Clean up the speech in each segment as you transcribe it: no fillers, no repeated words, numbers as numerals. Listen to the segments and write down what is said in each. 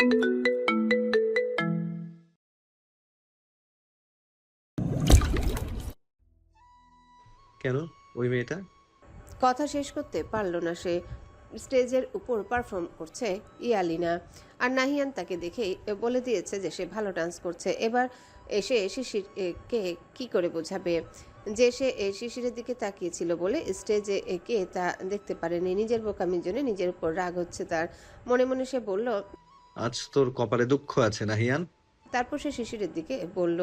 কেন? ওই মেয়েটা? কথা শেষ করতে পারল না সে। স্টেজের উপর পারফর্ম করছে ইয়ালিনা, আর নাহিয়ান তাকে দেখেই বলে দিয়েছে যে সে ভালো ডান্স করছে। এবার এসে শিশিরকে কি করে বোঝাবে যে সে শিশিরের দিকে তাকিয়েছিল বলে স্টেজে কে তা দেখতে পারেনি। নিজের বোকামির জন্য নিজের উপর রাগ হচ্ছে তার। মনে মনে সে বলল। আজ তোর কপালে দুঃখ আছে নাহিয়ান। তারপর সে শিশিরের দিকে বলল।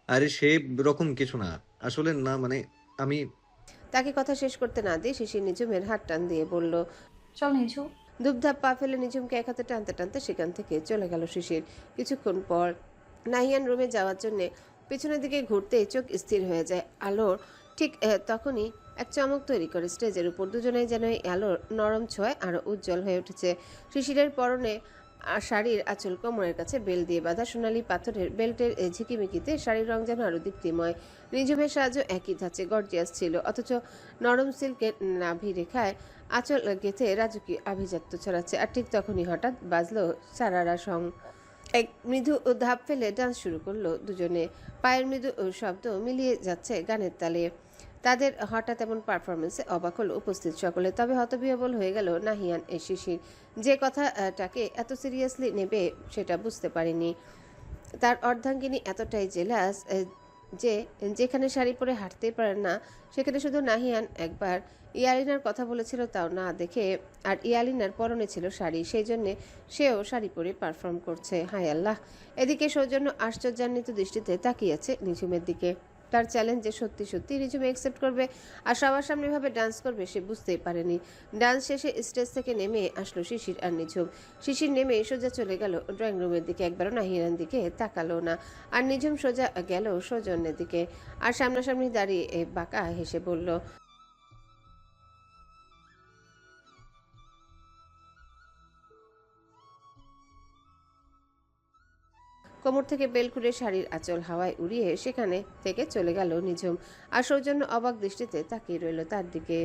আরে সে রকম কিছু না, আসলে না মানে আমি। তাকে কথা শেষ করতে না দিয়ে শিশির নিঝুমের হাত টান দিয়ে বলল। চল নিঝু। ধূপধাপ পা ফেলে নিঝুমকে এক হাতে টানতে টানতে সেখান থেকে চলে গেল শিশির। কিছুক্ষণ পর নাহিয়ান রুমে যাওয়ার জন্য পিছনের দিকে ঘুরতেই চোখ স্থির হয়ে যায় আলোর। ঠিক তখনই এক চমক তৈরি করে স্টেজের উপর। দুজনেই যেন এই আলোর নরম ছোঁয়ায় আরো উজ্জ্বল হয়ে উঠেছে। শিশিরের পরনে শাড়ির আঁচল কোমরের কাছে বেল দিয়ে বাঁধা সোনালি পাথরের বেল্টের ঝিকিমিকিতে শাড়ির রং যেন আরো দীপ্তিময়। নিঝুমের সাজও একই ধাঁচে গর্জিয়াস ছিল, অথচ নরম সিল্কের নাভি রেখায় আঁচল গেঁথে রাজকীয় আভিজাত্য ছড়াচ্ছে। আর ঠিক তখনই হঠাৎ বাজলো সারারা সং। এক মৃদু ধাপ ফেলে ডান্স শুরু করলো দুজনে। পায়ের মৃদু শব্দ মিলিয়ে যাচ্ছে গানের তালে। তাদের হঠাৎ এমন পারফরমেন্সে অবাক হলো উপস্থিত সকলে। তবে হতবিহ্বল হয়ে গেল নাহিয়ান শিশির। যে কথাটাকে এত সিরিয়াসলি নেবে সেটা বুঝতে পারেনি। তার অর্ধাঙ্গিনী এতটাই জেলাস যে যেখানে শাড়ি পরে হাঁটতেই পারে না সেখানে শুধু নাহিয়ান একবার ইয়ালিনার কথা বলেছিল তাও না দেখে। আর ইয়ালিনার পরনে ছিল শাড়ি, সেই জন্যে সেও শাড়ি পরে পারফর্ম করছে। হায় আল্লাহ! এদিকে সৌজন্য আশ্চর্যান্বিত দৃষ্টিতে তাকিয়ে আছে নিঝুমের দিকে। তার চ্যালেঞ্জ যে সত্যি সত্যি নিঝুম অ্যাকসেপ্ট করবে আর সবার সামনে ভাবে ডান্স করবে সে বুঝতেই পারেনি। ডান্স শেষে স্টেজ থেকে নেমে আসলো শিশির আর নিঝুম। শিশির নেমে সোজা চলে গেল ড্রয়িং রুমের দিকে, একবারও নাহিয়ানের দিকে তাকালো না। আর নিঝুম সোজা গেল সৌজন্যের দিকে আর সামনাসামনি দাঁড়িয়ে বাঁকা হেসে বলল। কোমর থেকে বেল খুলে শাড়ির আঁচল হাওয়ায় উড়িয়ে সেখানে থেকে চলে গেল নিঝুম। আর সৌজন্য অবাক দৃষ্টিতে তাকিয়ে রইল তার দিকে।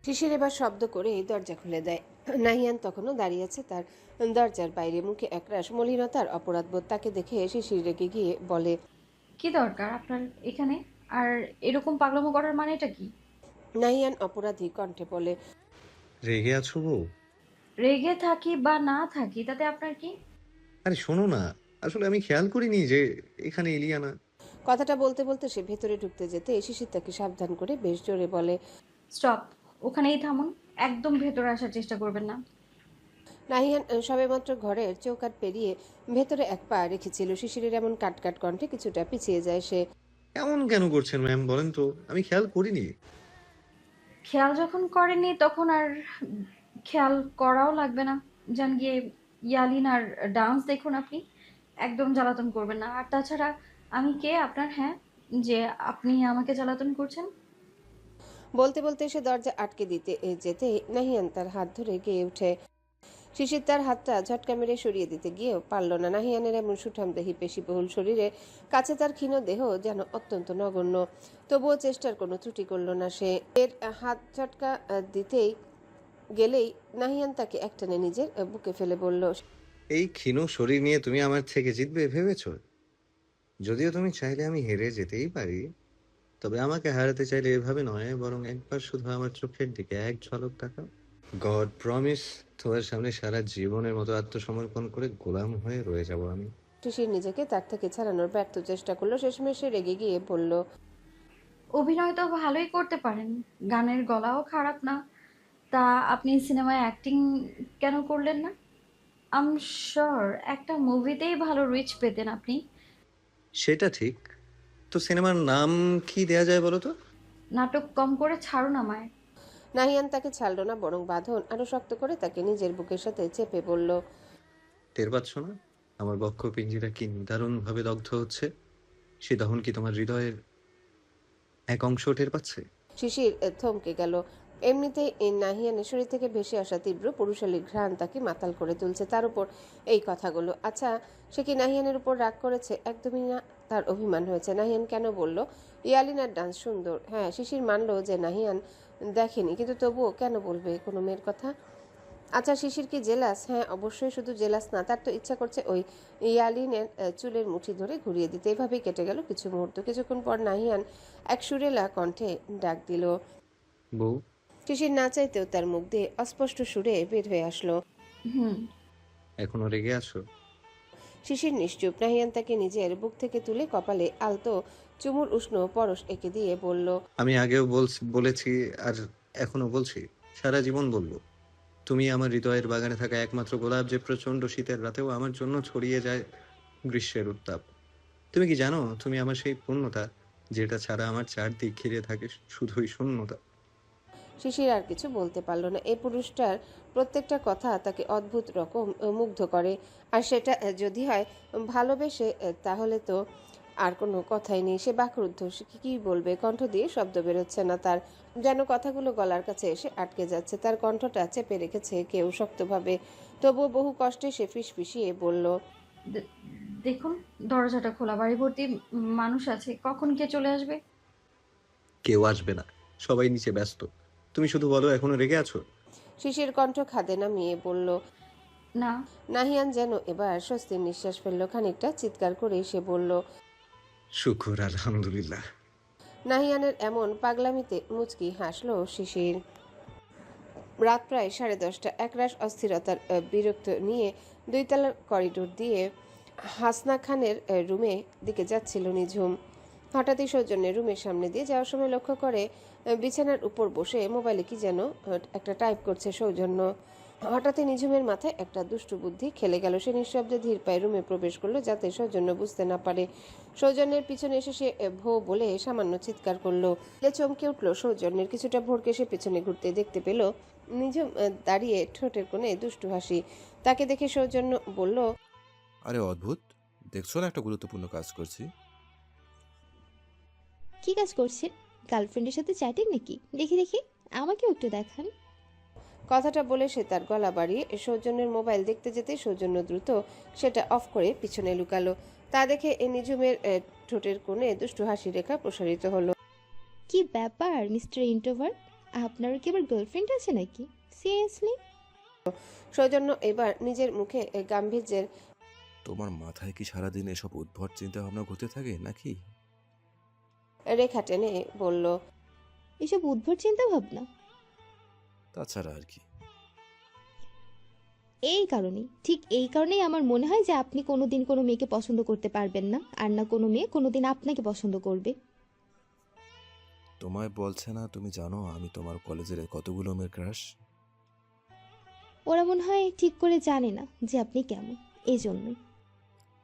শিশির এবার শব্দ করে দরজা খুলে দেয়। নাহিয়ান তখনও দাঁড়িয়ে আছে তার দরজার বাইরে, মুখে একরাশ মলিনতার অপরাধবোধ। তাকে দেখে শিশির রেগে গিয়ে বলে। কি দরকার আপনার এখানে? আর এরকম পাগলামো করার মানেটা কি? নাহিয়ান অপরাধী কণ্ঠে বলে। রেগে আছো বউ? রেগে থাকি বা না থাকি তাতে আপনার কি? আরে শোনো না, আসলে আমি খেয়াল করিনি যে এখানে ইলিয়ানা। কথাটা বলতে বলতে সে ভেতরে ঢুকতে যেতে শিশির তাকে সাবধান করে বেশ জোরে বলে। স্টপ, ওখানেই থামুন। একদম ভেতরে আসার চেষ্টা করবেন না। নাহিয়ান সবেমাত্র ঘরের চৌকাঠ পেরিয়ে ভেতরে এক পা রেখেছিল। শিশিরের এমন কাটকাট কণ্ঠে কিছুটা পিছিয়ে যায় সে। এমন কেন করছেন ম্যাম বলেন তো, আমি খেয়াল করিনি। খেয়াল যখন করেনি তখন আর খেয়াল করাও লাগবে না। যান গিয়ে ইয়ালিনার ডান্স দেখুন আপনি। একদম জ্বালাতন করবেন না। আর তাছাড়া আমি কে আপনার, হ্যাঁ, যে আপনি আমাকে জ্বালাতন করছেন? বলতে বলতে সে দরজা আটকে দিতে যেতে নাহিয়ান তার হাত ধরে গেয়ে ওঠে। শিশির তার হাতটা ঝটকা মেরে সরিয়ে দিতে গিয়েও পারল না। নাহিয়ানের এমন সুঠামদেহী পেশিবহুল শরীরে কাছে তার ক্ষীণ দেহ যেন অত্যন্ত নগণ্য। তবুও চেষ্টার কোনো ত্রুটি করল না সে। এর হাত ঝটকা দিতেই গেলেই নাহিয়ান তাকে একটানে নিজের বুকে ফেলে বলল। এই ক্ষীণ শরীর নিয়ে তুমি আমার থেকে জিতবে ভেবেছো? যদিও তুমি চাইলে আমি হেরে যেতেই পারি, তবে আমাকে হারাতে চাইলে এভাবে নয়, বরং একবার শুধু আমার চোখের দিকে এক ঝলক তাকাও। গড প্রমিস, তোমার সামনে সারা জীবনের মতো আত্মসমর্পণ করে গোলাম হয়ে রয়ে যাব আমি। শিশির নিজেকে তার থেকে ছাড়ানোর ব্যর্থ চেষ্টা করলো। শেষমেশ সে রেগে গিয়ে বলল। অভিনয় তো ভালোই করতে পারেন, গানের গলাও খারাপ না। তা আপনি সিনেমায় অ্যাক্টিং কেন করলেন না? আম শিওর একটা মুভিতেই ভালো রিচ পেতেন আপনি। সেটা ঠিক, তো সিনেমার নাম কি দেয়া যায় বলো তো? নাটক কম করে ছাড়ুন আমায়। নাহিয়ান তাকে ছাড়ল না, বরং বাঁধন আরো শক্ত করে তাকে নিজের বুকের সাথে চেপে বলল। টের পাচ্ছ না আমার বক্ষ পিঞ্জিরা কি নিদারুণ ভাবে দগ্ধ হচ্ছে? সে দহন কি তোমার হৃদয়ের এক অংশ টের পাচ্ছে? শিশির থমকে গেল। এমনিতেই নাহিয়ানের শরীর থেকে ভেসে আসা তীব্র পুরুষালী ঘ্রাণ তাকে মাতাল করে তুলছে, তার উপর এই কথাগুলো। আচ্ছা, সে কি নাহিয়ানের উপর রাগ করেছে? একদমই না। তার অভিমান হয়েছে। নাহিয়ান কেন বলল ইয়ালিনার ডান্স সুন্দর? হ্যাঁ, শিশির মানলো যে নাহিয়ান দেখেনি, কিন্তু তবুও কেন বলবে কোনো মেয়ের কথা? আচ্ছা শিশির কি জেলাস? হ্যাঁ অবশ্যই, শুধু জেলাস না, তার তো ইচ্ছা করছে ওই ইয়ালিনের চুলের মুঠি ধরে ঘুরিয়ে দিতে। এভাবেই কেটে গেল কিছু মুহূর্ত। কিছুক্ষণ পর নাহিয়ান এক সুরেলা কণ্ঠে ডাক দিল। বউ, শিশির না চাইতেও তার মুখ দিয়ে অস্পষ্ট সুরে বের হয়ে আসলো। হুম। এখনো রেগে আছো? শিশির নিশ্চুপ। নাহিয়ান তাকে নিজের বুক থেকে তুলে কপালে আলতো চুমুর উষ্ণ পরশ এঁকে দিয়ে বলল। আমি আগেও বলেছি, আর এখনো বলছি, সারা জীবন বলবো, তুমি আমার হৃদয়ের বাগানে থাকা একমাত্র গোলাপ, যে প্রচন্ড শীতের রাতেও আমার জন্য ছড়িয়ে যায় গ্রীষ্মের উত্তাপ। তুমি কি জানো, তুমি আমার সেই পূর্ণতা, যেটা ছাড়া আমার চারদিক ঘিরে থাকে শুধুই শূন্যতা। শিশির আর কিছু বলতে পারল না। এই পুরুষটার প্রত্যেকটা কথা তাকে অদ্ভুত রকম মুগ্ধ করে। আর সেটা যদি হয় ভালোবেসে, তাহলে তো আর কোনো কথাই নেই। সে বাকরুদ্ধ। সে কি বলবে? কণ্ঠ দিয়ে শব্দ বেরোচ্ছে না তার, যেন কথাগুলো গলার কাছে এসে আটকে যাচ্ছে। তার কণ্ঠটা চেপে রেখেছে কেউ শক্তভাবে। তবুও বহু কষ্টে সে ফিসফিসিয়ে বলল। দে- দেখুন, দরজাটা খোলা, বাড়ি ভর্তি মানুষ আছে, কখন কে চলে আসবে। কেউ আসবে না, সবাই নিচে ব্যস্ত। তুমি শুধু বলো, এখনো রেগে আছো? শিশির কণ্ঠ খাদে নামিয়ে বলল। না। নাহিয়ান যেন এবার স্বস্তির নিঃশ্বাস ফেলল। খানিকটা চিৎকার করে সে বলল। শুকুর আলহামদুলিল্লাহ। নাহিয়ানের এমন পাগলামিতে মুচকি হাসল শিশির। রাত প্রায় 10:30। একরাশ অস্থিরতার বিরক্ত নিয়ে 2 তলার করিডোর দিয়ে হাসনা খানের রুমে দিকে যাচ্ছিল নিঝুম। হঠাৎই সৌজন্যের রুমের সামনে দিয়ে যাওয়ার সময় লক্ষ্য করে বিছানার উপর বসে মোবাইলে কি যেন একটা টাইপ করছে সৌজন্য। হঠাৎই নিঝুমের মাথায় একটা দুষ্টু বুদ্ধি খেলে গেল। সে নিঃশব্দে ধীর পায়ে রুমে প্রবেশ করলো, যাতে সৌজন্য বুঝতে না পারে। সৌজন্যের পিছনে এসে সে ভো বলে সামান্য চিৎকার করলো। চমকে উঠল সৌজন্যের। কিছুটা ভোরকে সে পিছনে ঘুরতে দেখতে পেল নিঝুম দাঁড়িয়ে, ঠোঁটের কোণে দুষ্টু হাসি। তাকে দেখে সৌজন্য বলল। আরে অদ্ভুত, দেখছো না একটা গুরুত্বপূর্ণ কাজ করছি। কি কাজ করছেন? গার্লফ্রেন্ডের সাথে চ্যাটিং নাকি? দেখি দেখি, আমাকেও একটু দেখান। কথাটা বলে সে তার গলা বাড়িয়ে সৌজন্যের মোবাইল দেখতে যেতে সৌজন্য দ্রুত সেটা অফ করে পিছনে লুকালো। তা দেখে নিঝুমের ঠোঁটের কোণে দুষ্টু হাসি রেখা প্রসারিত হলো। কি ব্যাপার মিস্টার ইন্ট্রোভার্ট, আপনারও কি আবার গার্লফ্রেন্ড আছে নাকি? সিরিয়াসলি? সৌজন্য এবার নিজের মুখে গাম্ভীর্যের তোমার মাথায় কি সারাদিন এসব উদ্ভট চিন্তা ভাবনা ঘুরতে থাকে নাকি? রেখা টেনে বলল। এসব উদ্ভট চিন্তা ভাবনা? তাছাড়া আর কি? এই কারণেই, ঠিক এই কারণেই আমার মনে হয় যে আপনি কোনোদিন কোনো মেয়েকে পছন্দ করতে পারবেন না, আর না কোনো মেয়ে কোনোদিন আপনাকে পছন্দ করবে। তোমায় বলছে না তুমি জানো আমি তোমার কলেজের কতগুলো মেয়ের ক্রাশ? ওরা মনে হয় ঠিক করে জানে না যে আপনি কেমন, এই জন্যই।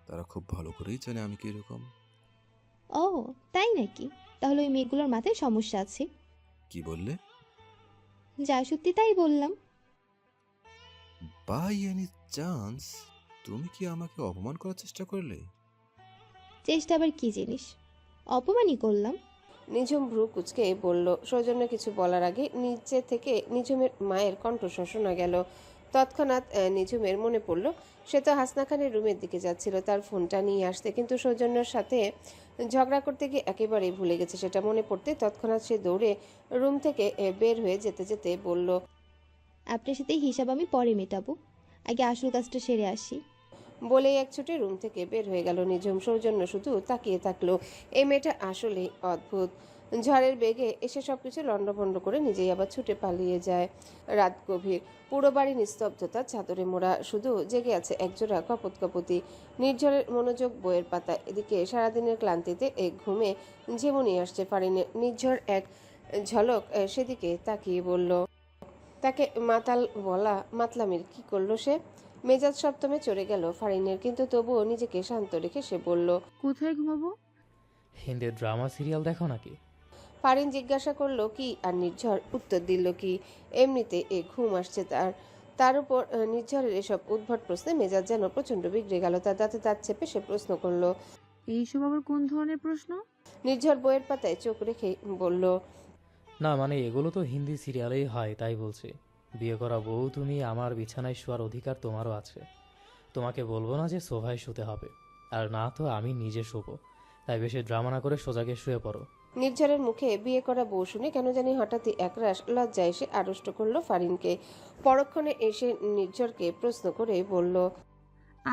তারা খুব ভালো করেই জানে আমি কিরকম। ও, তাই নাকি? তাহলে ওই মেয়েগুলোর মাথায় সমস্যা আছে। কি বললে? যা সত্যি তাই বললাম। বাই এনি চান্স তুমি কি আমাকে অপমান করার চেষ্টা করলে? চেষ্টা আবার কি জিনিস? অপমানই করলাম। নিঝুম ভ্রু কুচকে বলল। সৌজন্য কিছু বলার আগে নিচে থেকে নিঝুমের মায়ের কণ্ঠস্বর শোনা গেল। তৎক্ষণাৎ নিঝুমের মনে পড়ল সে তো হাসনা খানের রুমের দিকে যাচ্ছিল তার ফোনটা নিয়ে আসতে, কিন্তু সৌজন্যর সাথে ঝগড়া করতে গিয়ে একেবারেই ভুলে গেছে। সেটা মনে পড়তে তৎক্ষণাৎ সে দৌড়ে রুম থেকে বের হয়ে যেতে যেতে বলল। আপনার সাথে হিসাব আমি পরে মেটাবো, আগে আসল কাজটা সেরে আসি। বলেই এক ছুটে রুম থেকে বের হয়ে গেল নিঝুম। সৌজন্য শুধু তাকিয়ে থাকলো। এই মেয়েটা আসলে অদ্ভুত। ঝড়ের বেগে এসে সবকিছু লণ্ডভণ্ড করে নিজেই আবার ছুটে পালিয়ে যায়। রাত গভীর, পুরো বাড়ি নিস্তব্ধতা, চাদরে মোড়া, শুধু জেগে আছে একজোড়া কপোতকপতি। নির্ঝরের মনোযোগ বইয়ের পাতা। এদিকে সারাদিনের ক্লান্তিতে এক ঘুমে ঝেমুনি আসছে ফারিনের। নির্ঝর এক ঝলক সেদিকে তাকিয়ে বলল। তাকে মাতাল বলা মাতলামির কি করলো সে? মেজাজ সপ্তমে চড়ে গেল ফারিনের, কিন্তু তবুও নিজেকে শান্ত রেখে সে বলল। কোথায় ঘুমাবো? হিন্দি ড্রামা সিরিয়াল দেখো নাকি? ফারিন জিজ্ঞাসা করলো কি, আর নির্ঝর উত্তর দিল কি। এমনিতে ঘুম আসছে তার। তার উপর নির্ঝরের এসব উদ্ভট প্রশ্নে মেজাজ যেন প্রচণ্ড বিগড়ে গেল। তার দাঁতে দাঁত চেপে সে প্রশ্ন করলো। এইসব আবার কোন ধরনের প্রশ্ন? নির্ঝর বইয়ের পাতায় চোখ রেখে বলল। না মানে এগুলো তো হিন্দি সিরিয়ালেই হয়, তাই বলছি। বিয়ে করা বউ তুমি, আমার বিছানায় শোয়ার অধিকার তোমারও আছে। তোমাকে বলবো না যে সোফায় শুতে হবে, আর না তো আমি নিজে শোবো। তাই বেশি ড্রামা না করে সোজাকে শুয়ে পড়ো। নির্ঝরের মুখে বিয়ে করা বউ শুনে কেন জানি হঠাৎই একরাশ লজ্জা এসে আড়ষ্ট করলো ফারিনকে। পরক্ষণে এসে নির্ঝরকে প্রশ্ন করে বলল,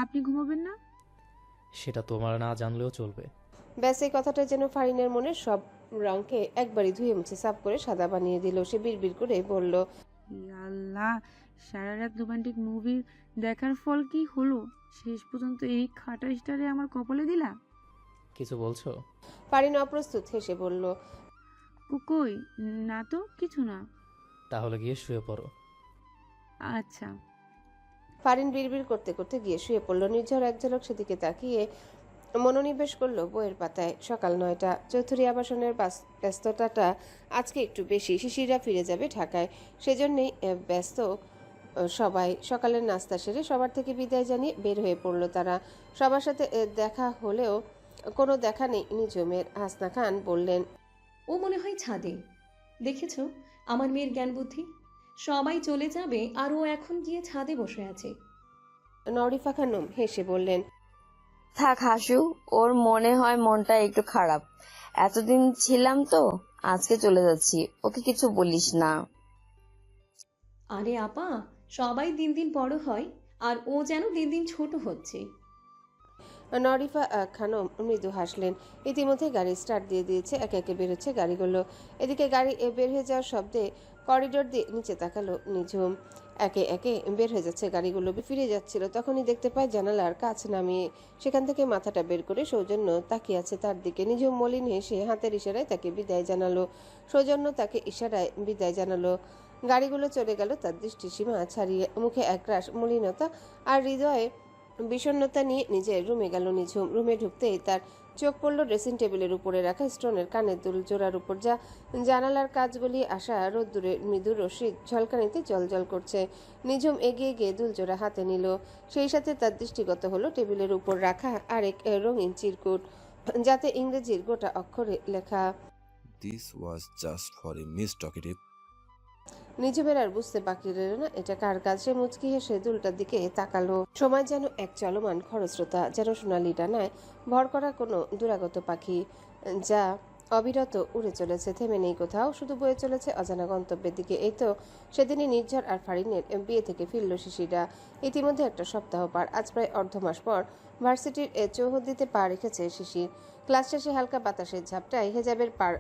আপনি ঘুমাবেন না? সেটা তোমার না জানলেও চলবে। ব্যাস এই কথাটা যেন ফারিনের মনের সব রঙকে একবারই ধুয়ে মুছে সাফ করে সাদা বানিয়ে দিল। সে বিড়বিড় করে বলল, আল্লাহ, সারা রাত রোমান্টিক মুভি দেখার ফল কি হলো? শেষ পর্যন্ত এই খাটা স্টারে আমার কপালে দিলা। কিছু বলছো? ফারিন অপ্রস্তুত হেসে বলল, কই না তো, কিছু না। তাহলে গিয়ে শুয়ে পড়ো। আচ্ছা। ফারিন বিড়বিড় করতে করতে গিয়ে শুয়ে পড়ল। নির্ঝর এক ঝলক সেদিকে তাকিয়ে মনোনিবেশ করলো বইয়ের পাতায়। সকাল 9টা। চৌধুরী আবাসনের ব্যস্ততাটা আজকে একটু বেশি। শিশিরা ফিরে যাবে ঢাকায়, সেজন্যই ব্যস্ত সবাই। সকালের নাস্তা সেরে সবার থেকে বিদায় জানিয়ে বের হয়ে পড়ল তারা। সবার সাথে দেখা হলেও কোনো দেখা নেই নিঝুমের। হাসনা খান বললেন, ও মনে হয় ছাদে। দেখেছো আমার মেয়ের জ্ঞান বুদ্ধি, সবাই চলে যাবে আর ও এখন গিয়ে ছাদে বসে আছে। নরিফা খানম হেসে বললেন, থাক হাসু, ওর মনে হয় মনটা একটু খারাপ। এতদিন ছিলাম তো, আজকে চলে যাচ্ছি, ওকে কিছু বলিস না। আরে আপা, সবাই দিন দিন বড় হয় আর ও যেন দিন দিন ছোট হচ্ছে। নরিফা খানম মৃদু হাসলেন। ইতিমধ্যে গাড়ি স্টার্ট দিয়ে দিয়েছে, একে একে বেরোচ্ছে গাড়িগুলো। এদিকে গাড়ি বের হয়ে যাওয়ার শব্দে করিডোর দিয়ে নিচে তাকালো নিঝুম। একে একে বের হয়ে যাচ্ছে গাড়িগুলো। ফিরে যাচ্ছিল, তখনই দেখতে পায় জানালার কাছ নামিয়ে। সেখান থেকে মাথাটা বের করে সৌজন্য তাকিয়ে আছে তার দিকে। নিঝুম মলিন হেসে হাতের ইশারায় তাকে বিদায় জানালো। সৌজন্য তাকে ইশারায় বিদায় জানালো। গাড়িগুলো চলে গেল তার দৃষ্টিসীমা ছাড়িয়ে। মুখে একরাশ মলিনতা আর হৃদয়ে বিষণ্ণতা নিয়ে নিজের রুমে গেল নিঝুম। রুমে ঢুকতেই তার চোখ পড়ল ড্রেসিং টেবিলের উপরে রাখা স্টোনের কানের দুল জোড়ার উপর, যা জানালার কাজগুলি আসা রোদ্দুরের মৃদু রশ্মি ঝলকানিতে জলজল করছে। নিঝুম এগিয়ে গিয়ে দুল জোড়া হাতে নিল। সেই সাথে তার দৃষ্টিগত হলো টেবিলের উপর রাখা আরেক রঙিন চিরকুট, যাতে ইংরেজির গোটা অক্ষরে লেখা। This was just for a miss talkative. নিঝুমের আর বুঝতে বাকি রইল না এটা কার কাজ। সে মুচকি হেসে দুলটার দিকে তাকালো। সময় যেন এক চলমান খরস্রোতা, যেন সোনালি ডানায় ভর করা কোনো দুরাগত পাখি, যা অবিরত উড়ে চলেছে, থেমে নেই কোথাও, শুধু বয়ে চলেছে অজানা গন্তব্যের দিকে। এই তো সেদিনই নির্ঝর আর ফারিনের বিয়ে থেকে ফিরল শিশিরা। ইতিমধ্যে একটা সপ্তাহ পার। আজ প্রায় অর্ধমাস পর ভার্সিটির চৌহদ্দিতে পা রেখেছে শিশির। ক্লাস শেষে হালকা বাতাসের ঝাপটায় হেজাবের পার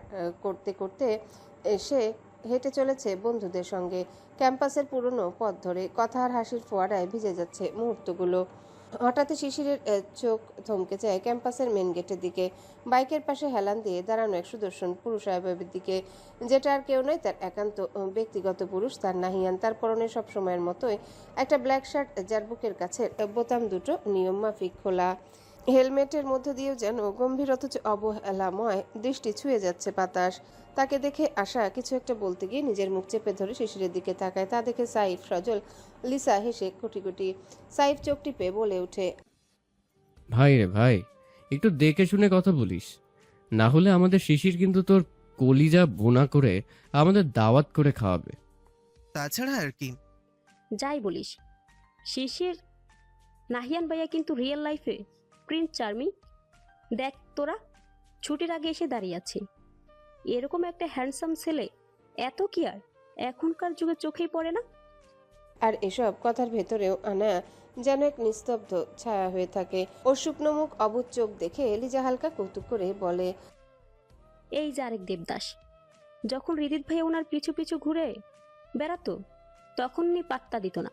করতে করতে সে হেঁটে চলেছে বন্ধুদের সঙ্গে। ক্যাম্পাসের পুরনো পথ ধরে কথা আর হাসির ফোয়ারায় ভিজে যাচ্ছে মুহূর্তগুলো। হঠাৎ শিশিরের চোখ থমকে যায় ক্যাম্পাসের মেন গেটের দিকে। বাইকের পাশে হেলান দিয়ে দাঁড়ানো এক সুদর্শন পুরুষ আয়বের দিকে, যেটা আর কেউ নয়, তার একান্ত ব্যক্তিগত পুরুষ, তার নাহিয়ান। তার পরনে সব সময়ের মতোই একটা ব্ল্যাক শার্ট, যার বুকের কাছে বোতাম দুটো নিয়ম মাফিক খোলা। হেলমেটের মধ্য দিয়েও যেন গম্ভীর অথচ অবহেলাময় দৃষ্টি ছুঁয়ে যাচ্ছে বাতাস। তাকে দেখে আশা কিছু একটা বলতে গিয়ে নিজের মুখ চেপে ধরে শিশিরের দিকে তাকায়। তা দেখে সাইফ, সজল, লিসা হেসে কোটি কোটি। সাইফ চোখ টিপে বলে ওঠে, ভাই রে ভাই, একটু দেখে শুনে কথা বলিস, না হলে আমাদের শিশির কিন্তু তোর কলিজা বোনা করে আমাদের দাওয়াত করে খাওয়াবে। তাছাড়া আর কি? যাই বলিস, শিশির নাহিয়ান ভাইয়া কিন্তু রিয়েল লাইফে প্রিন্স চার্মিং। দেখ তোরা, ছুটির আগে এসে দাঁড়িয়ে আছে এরকম একটা হ্যান্ডসাম ছেলে, এত কি আর এখনকার যুগে চোখেই পড়ে না? আর এসব কথার ভেতরেও আনা যেন এক নিস্তব্ধ ছায়া হয়ে থাকে। ওর শুকনো মুখ, অবুজ চোখ দেখে লিজা হালকা কৌতুক করে বলে, এই যে আরেক দেবদাস, যখন হৃদিত ভাইয়া ওনার পিছু পিছু ঘুরে বেড়াতো তখন উনি পাত্তা দিত না,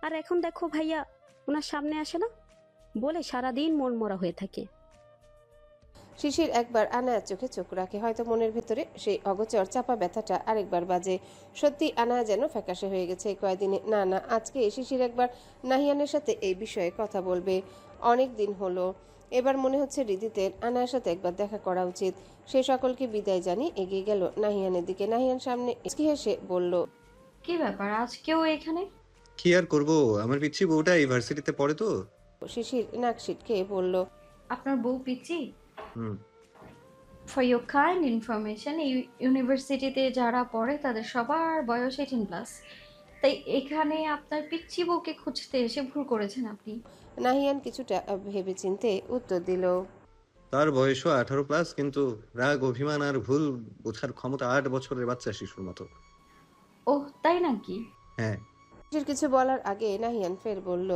আর এখন দেখো ভাইয়া ওনার সামনে আসে না বলে সারাদিন মন মরা হয়ে থাকে। শিশির একবার আনায়ার চোখে চোখ রাখে। হয়তো মনের ভেতরে সেই অগোচর চাপা ব্যথাটা আরেকবার বাজে। সত্যি আনায়া যেন ফ্যাকাশে হয়ে গেছে এই কয়দিনে। না, আজকে শিশির একবার নাহিয়ানের সাথে এই বিষয়ে কথা বলবে। অনেক দিন হলো। এবার মনে হচ্ছে হৃদিতের আনায়ার সাথে একবার দেখা করা উচিত। সে সকলকে বিদায় জানিয়ে এগিয়ে গেল নাহিয়ানের দিকে। নাহিয়ান সামনে হেসে বলল, কি ব্যাপার আজকেও এখানে? কি আর করবো, আমার পিচ্ছি বউটা ইউনিভার্সিটিতে পড়ে তো। শিশির নাক সিটকে বলল, আপনার বউ পিচ্চি? হুম। ফর ইউর কাইন্ড ইনফরমেশন, এই ইউনিভার্সিটিতে যারা পড়ে তাদের সবার বয়স 18+। তাই এখানে আপনার পিচ্চি বউকে খুঁজতে এসে ভুল করেছেন আপনি। নাহিয়ান কিছুটা ভেবেচিন্তে উত্তর দিল, তার বয়সও 18+, কিন্তু রাগ, অভিমান আর ভুল বোঝার ক্ষমতা 8 বছরের বাচ্চা শিশুর মতো। ওহ তাই নাকি? হ্যাঁ। শিশির কিছু বলার আগে নাহিয়ান ফের বলল।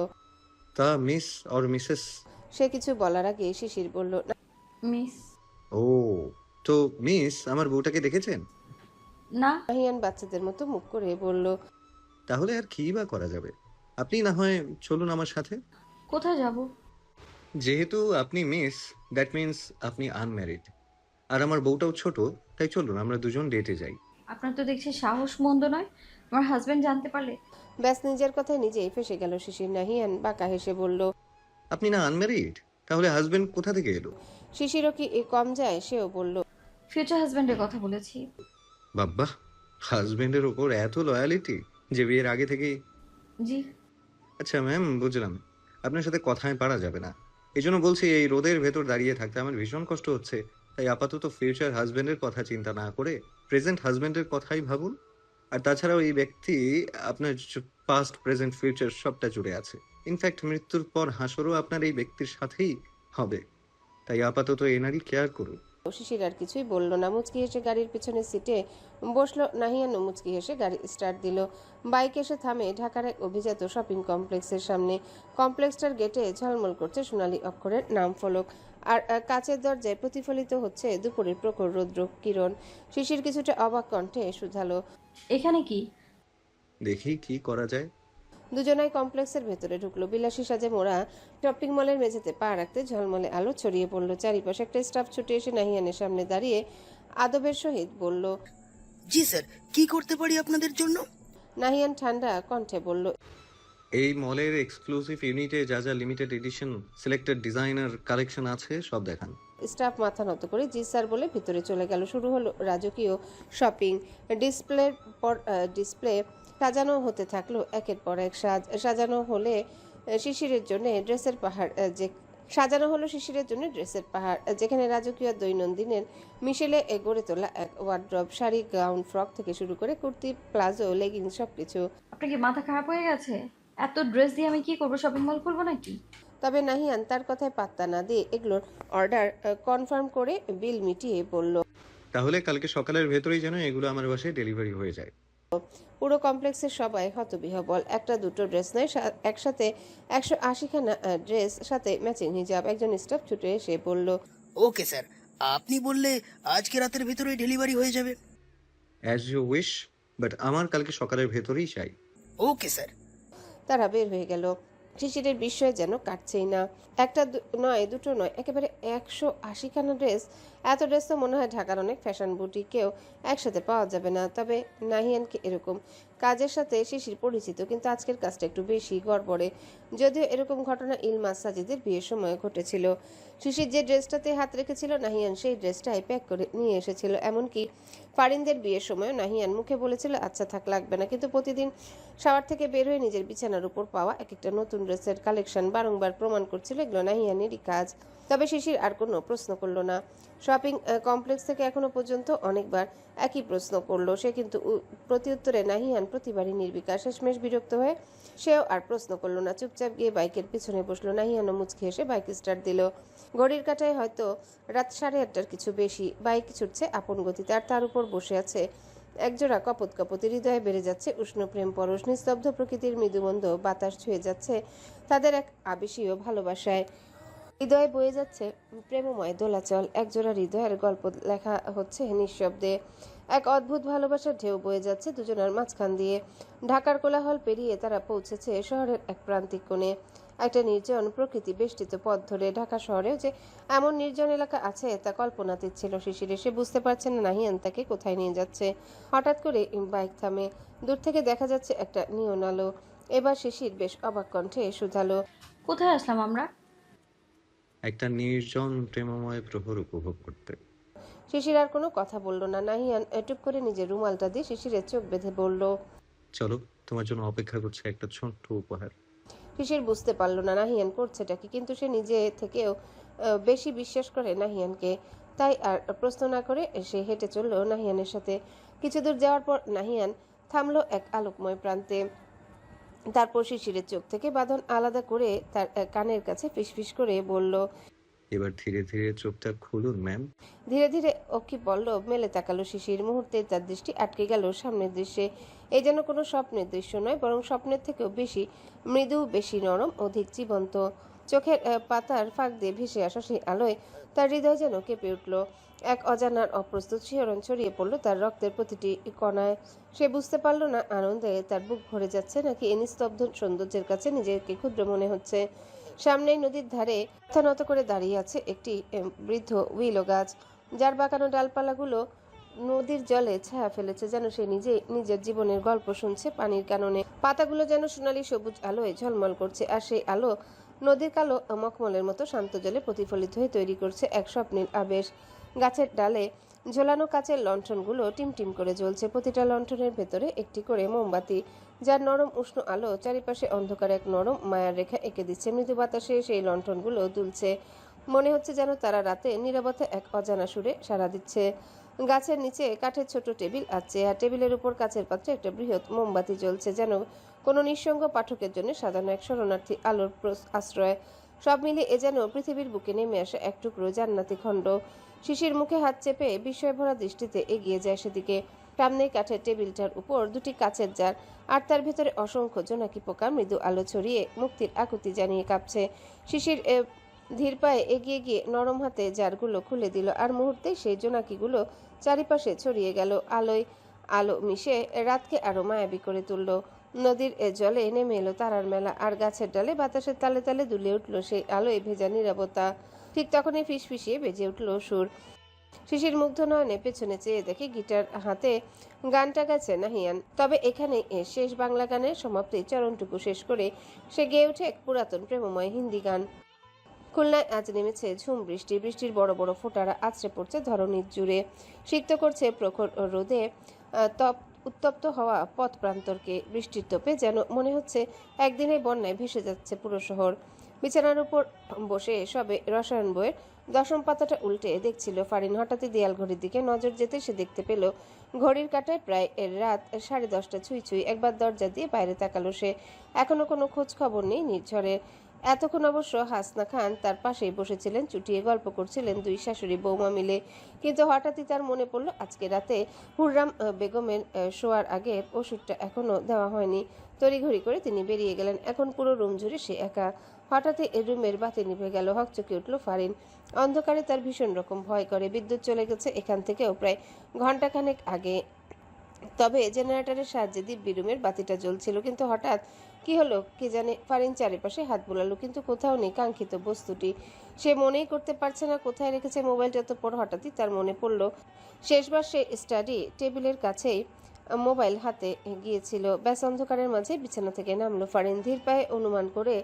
তা মিস অর মিসেস? সে কিছু বলার আগে শিশির বলল, মিস। ও, তো মিস, আমার বউটাকে দেখেছেন? না। নাহিয়ান বাচ্চাদের মতো মুখ করে বলল, তাহলে আর কি বা করা যাবে? আপনি না হয় চলুন আমার সাথে। কোথায় যাব? যেহেতু আপনি মিস, দ্যাট মিন্স আপনি আনম্যারিড, আর আমার বউটাও ছোট, তাই চলুন আমরা দুজন ডেটে যাই। আপনার তো দেখছি সাহস মন্দ নয়। আমার হাজবেন্ড জানতে পারলে? ব্যাস নিজের কথায় নিজেই ফেসে গেল শিশির। নাহিয়ান বাঁকা হেসে বলল, আপনি না আনম্যারিড, তাহলে হাজবেন্ড কোথা থেকে এলো? শিশিরও কি কম যায়? সেও বলল, ফিউচার হাজবেন্ডের কথা বলেছি। বাব্বা, হাজবেন্ডের ওপর এত লয়ালিটি যে বিয়ের আগে থেকেই। জি। আচ্ছা ম্যাম, বুঝলাম আপনার সাথে কথায় পারা যাবে না। এই জন্য বলছি, এই রোদের ভেতর দাঁড়িয়ে থাকতে আমার ভীষণ কষ্ট হচ্ছে। তাই আপাতত ফিউচার হাজবেন্ডের কথা চিন্তা না করে প্রেজেন্ট হাজবেন্ডের কথাই ভাবুন। আর তাছাড়াও এই ব্যক্তি আপনার পাস্ট, প্রেজেন্ট, ফিউচার সবটা জুড়ে আছে। ইনফ্যাক্ট মৃত্যুর পর হাসরও আপনার এই ব্যক্তির সাথেই হবে। তাই আপাতত এনারই কেয়ার করুন। শিশির আর কিছুই বলল না। মুচকি হেসে গাড়ির পিছনের সিটে বসলো। নাহিয়ানও মুচকি হেসে গাড়ি স্টার্ট দিল। বাইক এসে থামে ঢাকার এক অভিজাত শপিং কমপ্লেক্সের সামনে। কমপ্লেক্সটার গেটে ঝলমল করছে সোনালী অক্ষরের নাম ফলক, আর কাচের দরজায় প্রতিফলিত হচ্ছে দুপুরের প্রখর রৌদ্র কিরণ। শিশির কিছুটা অবাক কণ্ঠে শুধালো, এখানে কি? দেখি কি করা যায়। দুজনাই কমপ্লেক্সের ভেতরে ঢুকলো। বিলাসী সাজে মোড়া শপিং মলের মেঝেতে পা রাখতে ঝলমলে আলো ছড়িয়ে পড়লো চারিপাশে। একটা স্টাফ ছুটে এসে নাহিয়ানের সামনে দাঁড়িয়ে আদবের সহিত বলল, জি স্যার, কি করতে পারি আপনাদের জন্য? নাহিয়ান ঠান্ডা কণ্ঠে বলল, এই মলের এক্সক্লুসিভ ইউনিটে যা যা limited edition selected designer collection আছে সব দেখান। স্টাফ মাথা নত করে জি স্যার বলে ভিতরে চলে গেল। শুরু হলো রাজকীয় শপিং। ডিসপ্লের পর ডিসপ্লে সাজানো হতে থাকলো একের পর এক। সাজানো হলে শিশিরের জন্য ড্রেসের পাহাড় সাজানো হলো শিশিরের জন্য ড্রেসের পাহাড়, যেখানে রাজকীয় দৈনন্দিনের মিশেলে গড়ে তোলা এক ওয়ার্ড্রব। শাড়ি, গাউন, ফ্রক থেকে শুরু করে কুর্তি, প্লাজো, লেগিংস সবকিছু। আপনার কি মাথা খারাপ হয়ে গেছে? এত ড্রেস দিয়ে আমি কি করবো? শপিং মল করবো নাকি? তবে নাহিয়ান তার কথায় পাত্তা না দিয়ে এগুলোর অর্ডার কনফার্ম করে বিল মিটিয়ে বলল, তাহলে কালকে সকালের ভেতরেই যেন এগুলো আমার বাসায় ডেলিভারি হয়ে যায়। পুরো কমপ্লেক্সের সবাই হতবিহ্বল। একটা দুটো ড্রেস নয়, একসাথে 180খানা ড্রেস, সাথে ম্যাচিং হিজাব। একজন স্টাফ ছুটে এসে বলল, ওকে স্যার, আপনি বললে আজকে রাতের ভেতরেই ডেলিভারি হয়ে যাবে। অ্যাজ ইউ উইশ, বাট আমার কালকে সকালের ভেতরেই চাই। Okay sir. তারা বের হয়ে গেল। শিশিরের বিস্ময় যেন কাটছেই না। একটা নয়, দুটো নয়, একেবারে 180খানা ড্রেস। এত ড্রেস তো মনে হয় ঢাকার অনেক ফ্যাশন বুটিকেও একসাথে পাওয়া যাবে না। তবে নাহিয়ানকে এরকম কাজের সাথে শিশির পরিচিত, কিন্তু আজকের কাজটা একটু বেশি গড়বড়ে। যদিও এরকম ঘটনা ইলমাস সাজিদের বিয়ের সময় ঘটেছিল। শিশির যে ড্রেসটাতে হাত রেখেছিল, নাহিয়ান সেই ড্রেসটাই প্যাক করে নিয়ে এসেছিল। এমনকি ফারিনদের বিয়ের সময়ও নাহিয়ান মুখে বলেছিল আচ্ছা থাক, লাগবে না। কিন্তু প্রতিদিন শাওয়ার থেকে বের হয়ে নিজের বিছানার উপর পাওয়া এক একটা নতুন ড্রেসের কালেকশন বারংবার প্রমাণ করছিল এগুলো নাহিয়ানেরই কাজ। তবে শিশির আর কোনো প্রশ্ন করল না। শপিং কমপ্লেক্স থেকে এখনো পর্যন্ত অনেকবার একই প্রশ্ন করলো সে, কিন্তু প্রতি উত্তরে নাহিয়ান প্রতিবারই নির্বিকার। শেষমেশ বিরক্ত হয়ে সেও আর প্রশ্ন করলো না। চুপচাপ গিয়ে বাইকের পিছনে বসলো। নাহিয়ানও মুচকি এসে বাইক স্টার্ট দিল। ঘড়ির কাঁটায় হয়তো রাত 8:30টার কিছু বেশি। বাইক ছুটছে আপন গতিতে, আর তার উপর বসে আছে একজোড়া কপত কপতি। হৃদয়ে বেড়ে যাচ্ছে উষ্ণ প্রেম পরশ। নিস্তব্ধ প্রকৃতির মৃদুমন্দ বাতাস ছুঁয়ে যাচ্ছে তাদের এক আবেশীয় ভালোবাসায়। হৃদয়ে বয়ে যাচ্ছে প্রেমময় দোলাচল। একজোড়া হৃদয়ের গল্প লেখা হচ্ছে নিঃশব্দে। এক অদ্ভুত ভালোবাসার ঢেউ বয়ে যাচ্ছে দুজনের মাঝখান দিয়ে। ঢাকার কোলাহল পেরিয়ে তারা পৌঁছেছে শহরের এক প্রান্তিক কোণে, একটা নির্জন প্রকৃতি বেষ্টিত পথ ধরে। ঢাকা শহরেও যে এমন নির্জন এলাকা আছে তা কল্পনাতীত ছিল শিশিরে। সে বুঝতে পারছে না নাহিয়ান তাকে কোথায় নিয়ে যাচ্ছে। হঠাৎ করে বাইক থামে। দূর থেকে দেখা যাচ্ছে একটা নিয়ন আলো। এবার শিশির বেশ অবাক কণ্ঠে শুধালো, কোথায় আসলাম আমরা? একটা নির্জন প্রেমময় প্রহর উপভোগ করতে। শিশির আর কোনো কথা বলল না। নাহিয়ান টুপ করে নিজের রুমালটা দিয়ে শিশিরের চোখ বেঁধে বলল, চলো, তোমার জন্য অপেক্ষা করছে একটা ছোট্ট উপহার। শিশির বুঝতে পারল না নাহিয়ান করছেটা কি, কিন্তু সে নিজে থেকেও বেশি বিশ্বাস করে নাহিয়ানকে। তাই আর প্রশ্ন না করে সে হেঁটে চলল নাহিয়ানের সাথে। কিছু দূর যাওয়ার পর নাহিয়ান থামলো এক আলোকময় প্রান্তে। তারপর শিশিরের চোখ থেকে বাঁধন আলাদা করে তার কানের কাছে ফিসফিস করে বলল, এবার ধীরে ধীরে চোখটা খুলুন ম্যাম। ধীরে ধীরে অক্ষি পল্লব মেলে তাকালো শিশির। মুহূর্তে তার দৃষ্টি আটকে গেল সামনের দৃশ্যে। এই যেন কোনো স্বপ্নের দৃশ্য নয়, বরং স্বপ্নের থেকেও বেশি মৃদু, বেশি নরম, অধিক জীবন্ত। চোখের পাতার ফাঁক দিয়ে ভেসে আসা সেই আলোয় তার হৃদয় যেন কেঁপে উঠল। এক অজানার অপ্রস্তুত শিহরণ ছড়িয়ে পড়ল তার রক্তের প্রতিটি কণায়। সে বুঝতে পারল না আনন্দে তার বুক ভরে যাচ্ছে নাকি এই নিস্তব্ধ সৌন্দর্যের কাছে নিজেকে ক্ষুদ্র মনে হচ্ছে। সামনেই নদীর ধারে মাথা নত করে দাঁড়িয়ে আছে একটি বৃদ্ধ উইলো গাছ, যার বাঁকানো ডালপালাগুলো নদীর জলে ছায়া ফেলেছে, যেন সে নিজেই নিজের জীবনের গল্প শুনছে পানির কাননে। পাতাগুলো যেন সোনালী সবুজ আলোয় ঝলমল করছে, আর সেই আলো নদীর কালো মখমলের মতো শান্ত জলে প্রতিফলিত হয়ে তৈরি করছে এক স্বপ্নের আবেশ। গাছের ডালে ঝোলানো কাচের লণ্ঠনগুলো টিমটিম করে জ্বলছে, প্রতিটা লণ্ঠনের ভেতরে একটি করে মোমবাতি, যার নরম উষ্ণ আলো চারিপাশে অন্ধকার এক নরম মায়ার রেখা এঁকে দিচ্ছে। মৃদু বাতাসে সেই লণ্ঠনগুলো দুলছে, মনে হচ্ছে যেন তারা রাতে নীরবতা এক অজানা সুরে সাড়া দিচ্ছে। গাছের নিচে কাঠের ছোট টেবিল আর চেয়ার, টেবিলের উপর কাচের পাত্রে একটা বৃহৎ মোমবাতি জ্বলছে, যেন কোনো নিঃসঙ্গ পাঠকের জন্য সাজানো এক শরণার্থী আলোর আশ্রয়। সব মিলে এ যেন পৃথিবীর বুকে নেমে আসা এক টুকরো জান্নাতি খণ্ড। শিশির মুখে হাত চেপে বিস্ময় ভরা দৃষ্টিতে এগিয়ে যায় সেদিকে। সামনেই কাঠের টেবিলটার উপর দুটি কাচের জার, আর তার ভেতরে অসংখ্য জোনাকি পোকা মৃদু আলো ছড়িয়ে মুক্তির আকুতি জানিয়ে কাঁপছে। শিশির ধীর পায়ে এগিয়ে গিয়ে নরম হাতে জারগুলো খুলে দিল, আর মুহূর্তেই সেই জোনাকিগুলো চারিপাশে ছড়িয়ে গেল। আলোয় আলো মিশে রাতকে আরো মায়াবী করে তুলল। নদীর জলে নেমে এলো তারার মেলা, আর গাছের ডালে বাতাসের তালে তালে দুলে উঠল সেই আলোয় ভেজা নীরবতা। ঠিক তখনই ফিসফিসিয়ে বেজে উঠল সুর। শিশির মুগ্ধ নয়নে পেছনে চেয়ে দেখে গিটার হাতে গানটা গাইছে নাহিয়ান। তবে এখানে শেষ বাংলা গানের সমাপ্তির চরণটুকু শেষ করে সে গেয়ে ওঠে এক পুরাতন প্রেমময় হিন্দি গান। খুলনায় আজ নেমেছে ঝুম বৃষ্টি, বৃষ্টির বড় বড় ফোঁটারা আছড়ে পড়ছে ধরণীর জুড়ে, সিক্ত করছে প্রখর রোদে উত্তপ্ত হওয়া পথ প্রান্তরকে। বৃষ্টির তোপে যেন মনে হচ্ছে একদিনে বন্যায় ভেসে যাচ্ছে পুরো শহর। বিছানার উপর বসে সবে রসায়ন বইয়ের 10ম পাতাটা উল্টে দেখছিল ফারিন। হঠাৎই দেয়াল ঘড়ির দিকে নজর যেতে সে দেখতে পেল ঘড়ির কাঁটায় প্রায় রাত 10:30 ছুঁই ছুঁই। একবার দরজা দিয়ে বাইরে তাকালো সে। এখনো কোনো খোঁজ খবর নেই নির্ঝরের। এতক্ষণ অবশ্য হাসনা খান তার পাশেই বসেছিলেন, চুটিয়ে গল্প করছিলেন দুই শাশুড়ি বৌমা মিলে। কিন্তু হঠাৎই তার মনে পড়ল আজকে রাতে হুররাম বেগমের শোয়ার আগে ওষুধটা এখনো দেওয়া হয়নি। তড়িঘড়ি করে তিনি বেরিয়ে গেলেন। এখন পুরো রুম জুড়ে সে একা। হঠাৎই রুমের বাতি নিভে গেল। হকচকে উঠল ফারিন। অন্ধকারে তার ভীষণ রকম ভয় করে। বিদ্যুৎ চলে গেছে এখান থেকেও প্রায় ঘন্টাখানেক আগে, তবে জেনারেটরের সাহায্যে দিব্যি রুমের বাতিটা জ্বলছিল। কিন্তু হঠাৎ কি হলো কে জানে, ফারিন চারিপাশে হাত বুলালো, কিন্তু কোথাও নেই কাঙ্ক্ষিত বস্তুটি। সে মনেই করতে পারছে না কোথায় রেখেছে মোবাইলটা। তো পর হঠাৎই তার মনে পড়ল শেষবার সে স্টাডি টেবিলের কাছেই মোবাইল হাতে গিয়েছিল। ব্যাস অন্ধকারের মাঝে বিছানা থেকে নামলো ফারিন। ধীর পায়ে অনুমান করে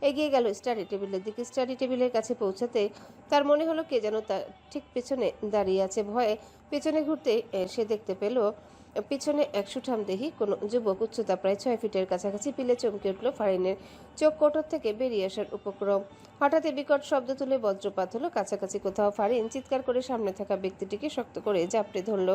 এগিয়ে গেল স্টাডি টেবিলের দিকে। স্টাডি টেবিলের কাছে পৌঁছাতে তার মনে হলো কে যেন তার ঠিক পেছনে দাঁড়িয়ে আছে। ভয়ে পেছনে ঘুরতে সে দেখতে পেল পিছনে এক সুঠাম দেহি কোনো যুবক, উচ্চতা প্রায় 6 ফিটের কাছাকাছি। পিলে চমকে উঠল ফারিনের। চোখ কোটর থেকে বেরিয়ে আসার উপক্রম। হঠাৎই বিকট শব্দ তুলে বজ্রপাত হলো কাছাকাছি কোথাও। ফারিন চিৎকার করে সামনে থাকা ব্যক্তিটিকে শক্ত করে জাপটে ধরল।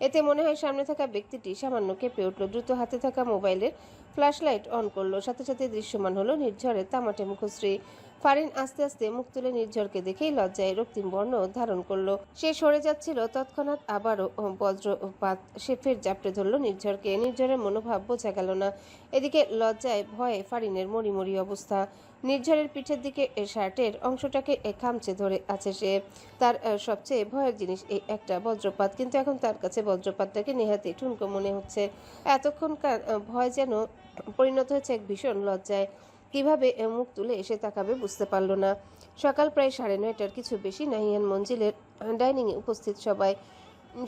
এতে মনে হয় সামনে থাকা ব্যক্তিটি সামান্য কেঁপে উঠল। দ্রুত হাতে থাকা মোবাইলের ফ্ল্যাশলাইট অন করলো। সাথে সাথে দৃশ্যমান হলো নির্ঝরের তামাটে মুখশ্রী। ফারিন আস্তে আস্তে মুখ তুলে নির্ঝরকে দেখেই লজ্জায় রক্তিম বর্ণ ধারণ করলো। সে সরে যাচ্ছিল, তৎক্ষণাৎ আবারও বজ্রপাত। সে ফের জাপটে ধরল নির্ঝরকে। নির্ঝরের মনোভাব বোঝা গেল না। এদিকে লজ্জায় ভয়ে ফারিনের মরিমরি অবস্থা। নির্ঝরের পিঠের দিকে শার্টের অংশটাকে খামচে ধরে আছে সে। তার সবচেয়ে ভয়ের জিনিস এই একটা বজ্রপাত, কিন্তু এখন তার কাছে বজ্রপাতটাকে নেহাতি ঠুনকো মনে হচ্ছে। এতক্ষণকার ভয় যেন পরিণত হয়েছে এক ভীষণ লজ্জায়। কিভাবে মুখ তুলে এসে তাকাবে বুঝতে পারল না। সকাল প্রায় 9:30টার কিছু বেশি। নাহিয়ান মঞ্জিলের ডাইনিংয়ে উপস্থিত সবাই।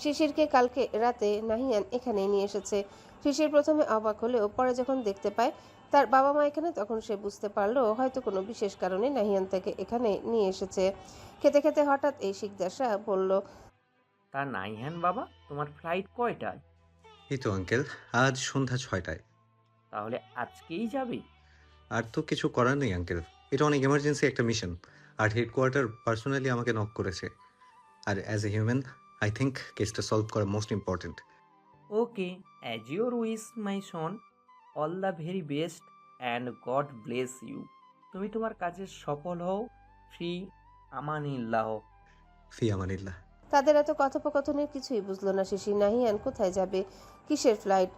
শিশিরকে কালকে রাতে নাহিয়ান এখানেই নিয়ে এসেছে। শিশির প্রথমে অবাক হলেও পরে যখন দেখতে পায় তার বাবা মা এখানে, তখন সে বুঝতে পারলো হয়তো কোনো বিশেষ কারণে নাহিয়ান তাকে এখানে নিয়ে এসেছে। খেতে খেতে হঠাৎ এই শিকদাররা বলল, তা নাইহান বাবা, তোমার ফ্লাইট কয়টায়? এই তো আঙ্কেল, আজ সন্ধ্যা 6টায়। তাহলে আজকেই যাবে? আর তো কিছু করার নেই আঙ্কেল, এটা অনেক এমার্জেন্সি একটা মিশন। আর হেডকোয়ার্টার পার্সোনালি আমাকে নক করেছে। আর as a human I think কেসটা সলভ করা most important. Okay, as your wish my son, all the very best and God bless you. তুমি তোমার কাজে সফল হও। ফ্রি আমানিল্লাহ। ফি আমানিল্লাহ। তাদের এত কথোপকথনের কিছুই বুঝলো না শিশির। নাহিয়ান কোথায় যাবে, কিসের ফ্লাইট,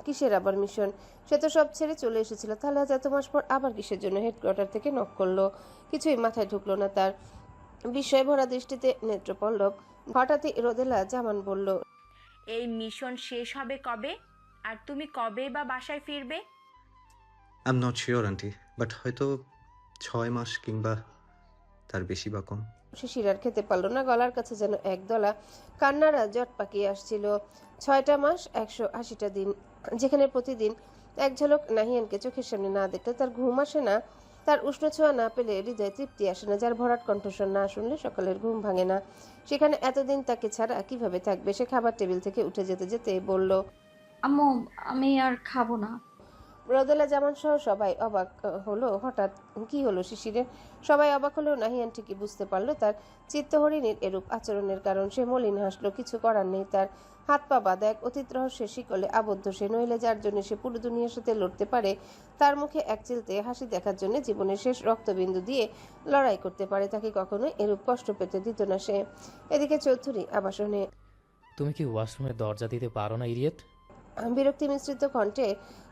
কিসের আবার মিশন? সে তো সব ছেড়ে চলে এসেছিল, তাহলে আজ এত মাস পর আবার কিসের জন্য হেডকোয়ার্টার থেকে নক করলো? কিছুই মাথায় ঢুকলো না তার। বিস্ময় ভরা দৃষ্টিতে নেত্রপল্লব। হঠাৎই রোদেলা জামান বলল, এই মিশন শেষ হবে কবে? আর তুমি কবে বা বাসায় ফিরবে? I am not sure aunty, but হয়তো 6 মাস কিংবা তার বেশি বা কম। শিশির আর খেতে পারলো না, গলার কাছে যেন একদলা কান্নারা জট পাকিয়ে আসছিল। 6টা মাস, 180টা দিন, যেখানে প্রতিদিন এক ঝলক নাহিয়ানকে চোখের সামনে না দেখলে তার ঘুম আসে না, তার উষ্ণ ছোঁয়া না পেলে হৃদয় তৃপ্তি আসে না, যার ভরাট কণ্ঠস্বর না শুনলে সকালের ঘুম ভাঙে না। সেখানে এতদিন তাকে ছাড়া কিভাবে থাকবে? সে খাবার টেবিল থেকে উঠে যেতে যেতে বলল, আম্মু আমি আর খাবো না। রোদেলা জামান সহ সবাই অবাক হলো। হঠাৎ কি হলো শিশিরের? সবাই অবাক হলেও নাহিয়ান ঠিকই বুঝতে পারলো তার চিত্তহরিণীর এরূপ আচরণের কারণ। সে মলিন হাসলো, কিছু করার নেই তার। হাত পা বাঁধা এক অতীত রহস্যের শিকলে আবদ্ধ সে, নইলে যার জন্য সে পুরো দুনিয়ার সাথে লড়তে পারে, তার মুখে এক চিলতে হাসি দেখার জন্য জীবনের শেষ রক্তবিন্দু দিয়ে লড়াই করতে পারে, তাকে কখনোই এরূপ কষ্ট পেতে দিত না সে। এদিকে চৌধুরী আবাসনে। তুমি কি ওয়াশরুমের দরজা দিতে পারো না, ইডিয়েট? বিরক্তি মিশ্রিত কণ্ঠে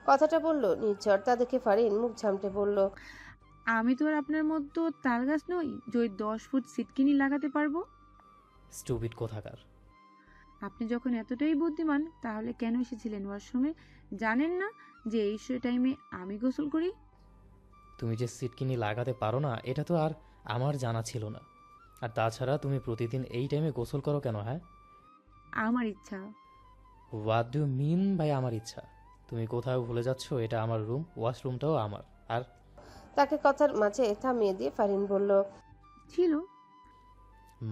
কথাটা বলল নির্ঝর। তা দেখে ফারিন মুখ ঝামটে বলল, আমি তো আর আপনার মতো তাল গাছ নই যে ওই 10 ফুট সিটকিনি লাগাতে পারবো। স্টুপিড কোথাকার। আপনি যখন এতটাই বুদ্ধিমান তাহলে কেন এসেছিলেন ওয়াশরুমে? জানেন না যে এই টাইমে আমি গোসল করি? তুমি যে সিটকিনি লাগাতে পারো না এটা তো আর আমার জানা ছিল না। আর তাছাড়া তুমি প্রতিদিন এই টাইমে গোসল করো কেন? হ্যাঁ, আমার ইচ্ছা। হোয়াট ডু মিন বাই আমার ইচ্ছা? তুমি কোথাও ভুলে যাচ্ছ, এটা আমার রুম, ওয়াশরুমটাও আমার। আর তাকে কথার মাঝে থামিয়ে দিয়ে ফারিন বলল, ছিল।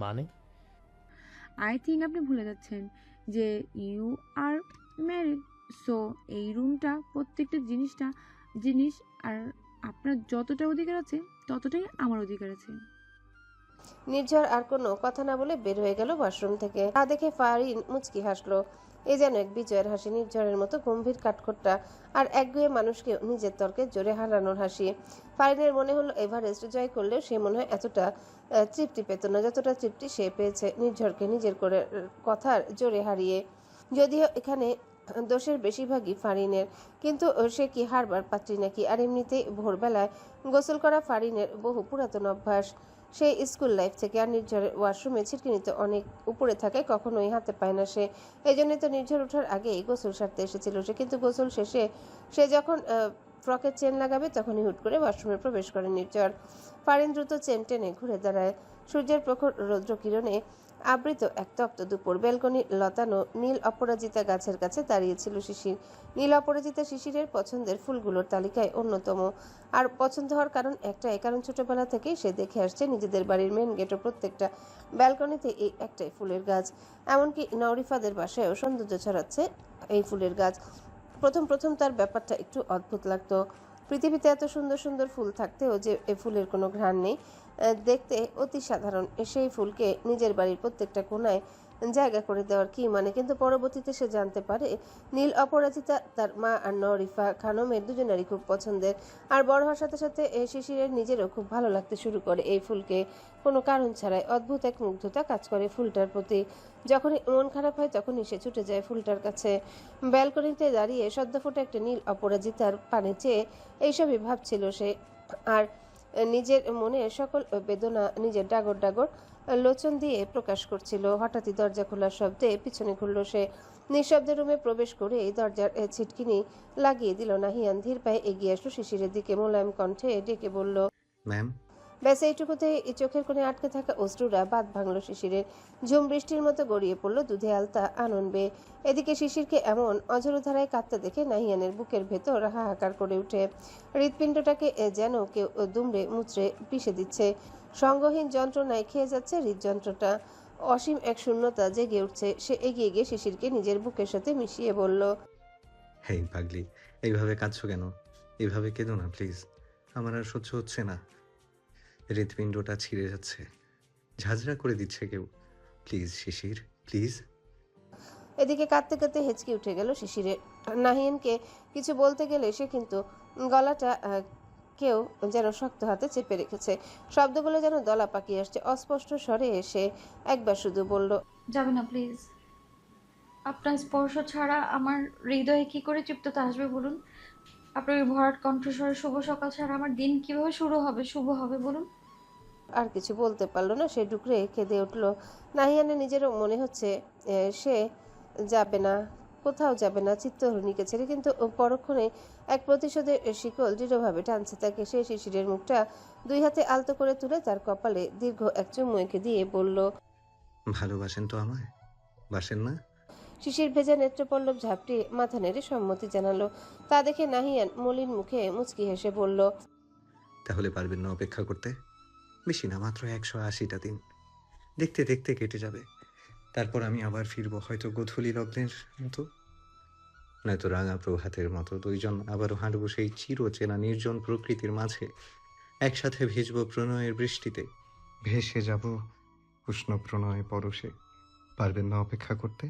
মানে? আই থিঙ্ক আপনি ভুলে যাচ্ছেন যে ইউ আর ম্যারিড, সো এই রুমটা প্রত্যেকটা জিনিস আর আপনার যতটা অধিকার আছে ততটাই আমার অধিকার আছে। নির্ঝর আর কোনো কথা না বলে বের হয়ে গেল ওয়াশরুম থেকে। তা দেখে ফারিন মুচকি হাসলো। এ যেন এক বিজয়ের হাসি, নির্ঝরের মতো গম্ভীর কাঠখোট্টা আর একগুঁয়ে মানুষকে নিজের তর্কে জোরে হারানোর হাসি। ফারিনের মনে হলো এভারেস্ট জয় করলেও সে মনে হয় এতটা তৃপ্তি পেত না যতটা তৃপ্তি সে পেয়েছে নির্ঝরকে নিজের করে কথার জোরে হারিয়ে। যদিও এখানে দোষের বেশিরভাগই ফারিনের, কিন্তু সে কি হারবার পাত্রী নাকি? আর এমনিতেই ভোরবেলায় গোসল করা ফারিনের বহু পুরাতন অভ্যাস, সেই স্কুল লাইফ থেকে। আর নির্ঝরের ওয়াশরুমে ছিটকিনিতে অনেক উপরে থাকায় কখনোই হাতে পায় না সে। এই জন্যই তো নির্ঝর ওঠার আগেই গোসল সারতে এসেছিল সে। কিন্তু গোসল শেষে সে যখন ফ্রকের চেন লাগাবে তখনই হুট করে ওয়াশরুমে প্রবেশ করে নির্ঝর। ফারিন দ্রুত চেন টেনে ঘুরে দাঁড়ায়। সূর্যের প্রখর রৌদ্র কিরণে আবৃত এক তপ্ত দুপুর। ব্যালকনি লতানো নীল অপরাজিতা গাছের কাছে দাঁড়িয়েছিল শিশির। নীল অপরাজিতা শিশিরের পছন্দের ফুলগুলোর তালিকায় অন্যতম। আর পছন্দ হওয়ার কারণ একটাই, কারণ ছোটবেলা থেকেই সে দেখে আসছে নিজেদের বাড়ির মেন গেটও প্রত্যেকটা ব্যালকনিতে এই একটাই ফুলের গাছ। এমনকি নওরিফাদের বাসায়ও সৌন্দর্য ছড়াচ্ছে এই ফুলের গাছ। প্রথম তার ব্যাপারটা একটু অদ্ভুত লাগতো। পৃথিবীতে এত সুন্দর সুন্দর ফুল থাকতেও যে এ ফুলের কোনো ঘ্রাণ নেই, দেখতে অতি সাধারণ সেই ফুলকে নিজের বাড়ির প্রত্যেকটা কোণায় জায়গা করে দেওয়ার কি মানে? কিন্তু পরবর্তীতে সে জানতে পারে নীল অপরাজিতা তার মা আর নরিফা খানমের দুজনেরই খুব পছন্দের। আর বড় হওয়ার সাথে সাথে শিশিরের নিজেরও খুব ভালো লাগতে শুরু করে এই ফুলকে, কোনো কারণ ছাড়াই। অদ্ভুত এক মুগ্ধতা কাজ করে ফুলটার প্রতি। যখনই মন খারাপ হয় তখনই সে ছুটে যায় ফুলটার কাছে। ব্যালকনিতে দাঁড়িয়ে সদ্য ফোটা একটা নীল অপরাজিতার পানে চেয়ে এইসবই ভাবছিল সে। আর নিজের মনের সকল বেদনা নিজের ডাগর ডাগর লোচন দিয়ে প্রকাশ করছিল। হঠাৎই দরজা খোলার শব্দে পিছনে ঘুরল সে। নিঃশব্দে রুমে প্রবেশ করে দরজার ছিটকিনি লাগিয়ে দিল নাহিয়ান। ধীর পায়ে এগিয়ে আসলো শিশিরের দিকে, মোলায়েম কণ্ঠে ডেকে বলল, ম্যাম। ব্যাস এইটুকুতে চোখের কোণে আটকে থাকা অশ্রুরা বাদ ভাঙল শিশিরের। ঝুম বৃষ্টির মতো গড়িয়ে পড়ল দুধে আলতা আনন্দে। এদিকে শিশিরকে এমন অঝোর ধারায় কাঁদতে দেখে নাহিয়ানের বুকের ভেতর হাহাকার করে উঠে। হৃৎপিণ্ডটাকে যেন কেউ দুমড়ে মুচড়ে পিষে দিচ্ছে। সঙ্গহীন যন্ত্রণায় খেয়ে যাচ্ছে হৃদযন্ত্রটা। অসীম এক শূন্যতা জেগে উঠছে। সে এগিয়ে গিয়ে শিশিরকে নিজের বুকের সাথে মিশিয়ে বলল, হেই পাগলি, এইভাবে কাঁদছো কেন? এইভাবে কেঁদো না প্লিজ, আমার আর সহ্য হচ্ছে না। হৃৎপিণ্ডটা ছিঁড়ে যাচ্ছে, ঝাঁঝরা করে দিচ্ছে কেউ। Please Shishir, please. এদিকে কাঁদতে কাঁদতে হেঁচকি উঠে গেল শিশিরের। নাহিয়ানকে কিছু বলতে গেলে সে কিন্তু গলাটা কেউ যেন শক্ত হাতে চেপে রেখেছে। শব্দগুলো যেন দলা পাকিয়ে আসছে। অস্পষ্ট স্বরে এসে একবার শুধু বলল, যাবে না প্লিজ। আপনার স্পর্শ ছাড়া আমার হৃদয়ে কি করে তৃপ্ততা আসবে বলুন? আপনার ওই ভরাট কণ্ঠস্বরে শুভ সকাল ছাড়া আমার দিন কিভাবে শুভ হবে বলুন? আর কিছু বলতে পারলো না। সে ডুকরে কেঁদে উঠল। নাহিয়ানের নিজেরও মনে হচ্ছে সে যাবে না, কোথাও যাবে না চিত্তহরণীকে ছেড়ে, কিন্তু পরক্ষণে এক প্রতিশোধের শিকল দৃঢ়ভাবে টানছে তাকে। সে শিশিরের মুখটা দুই হাতে আলতো করে তুলে তার কপালে দীর্ঘ এক চুমু এঁকে দিয়ে বলল, ভালোবাসেন তো আমায়, বাসেন না? শিশির ভেজা নেত্রপল্লব ঝাপটিয়ে মাথা নেড়ে সম্মতি জানালো। তা দেখে নাহিয়ান মলিন মুখে মুচকি হেসে বলল, তাহলে পারবেন না অপেক্ষা করতে? বেশি না, মাত্র 180টা দিন। দেখতে দেখতে কেটে যাবে, তারপর আমি আবার ফিরবো, হয়তো গোধূলি লগ্নের মতো, নয়তো রাঙা প্রভাতের মতো। দুইজন আবারও হাঁটবো সেই চিরচেনা নির্জন প্রকৃতির মাঝে, একসাথে ভিজবো প্রণয়ের বৃষ্টিতে, ভেসে যাব উষ্ণ প্রণয় পরশে। পারবেন না অপেক্ষা করতে?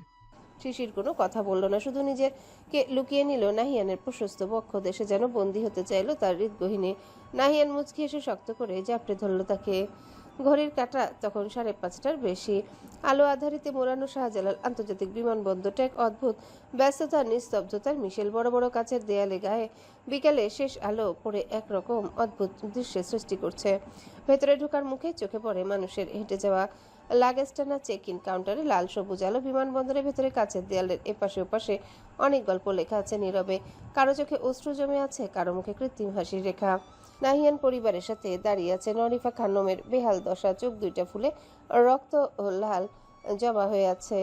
শিশির কোনো কথা বলল না, শুধু নিজেকে লুকিয়ে নিল নাহিয়ানের প্রশস্ত বক্ষ দেশে, যেন বন্দী হতে চাইলো তার হৃদগহিনী। নাহিয়ান মুচকি এসে শক্ত করে জাপটে ধরল তাকে। ঘড়ির কাঁটা তখন 5:30টার বেশি। আলো আধারিতে মোড়ানো শাহজালাল আন্তর্জাতিক বিমানবন্দরটা এক অদ্ভুত ব্যস্ততার নিস্তব্ধতার মিশেল। বড় বড় কাচের দেয়ালে গায়ে বিকেলে শেষ আলো পড়ে একরকম অদ্ভুত দৃশ্যের সৃষ্টি করছে। ভেতরে ঢোকার মুখে চোখে পড়ে মানুষের হেঁটে যাওয়া। লাগেজ টানা চেক ইন কাউন্টারে লাল সবুজ আলো। বিমানবন্দরের ভেতরে কাচের দেয়ালের এপাশে ওপাশে অনেক গল্প লেখা আছে নীরবে। কারো চোখে অশ্রু জমে আছে, কারো মুখে কৃত্রিম হাসির রেখা। নাহিয়ান পরিবারের সাথে দাঁড়িয়ে আছে। নরিফা খানমের বেহাল দশা, চোখ দুইটা ফুলে রক্ত লাল জমা হয়ে আছে।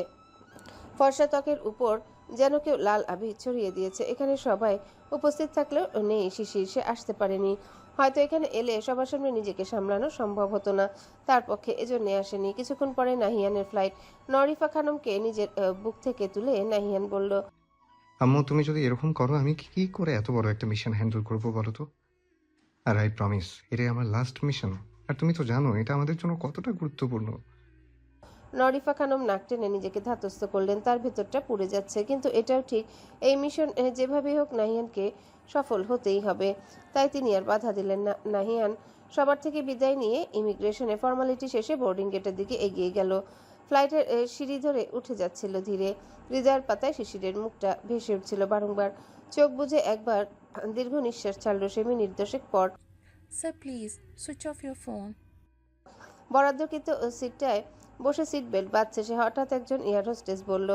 ফর্সা ত্বকের উপর যেন কেউ লাল আবির ছড়িয়ে দিয়েছে। এখানে সবাই উপস্থিত থাকলেও নেই শিশির, সে আসতে পারেনি। হয়তো এখানে এলে সবার সামনে নিজেকে সামলানো সম্ভব হতো না তার পক্ষে, এজন্যে আসেনি। কিছুক্ষণ পরে নাহিয়ানের ফ্লাইট। নরিফা খানমকে নিজের বুক থেকে তুলে নাহিয়ান বলল, আম্মু, তুমি যদি এরকম করো, আমি কি করে এত বড় একটা মিশন হ্যান্ডেল করবো বলো তো? আর আই প্রমিস, এটাই আমার লাস্ট মিশন। আর তুমি তো জানো এটা আমাদের জন্য কতটা গুরুত্বপূর্ণ। নরিফা খানম নাক টেনে নিজেকে ধাতস্থ করলেন। তার ভেতরটা পুড়ে যাচ্ছে, কিন্তু এটাও ঠিক, এই মিশন যেভাবেই হোক নাহিয়ানকে সফল হতেই হবে। তাই তিনি আর বাধা দিলেন না। নাহিয়ান সবার থেকে বিদায় নিয়ে ইমিগ্রেশনে ফর্মালিটি শেষে বোর্ডিং গেটের দিকে এগিয়ে গেল। ফ্লাইটের সিঁড়ি ধরে উঠে যাচ্ছিল ধীরে। হৃদয়ের পাতায় শিশিরের মুখটা ভেসে উঠছিল বারংবার। চোখ বুজে একবার দীর্ঘ নিঃশ্বাস ছাড়ল সে। মিনিট দশেক পর, sir please switch off your phone. বরাদ্দকৃত সিটটায় বসে সিট বেল্ট বাঁধছে সে। হঠাৎ একজন এয়ার হোস্টেস বলল।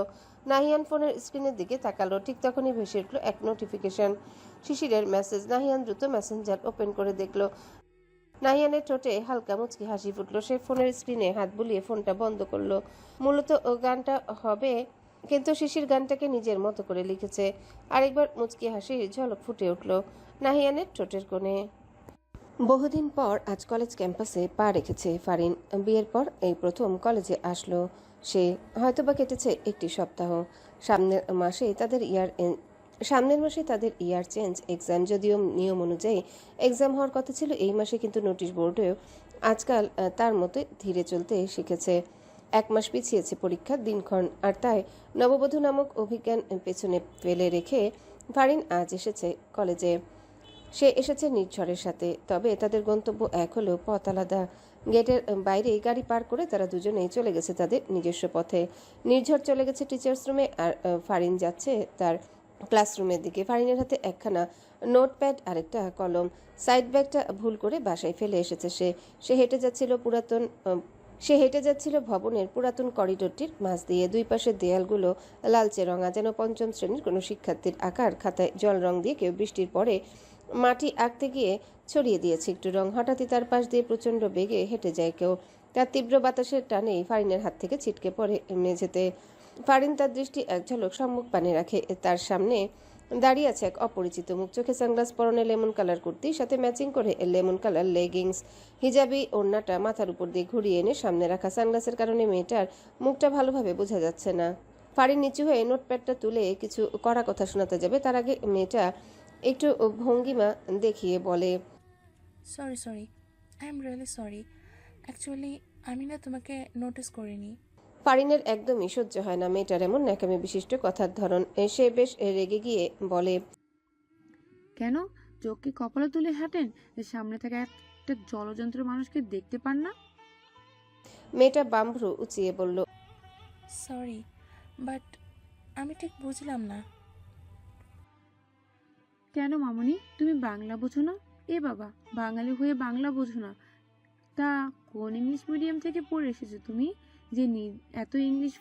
নাহিয়ান ফোনের স্ক্রিনের দিকে তাকালো। ঠিক তখনই ভেসে উঠল এক নোটিফিকেশন, শিশিরের মেসেজ। নাহিয়ান দ্রুত মেসেঞ্জার ওপেন করে দেখল। নাহিয়ানের ঠোঁটে হালকা মুচকি হাসি ফুটলো। সে ফোনের স্ক্রিনে হাত বুলিয়ে ফোনটা বন্ধ করলো। মূলত গানটা হবে, কিন্তু শিশির গানটাকে নিজের মতো করে লিখেছে। আরেকবার মুচকি হাসির ঝলক ফুটে উঠল নাহিয়ানের ঠোঁটের কোণে। বহুদিন পর আজ কলেজ ক্যাম্পাসে পা রেখেছে ফারিন। বিয়ের পর এই প্রথম কলেজে আসলো সে। হয়তোবা কেটেছে একটি সপ্তাহ। সামনের মাসে তাদের ইয়ার চেঞ্জ এক্সাম। যদিও নিয়ম অনুযায়ী এক্সাম হওয়ার কথা ছিল এই মাসে, কিন্তু নোটিশ বোর্ডেও আজকাল তার মতো ধীরে চলতে শিখেছে। 1 মাস পিছিয়েছে পরীক্ষার দিনক্ষণ। আর তাই নববধূ নামক অভিজ্ঞান পেছনে ফেলে রেখে ফারিন আজ এসেছে কলেজে। সে এসেছে নির্ঝরের সাথে, তবে তাদের গন্তব্য এক হলেও পথ আলাদা। গেটের বাইরে গাড়ি পার করে তারা দুজনেই চলে গেছে তাদের নিজস্ব পথে। নির্ঝর চলে গেছে টিচার্স রুমে, আর ফারিন যাচ্ছে তার ক্লাসরুমের দিকে। ফারিনের হাতে একখানা নোটপ্যাড আর একটা কলম। সাইড ব্যাগটা ভুল করে বাসায় ফেলে এসেছে সে হেঁটে যাচ্ছিল ভবনের পুরাতন করিডোরটির মাঝ দিয়ে। দুই পাশের দেয়ালগুলো লালচে রঙা, যেন পঞ্চম শ্রেণীর কোনো শিক্ষার্থীর আঁকার খাতায় জল রং দিয়ে কেউ বৃষ্টির পরে মাটি আঁকতে গিয়ে ছড়িয়ে দিয়েছে একটু রং। হঠাৎই তার পাশ দিয়ে প্রচণ্ড বেগে হেঁটে যায় কেউ। তার তীব্র বাতাসের টানেই ফারিনের হাত থেকে ছিটকে পড়ে মেঝেতে। ফারিন তার দৃষ্টি এক ঝলক সম্মুখ পানে রাখে। তার সামনে দাঁড়িয়ে আছে এক অপরিচিত মুখ। চোখে সানগ্লাস, পরনে লেমন কালার কুর্তি, সাথে ম্যাচিং করে লেমন কালার লেগিংস। হিজাবি ওড়নাটা মাথার উপর দিয়ে ঘুরিয়ে এনে সামনে রাখা। সানগ্লাসের কারণে মেয়েটার মুখটা ভালোভাবে বোঝা যাচ্ছে না। ফারিন নিচু হয়ে নোটপ্যাডটা তুলে কিছু কড়া কথা শোনাতে যাবে, তার আগে মেয়েটা একটু ভঙ্গিমা দেখিয়ে বলে, sorry I am really sorry. Actually আমি না তোমাকে নোটিস করিনি। ফারিনের একদমই সহ্য হয় না মেয়েটার এমন ন্যাকামি বিশিষ্ট কথার ধরন। সে বেশ রেগে গিয়ে বলে, কেন চোখকে কপালে তুলে হাঁটেন যে সামনে থেকে একটা জলযন্ত্র মানুষকে দেখতে পান না? মেয়েটা বাম্ভ্রু উঁচিয়ে বলল, সরি, বাট আমি ঠিক বুঝলাম না। কেন মামনি, তুমি বাংলা বোঝো না? এ বাবা, বাঙালি হয়ে বাংলা বোঝো না? তা কোন ইংলিশ মিডিয়াম থেকে পড়ে এসেছো তুমি যে এত ইংলিশ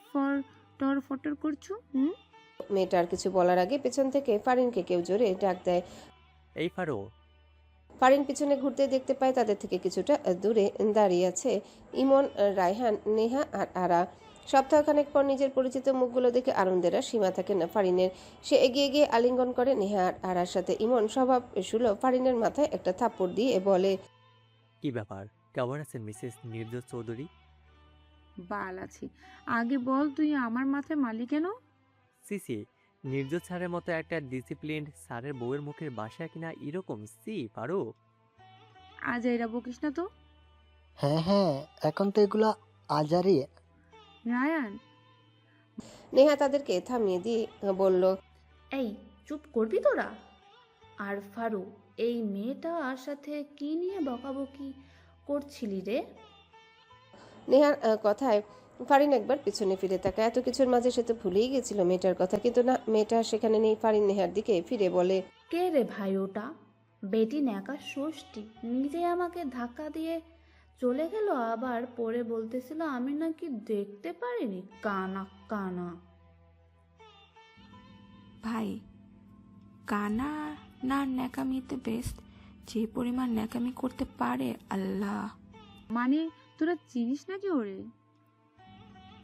ফটর করছো? মেয়েটা আর কিছু বলার আগে পেছন থেকে ফারিনকে কেউ জোরে ডাক দেয়। এই ফারো। ফারিন পিছনে ঘুরতে দেখতে পায় তাদের থেকে কিছুটা দূরে দাঁড়িয়ে আছে ইমন, রায়হান, নেহা আর আরা। সপ্তাহখানেক পর নিজের পরিচিত মুখগুলো দেখে আনন্দের আর সীমা থাকে না ফারিনের। সে এগিয়ে গিয়ে আলিঙ্গন করে নেহা আর আরার সাথে। ইমন স্বভাব সুলভ ফারিনের মাথায় একটা থাপ্পড় দিয়ে বলে, কি ব্যাপার, কেমন আছেন মিসেস নির্দোষ চৌধুরী? বাল আছে, আগে বল তুই আমার মাথায় মালি কেন? সিসি, নির্দোষ স্যারের মতো একটা ডিসিপ্লিনড স্যারের বউয়ের মুখের বাসা কিনা এরকম সি পারো? আজ এরা বকিস না তো। হ্যাঁ, এখন তো এগুলা আজারি। রায়ান। নেহা তাদেরকে থামিয়ে দিয়ে বলল, এই চুপ করবি তোরা? আর ফারু, এই মেয়েটার সাথে কি নিয়ে বকাবকি করছিলি রে? নেহার কথায় ফারিন একবার পিছনে ফিরে তাকায়। এত কিছুর মাঝে সে তো ভুলেই গেছিল মেয়েটার কথা, কিন্তু না, মেয়েটা সেখানে নেই। ফারিন নেহার দিকে ফিরে বলে, কে রে ভাই ওটা? বেটি ন্যাকা ষষ্ঠী, নিজে আমাকে ধাক্কা দিয়ে চলে গেল, আবার পরে বলতেছিল আমি নাকি দেখতে পারিনি। কানা কানা। ভাই, কানা না ন্যাকামিতে বেস্ট, যে পরিমাণ ন্যাকামি করতে পারে আল্লাহ। মানে তোরা চিনিস নাকি ওরে?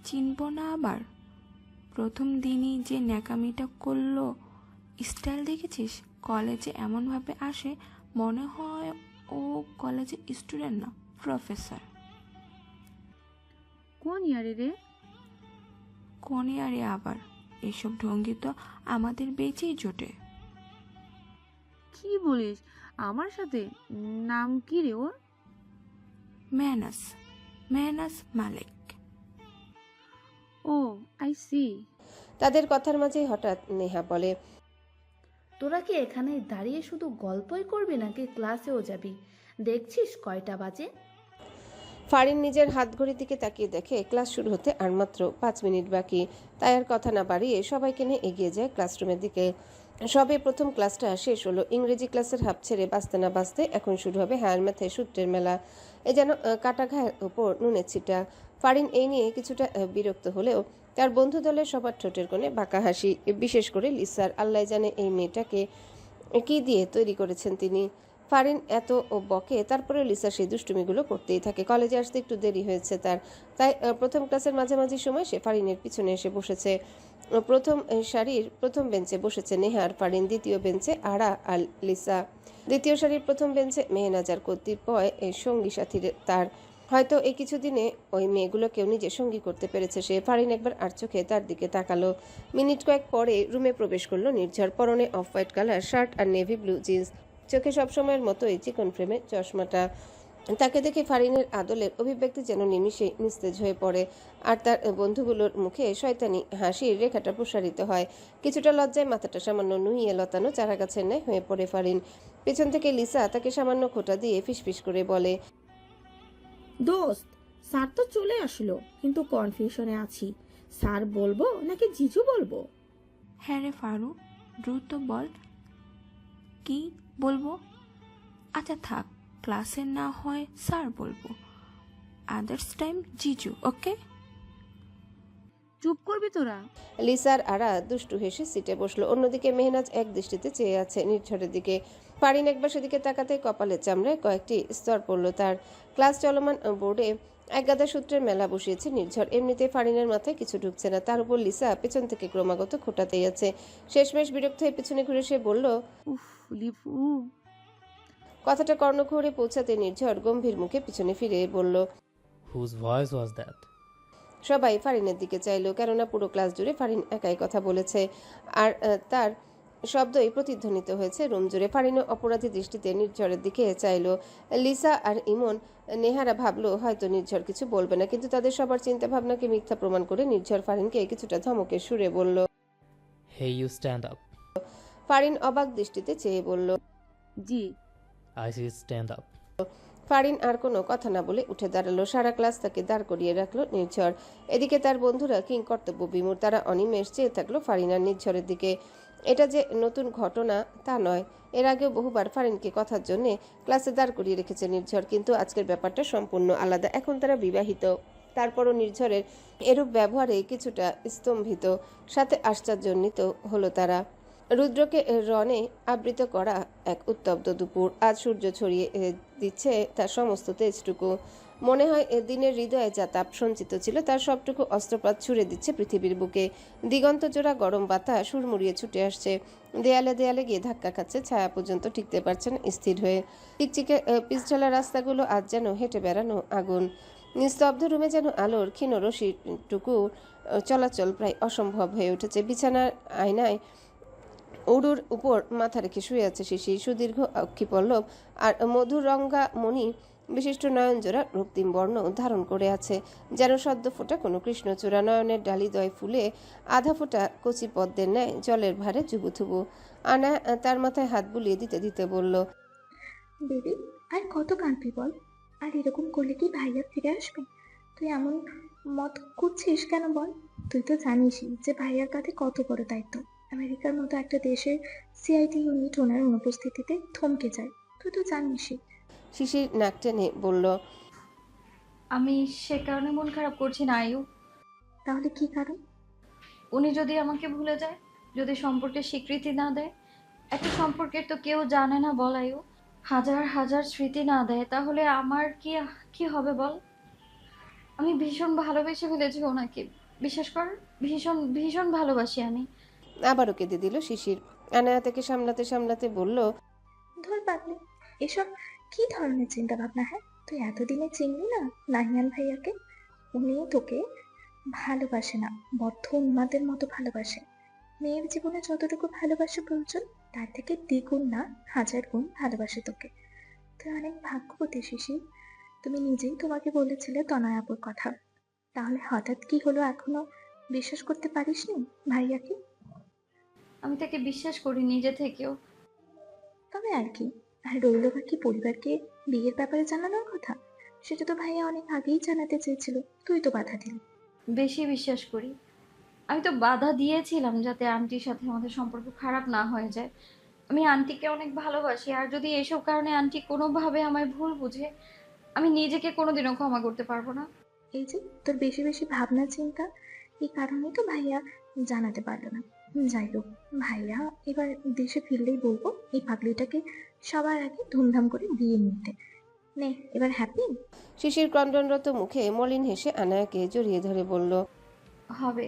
চিনব না আবার? প্রথম দিনই যে ন্যাকামিটা করলো, স্টাইল দেখেছিস? কলেজে এমনভাবে আসে মনে হয় ও কলেজে স্টুডেন্ট না, প্রফেসর। কোন ইয়ারে রে? কোন ইয়ারে আবার? এসব ঢঙ্গি তো আমাদের বেঁচেই জোটে। কি বলিস? আমার সাথে? নাম কি রে ওর? মেহনাস মালিক। ও, আই সি। তাদের কথার মাঝে হঠাৎ নেহা বলে, তোরা কি এখানে দাঁড়িয়ে শুধু গল্পই করবি নাকি ক্লাসেও যাবি? দেখছিস কয়টা বাজে? ফারিন নিজের হাত ঘড়ির দিকে তাকিয়ে দেখে ক্লাস শুরু হতে আর মাত্র 5 মিনিট বাকি। তাই আর কথা না বাড়িয়ে সবাইকে নিয়ে এগিয়ে যায় ক্লাসরুমের দিকে। সবে প্রথম ক্লাসটা শেষ হলো। ইংরেজি ক্লাসের হাফ ছেড়ে বাঁচতে না বাঁচতে এখন শুরু হবে হায়ার ম্যাথে সূত্রের মেলা। এ যেন কাটা ঘায়ের ওপর নুনের ছিটা। ফারিন এই নিয়ে কিছুটা বিরক্ত হলেও তার বন্ধু দলের সবার ঠোঁটের কোণে বাঁকা হাসি, বিশেষ করে লিসার। আল্লাহ জানে এই মেয়েটাকে কি দিয়ে তৈরি করেছেন তিনি। ফারিন এত বকে, তারপরে লিসা সেই দুষ্টুমিগুলো করতেই থাকে। কলেজে আসতে একটু দেরি হয়েছে তার, তাই প্রথম ক্লাসের মাঝামাঝি সময় সে ফারিনের পিছনে এসে বসেছে। প্রথম সারির প্রথম বেঞ্চে বসেছে নেহা আর ফারিন, দ্বিতীয় বেঞ্চে আরা আর লিসা। দ্বিতীয় সারির প্রথম বেঞ্চে মেহনাজার কতিপয় সঙ্গী সাথীর তার। হয়তো এই কিছুদিনে ওই মেয়েগুলোকেও নিজে সঙ্গী করতে পেরেছে সে। ফারিন একবার আর চোখে তার দিকে তাকালো। মিনিট কয়েক পরে রুমে প্রবেশ করলো নির্ঝর। পরনে অফ হোয়াইট কালার শার্ট আর নেভি ব্লু জিন্স, চোখে সবসময়ের মতোই চিকন ফ্রেমে চশমাটা। তাকে দেখে ফারিনের আদলের অভিব্যক্তি যেন নিমিষেই নিস্তেজ হয়ে পড়ে, আর তার বন্ধুগুলোর মুখে শয়তানি হাসির রেখাটা প্রসারিত হয়। কিছুটা লজ্জায় মাথাটা সামান্য নুইয়ে লতানো চারা গাছের ন্যায় হয়ে পড়ে ফারিন। পেছন থেকে লিসা তাকে সামান্য খোঁটা দিয়ে ফিসফিস করে বলে, দোস্ত, স্যার তো চলে আসলো, কিন্তু কনফিউশনে আছি। স্যার বলবো নাকি জিজু বলবো? হ্যাঁ রে ফারু, দ্রুত বল, কি বলবো? আচ্ছা থাক, ক্লাসে না হয় স্যার বলবো, আদার্স টাইম জিজু, ওকে? চুপ করবি তোরা? লিসার আরা দুষ্টু হেসে সিটে বসলো। অন্যদিকে মেহনাজ এক দৃষ্টিতে চেয়ে আছে নির্ঝরের দিকে। ফারিন একবার সেদিকে তাকাতে কপালের চামড়ায় কয়েকটি স্তর পড়লো তার। ক্লাস চলমান বোর্ডে একগাদা সূত্রের মেলা বসিয়েছে নির্ঝর। এমনিতে ফারিনের মাথায় কিছু ঢুকছে না, তার উপর লিসা পেছন থেকে ক্রমাগত খোঁটাতেই আছে। শেষমেশ বিরক্ত হয়ে পিছনে ঘুরে সে বলল, উফ লিপু। কথাটা কর্ণকুহরে পৌঁছাতে নির্ঝর গম্ভীর মুখে পিছনে ফিরে বলল, হুজ ভয়েস ওয়াজ দ্যাট? সবাই ফারিনের দিকে চাইলো, কেননা পুরো ক্লাস জুড়ে ফারিন একাই কথা বলেছে আর তার শব্দই প্রতিধ্বনিত হয়েছে রুম জুড়ে। ফারিনও অপরাধী দৃষ্টিতে নির্ঝরের দিকে চাইলো। লিসা আর ইমন, নেহারা ভাবলো হয়তো নির্ঝর কিছু বলবে না, কিন্তু তাদের সবার চিন্তা ভাবনাকে মিথ্যা প্রমাণ করে নির্ঝর ফারিনকে কিছুটা ধমকের সুরে বলল, hey you stand up. Farin অবাক দৃষ্টিতে চেয়ে বলল, জি। I see stand up. ফারিন আর কোনো কথা না বলে উঠে দাঁড়ালো। সারা ক্লাস তাকে দাঁড় করিয়ে রাখলো নির্ঝর। এদিকে তার বন্ধুরা কিং কর্তব্য বিমূঢ়। তারা অনিমেষ চেয়ে থাকলো ফারিন আর নির্ঝরের দিকে। এটা যে নতুন ঘটনা তা নয়, এর আগেও বহুবার ফারিনকে কথার জন্য ক্লাসে দাঁড় করিয়ে রেখেছে নির্ঝর, কিন্তু আজকের ব্যাপারটা সম্পূর্ণ আলাদা। এখন তারা বিবাহিত। তারপরও নির্ঝরের এরূপ ব্যবহারে কিছুটা স্তম্ভিত, সাথে আশ্চর্যান্বিত হলো তারা। রুদ্রকে রণে আবৃত করা এক উত্তপ্ত দুপুর। আজ সূর্য ছড়িয়ে দিচ্ছে তার সমস্ত তেজটুকু। মনে হয় দিনের হৃদয়ে যা তাপ সঞ্চিত ছিল তার সবটুকু অস্ত্রপাত ছুড়ে দিচ্ছে পৃথিবীর বুকে। দিগন্ত জোড়া গরম বাতাস সুরমুড়িয়ে ছুটে আসছে, দেয়ালে দেয়ালে গিয়ে ধাক্কা খাচ্ছে, ছায়া পর্যন্ত টিকতে পারছে না স্থির হয়ে। চিকচিকে পিচঢালা রাস্তাগুলো আজ যেন হেঁটে বেড়ানো আগুন। নিস্তব্ধ রুমে যেন আলোর ক্ষীণ রশিটুকু চলাচল প্রায় অসম্ভব হয়ে উঠেছে। বিছানার আয়নায় উড়ুর উপর মাথা রেখে শুয়ে আছে শিশির। সুদীর্ঘ অক্ষিপল্লব আর মধুর রঙ্গা মণি বিশিষ্ট নয়নজোড়া রক্তিম বর্ণ ধারণ করে আছে, যেন সদ্য ফোটা কোনো কৃষ্ণচূড়া। নয়নের ডালিদয় ফুলে আধা ফোটা কচি পদ্মের ন্যায় জলের ভারে জুবুথুবু। আনা তার মাথায় হাত বুলিয়ে দিতে দিতে বলল, বেবি আর কত কাঁদবি বল? আর এরকম করলে কি ভাইয়া ফিরে আসবে? তুই এমন মত করছিস কেন বল? তুই তো জানিসই যে ভাইয়ার কাঁধে কত বড় দায়িত্ব। আমেরিকার মতো একটা দেশের সিআইডি ইউনিট ওনার অনুপস্থিতিতে থমকে যায়, তুই তো জানিসই। শিশির নাক টেনে বলল, আমি সে কারণে মন খারাপ করছি না আয়ু। তাহলে কি কারণ? উনি যদি আমাকে ভুলে যায়, যদি সম্পর্কের স্বীকৃতি না দেয়, একটা সম্পর্কের তো কেউ জানে না বল আয়ু, হাজার হাজার স্মৃতি না দেয়, তাহলে আমার কি কি হবে বল? আমি ভীষণ ভালোবেসে ফেলেছি ওনাকে, বিশ্বাস কর, ভীষণ ভীষণ ভালোবাসি আমি। আবারও কেঁদে দিল শিশির। আনায়া থেকে সামলাতে সামলাতে বলল, ধর পাগলি, এসব কি ধরনের চিন্তা ভাবনা? হ্যাঁ, তুই এতদিনে চিনলি না নাহিয়ান ভাইয়াকে? উনি তোকে ভালোবাসে না, বদ্ধ উন্মাদের মতো ভালোবাসে। মেয়ের জীবনে যতটুকু ভালোবাসা প্রয়োজন তার থেকে দ্বিগুণ না 1000 গুণ ভালোবাসে তোকে। তুই অনেক ভাগ্যবতী শিশির। তুমি নিজেই তোমাকে বলেছিলে তনয় আপুর কথা, তাহলে হঠাৎ কি হলো এখনো বিশ্বাস করতে পারিসনি ভাইয়াকে? আমি তাকে বিশ্বাস করি নিজে থেকেও। তবে আর কি, আর রইল বাকি পরিবারকে বিয়ের ব্যাপারে জানানোর কথা। সেটা তো ভাইয়া অনেক আগেই জানাতে চেয়েছিল, তুই তো বাধা দিলি। বেশি বিশ্বাস করি। আমি তো বাধা দিয়েছিলাম যাতে আন্টির সাথে আমাদের সম্পর্ক খারাপ না হয়ে যায়। আমি আন্টিকে অনেক ভালোবাসি, আর যদি এসব কারণে আন্টি কোনোভাবে আমায় ভুল বুঝে, আমি নিজেকে কোনোদিনও ক্ষমা করতে পারবো না। এই যে তোর বেশি বেশি ভাবনা চিন্তা, এই কারণেই তো ভাইয়া জানাতে পারলো না। যাই হোক, ভাইয়া এবার দেশে ফিরলেই বলবো এই পাগলিটাকে সবার আগে ধুমধাম করে বিয়ে নিতে। নে এবার হ্যাপি? শিশির ক্রন্দনরত মুখে মলিন হেসে আনায়াকে জড়িয়ে ধরে বলল, হবে।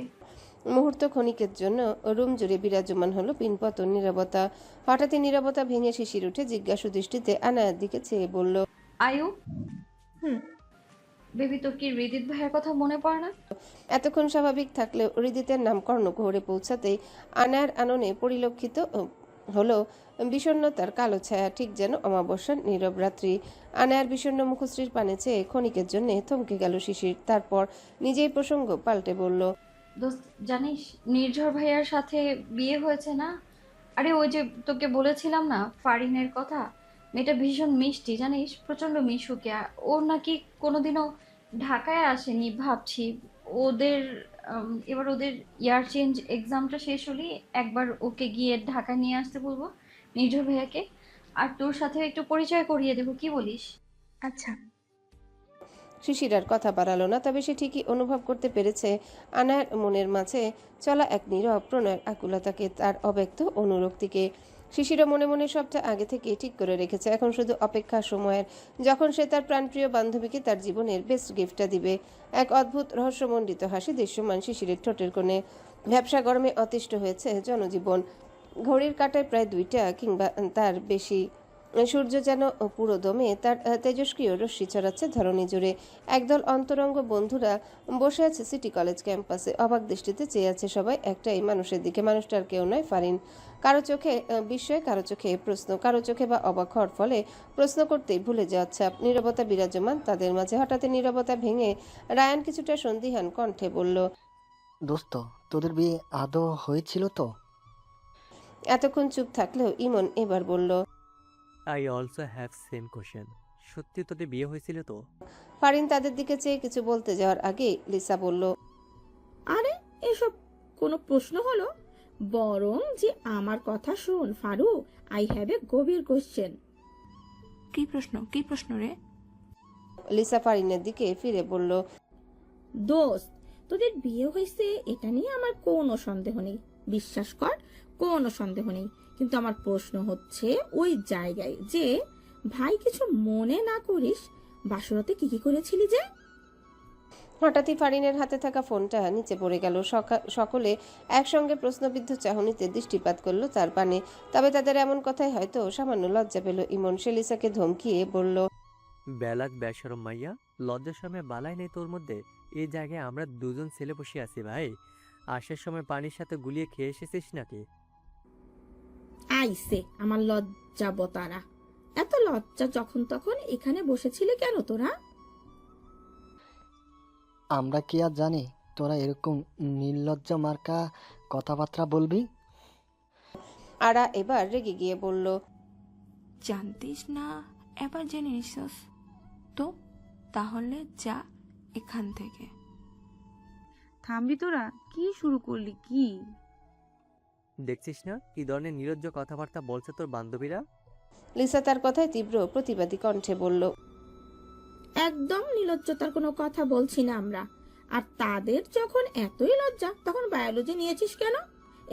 মুহূর্ত ক্ষণিকের জন্য রুম জুড়ে বিরাজমান হলো পিনপতন নীরবতা। হঠাৎই নীরবতা ভেঙে শিশির উঠে জিজ্ঞাসু দৃষ্টিতে আনায়ার দিকে চেয়ে বলল, আয়ু, বেবি তোর কি হৃদিত ভাইয়ের কথা মনে পড়ে না? এতক্ষণ স্বাভাবিক থাকলেও হৃদিতের নাম কর্ণকুহরে পৌঁছাতেই আনায়ার আননে পরিলক্ষিত হলো বিষণ্ণতার কালো ছায়া, ঠিক যেন অমাবস্যার নীরব রাত্রি। আনায়ার বিষণ্ণ মুখশ্রীর পানে চেয়ে ক্ষণিকের জন্য থমকে গেল শিশির। তারপর নিজেই প্রসঙ্গ পাল্টে বলল, দোস্ত জানিস নির্ঝর ভাইয়ার সাথে বিয়ে হয়েছে না? আরে ওই যে তোকে বলেছিলাম না ফারিনের কথা, মেয়েটা ভীষণ মিষ্টি জানিস, প্রচন্ড মিশুকে। আর ও নাকি কোনোদিনও ঢাকায় আসেনি। ভাবছি ওদের এবার ওদের ইয়ার চেঞ্জ এক্সামটা শেষ হলেই একবার ওকে গিয়ে ঢাকা নিয়ে আসতে বলবো নির্ঝর ভাইয়াকে, আর তোর সাথে একটু পরিচয় করিয়ে দেবো, কি বলিস? আচ্ছা। শিশির আর কথা বাড়ালো না, তবে সে ঠিকই অনুভব করতে পেরেছে আনায়ার মনের মাঝে চলা এক নীরব প্রণয়ের আকুলতাকে, তার অব্যক্ত অনুরক্তিকে। শিশিরও মনে মনে সবটা আগে থেকে ঠিক করে রেখেছে। এখন শুধু অপেক্ষা সময়ের, যখন সে তার প্রাণপ্রিয় বান্ধবীকে তার জীবনের বেস্ট গিফটটা দিবে। এক অদ্ভুত রহস্যমণ্ডিত হাসি দৃশ্যমান শিশিরের ঠোঁটের কোণে। ব্যবসা গরমে অতিষ্ঠ হয়েছে জনজীবন। ঘড়ির কাঁটায় প্রায় 2টা কিংবা তার বেশি। সূর্য যেন পুরো দমে তার তেজস্ক্রিয় রশ্মি ছড়াচ্ছে ধরণী জুড়ে। একদল অন্তরঙ্গ বন্ধুরা বসে আছে সিটি কলেজ ক্যাম্পাসে। অবাক দৃষ্টিতে চেয়ে আছে সবাই একটাই মানুষের দিকে। মানুষটার কেউ নয়, ফারিন। কারো চোখে বিস্ময়, কারো চোখে প্রশ্ন, কারো চোখে বা অবাক হওয়ার ফলে প্রশ্ন করতেই ভুলে যাওয়ার ছাপ। নীরবতা বিরাজমান তাদের মাঝে। হঠাৎ নীরবতা ভেঙে রায়ান কিছুটা সন্দিহান কণ্ঠে বলল, দোস্ত তোদের বিয়ে আদৌ হয়েছিল তো? এতক্ষণ চুপ থাকলেও ইমন এবার বলল, I also have same question. সত্যি তোদের বিয়ে হয়েছিল তো? ফারিন তাদের দিকে চেয়ে কিছু বলতে যাওয়ার আগে লিসা বলল, আরে এসব কোনো প্রশ্ন হলো? বরং যে আমার কথা শোন ফারু, আই হ্যাভ এ গভীর কোশ্চেন। কি প্রশ্ন, কি প্রশ্ন রে? লিসা ফারিনের দিকে ফিরে বলল, দোস্ত, তোদের বিয়ে হয়েছে এটা নিয়ে আমার কোনো সন্দেহ নেই, বিশ্বাস কর, কোনো সন্দেহ নেই। কিন্তু আমার প্রশ্ন হচ্ছে ওই জায়গায় যে, ভাই কিছু মনে না করিস, বাসরাতে কি কি করেছিলি যে? হঠাৎই ফারিনের হাতে থাকা ফোনটা নিচে পড়ে গেল। সকলে একসঙ্গে প্রশ্নবিদ্ধ চাহনিতে দৃষ্টিপাত করলো তার পানে। তবে তাদের এমন কথায় হয়তো সামান্য লজ্জা পেল ইমন। সে লিসাকে ধমকিয়ে বলল, বেলাক বেশরম মাইয়া, লজ্জার সময় বালাই নেই তোর মধ্যে? এই জায়গায় আমরা দুজন ছেলে বসে আছি ভাই, আসার সময় পানির সাথে গুলিয়ে খেয়ে এসেছিস নাকি? আইসে আমার লজ্জা বতারা, এত লজ্জা যখন তখন এখানে বসেছিলে কেন তোরা? আমরা কি আর জানি তোরা এরকম নির্লজ্জ মার্কা কথাবার্তা বলবি? আরা এবার রেগে গিয়ে বলল, জানতিস না এবার জেনে নিস তো, তাহলে যা এখান থেকে। থামবি তোরা? কি শুরু করলি কি? দেখছিস না কি ধরনের নির্লজ্জ কথাবার্তা বলছে তোর বান্ধবীরা? লিসা তার কথায় তীব্র প্রতিবাদী কণ্ঠে বলল, একদম নির্লজ্জতার কোনো কথা বলছি না আমরা। আর তাদের যখন এতই লজ্জা, তখন বায়োলজি নিয়েছিস কেন?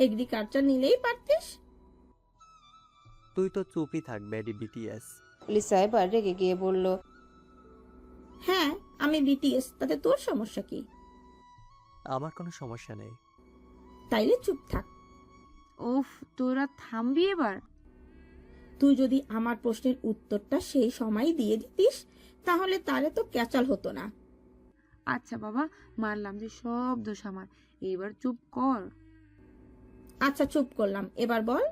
এগ্রিকালচার নিলেই পারতিস। তুই তো চুপই থাক ব্যাডি বিটিএস। লিসা এবার রেগে গিয়ে বলল, হ্যাঁ আমি বিটিএস, তাতে তোর সমস্যা কি? আমার কোনো সমস্যা নেই। তাইলে চুপ থাক। ওফ, তোরা থামবি এবার? তুই যদি আমার প্রশ্নের উত্তরটা সেই সময় দিয়ে দিতিস, তাহলে তারে তো ক্যাচাল হতো না। আচ্ছা বাবা, মানলাম যে সব দোষ আমার, এবার চুপ কর। আচ্ছা চুপ করলাম, এবার বল।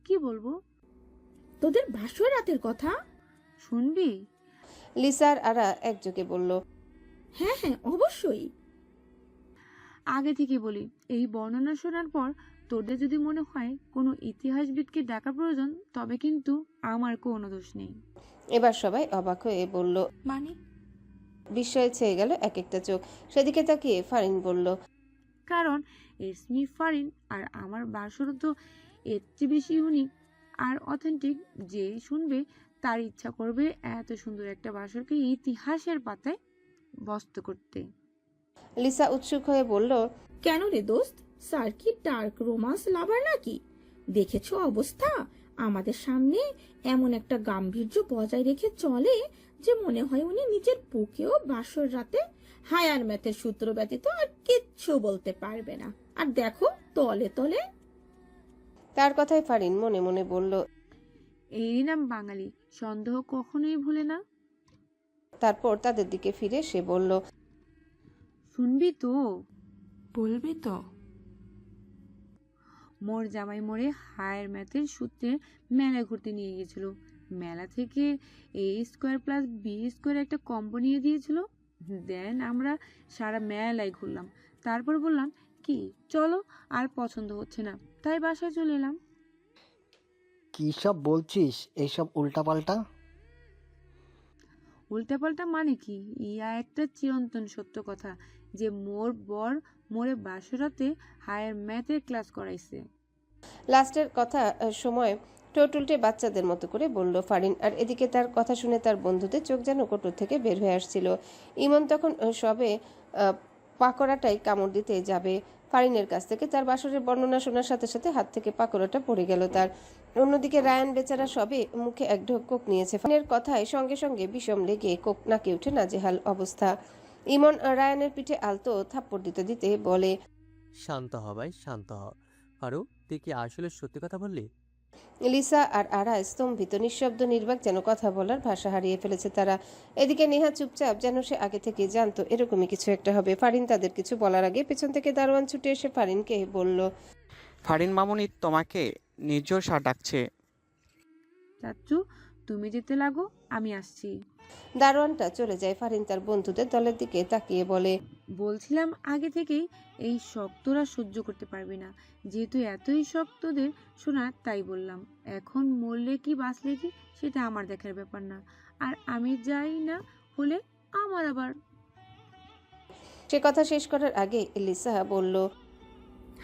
কি বলবো? তোদের ভাসর রাতের কথা শুনবি? লিসার আরা একযোগে বলল, হ্যাঁ হ্যাঁ অবশ্যই। আগে থেকে বলি, এই বর্ণনা শোনার পর তোদের যদি মনে হয় কোনো ইতিহাসবিদকে ডাকা প্রয়োজন, তবে কিন্তু আমার কোনো দোষ নেই। এবার সবাই অবাক হয়ে বলল, মানে? বিস্ময়ে ছেয়ে গেল এক একটা চোখ। সেদিকে তাকিয়ে ফারিন বলল, কারণ এসমি ফারিন আর আমার বাসর তো এর চেয়ে বেশি ইউনিক আর অথেন্টিক। যে শুনবে তার ইচ্ছা করবে এত সুন্দর একটা বাসরকে ইতিহাসের পাতায় বস্ত করতে। লিসা উৎসুক হয়ে বলল, কেন রে দোস্ত, স্যার কি ডার্ক রোমান্স লাভার নাকি? দেখেছো অবস্থা, আমাদের সামনে এমন একটা গাম্ভীর্য বজায় রেখে চলে যে মনে হয় উনি নিজের বুকেও বাসর রাতে হায়ার ম্যাথের সূত্র ব্যতীত আর কিচ্ছু বলতে পারবে না। আর দেখো তলে তলে। তার কথায় ফারিন মনে মনে বলল, এই নাম বাঙালি, সন্দেহ কখনোই ভুলে না। তারপর তাদের দিকে ফিরে সে বলল, শুনবি তো? বলবি তো? মোর জামাই মোরে হায়ার ম্যাথের সূত্রে মেলা ঘুরতে নিয়ে গেছিল। মেলা থেকে a² + b² একটা কম্বো নিয়ে দিয়েছিল। দেন আমরা সারা মেলায় ঘুরলাম, তারপর বললাম কি চলো, আর পছন্দ হচ্ছে না, তাই বাসায় চলে এলাম। কি সব বলছিস এইসব উল্টাপাল্টা? উল্টাপাল্টা মানে কি? ইয়া একটা চিরন্তন সত্য কথা যে মোর বর মোরে বাসরাতে হায়ার ম্যাথের ক্লাস করাইছে। লাস্টের কথা সময় ঠোঁট উল্টে বাচ্চাদের মতো করে বলল ফারিন। আর এদিকে তার কথা শুনে তার বন্ধুদের চোখ যেন কোটর থেকে বের হয়ে আসছিল। ইমন তখন সবে পাকোড়াটাই কামড় দিতে যাবে ফারিনের কাছ থেকে। তার বাসরের বর্ণনা শোনার সাথে সাথে হাত থেকে পাকোড়াটা পড়ে গেল তার। অন্যদিকে রায়ান বেচারা সবে মুখে এক ঢোক কোক নিয়েছে। ফারিনের কথায় সঙ্গে সঙ্গে বিষম লেগে কোক নাকে উঠে নাজেহাল অবস্থা। ইমন রায়ানের পিঠে আলতো থাপ্পড় দিতে দিতে বলে, শান্ত হ ভাই, শান্ত হ। ফারু, তুই কি আসলে সত্যি কথা বললি? লিসা আর আরা স্তম্ভিত, নিঃশব্দ নির্বাক, যেন কথা বলার ভাষা হারিয়ে ফেলেছে তারা। এদিকে নেহা চুপচাপ, যেন সে আগে থেকে জানতো এরকমই কিছু একটা হবে। ফারিন তাদের কিছু বলার আগে পেছন থেকে দারোয়ান ছুটে এসে ফারিনকে বলল, ফারিন মামুনি তোমাকে নির্জর স্যার ডাকছে। চাচ্চু, তুমি যেতে লাগো, আমি আসছি। দারোয়ানটা চলে যায়। ফারিন তার বন্ধুদের দলের দিকে তাকিয়ে বলে, বলছিলাম আগে থেকেই এই শখ তোরা সহ্য করতে পারবি না, যেহেতু এতই শখ তোদের শোনার তাই বললাম। এখন মরলে কি বাঁচলে কি সেটা আমার দেখার ব্যাপার না, আর আমি যাই না হলে আমার আবার। সে কথা শেষ করার আগে লিসা বলল,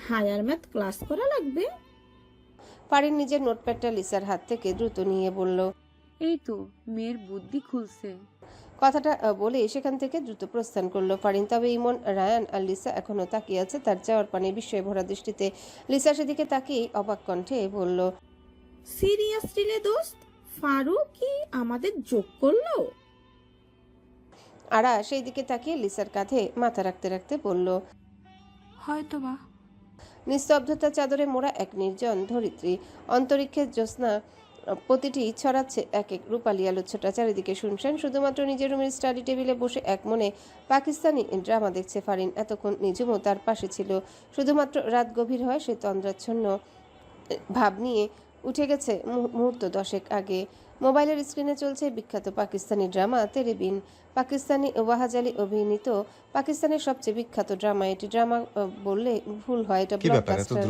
হায়ার ম্যাথ ক্লাস করা লাগবে। ফারিন নিজের নোটপ্যাডটা লিসার হাত থেকে দ্রুত নিয়ে বলল, এই তো মেয়ের বুদ্ধি খুলছে। কথাটা বলে সেখান থেকে দ্রুত প্রস্থান করলো ফারিন। তবে ইমন, রায়ান আর লিসা এখনো তাকিয়ে আছে তার যাওয়ার পানে বিস্ময়ে ভরা দৃষ্টিতে। লিসা সেদিকে তাকিয়ে অবাক কণ্ঠে বলল, সিরিয়াসলি রে দোস্ত, ফারুক কি আমাদের যোগ করলো? আরা সেই দিকে তাকিয়ে লিসার কাঁধে মাথা রাখতে রাখতে বলল, হয়তো বা। নিস্তব্ধতা চাদরে মোড়া এক নির্জন ধরিত্রী, অন্তরিক্ষের জ্যোৎস্না প্রতিটি ছড়াচ্ছে এক এক রূপালী আলোচ্ছটা। চারিদিকে শুনশান, শুধুমাত্র নিজের রুমের স্টাডি টেবিলে বসে এক মনে পাকিস্তানি ড্রামা দেখছে ফারিন। এতক্ষণ নিঝুমও তার পাশে ছিল, শুধুমাত্র রাত গভীর হয় সে তন্দ্রাচ্ছন্ন ভাব নিয়ে উঠে গেছে মুহূর্ত 10 আগে। মোবাইলের স্ক্রিনে চলছে বিখ্যাত পাকিস্তানি ড্রামা তেরে বিন। পাকিস্তানি ওয়াহাজ আলী অভিনীত পাকিস্তানের সবচেয়ে বিখ্যাত ড্রামা এটি। ড্রামা বললে ভুল হয়, এটা ব্লকবাস্টার।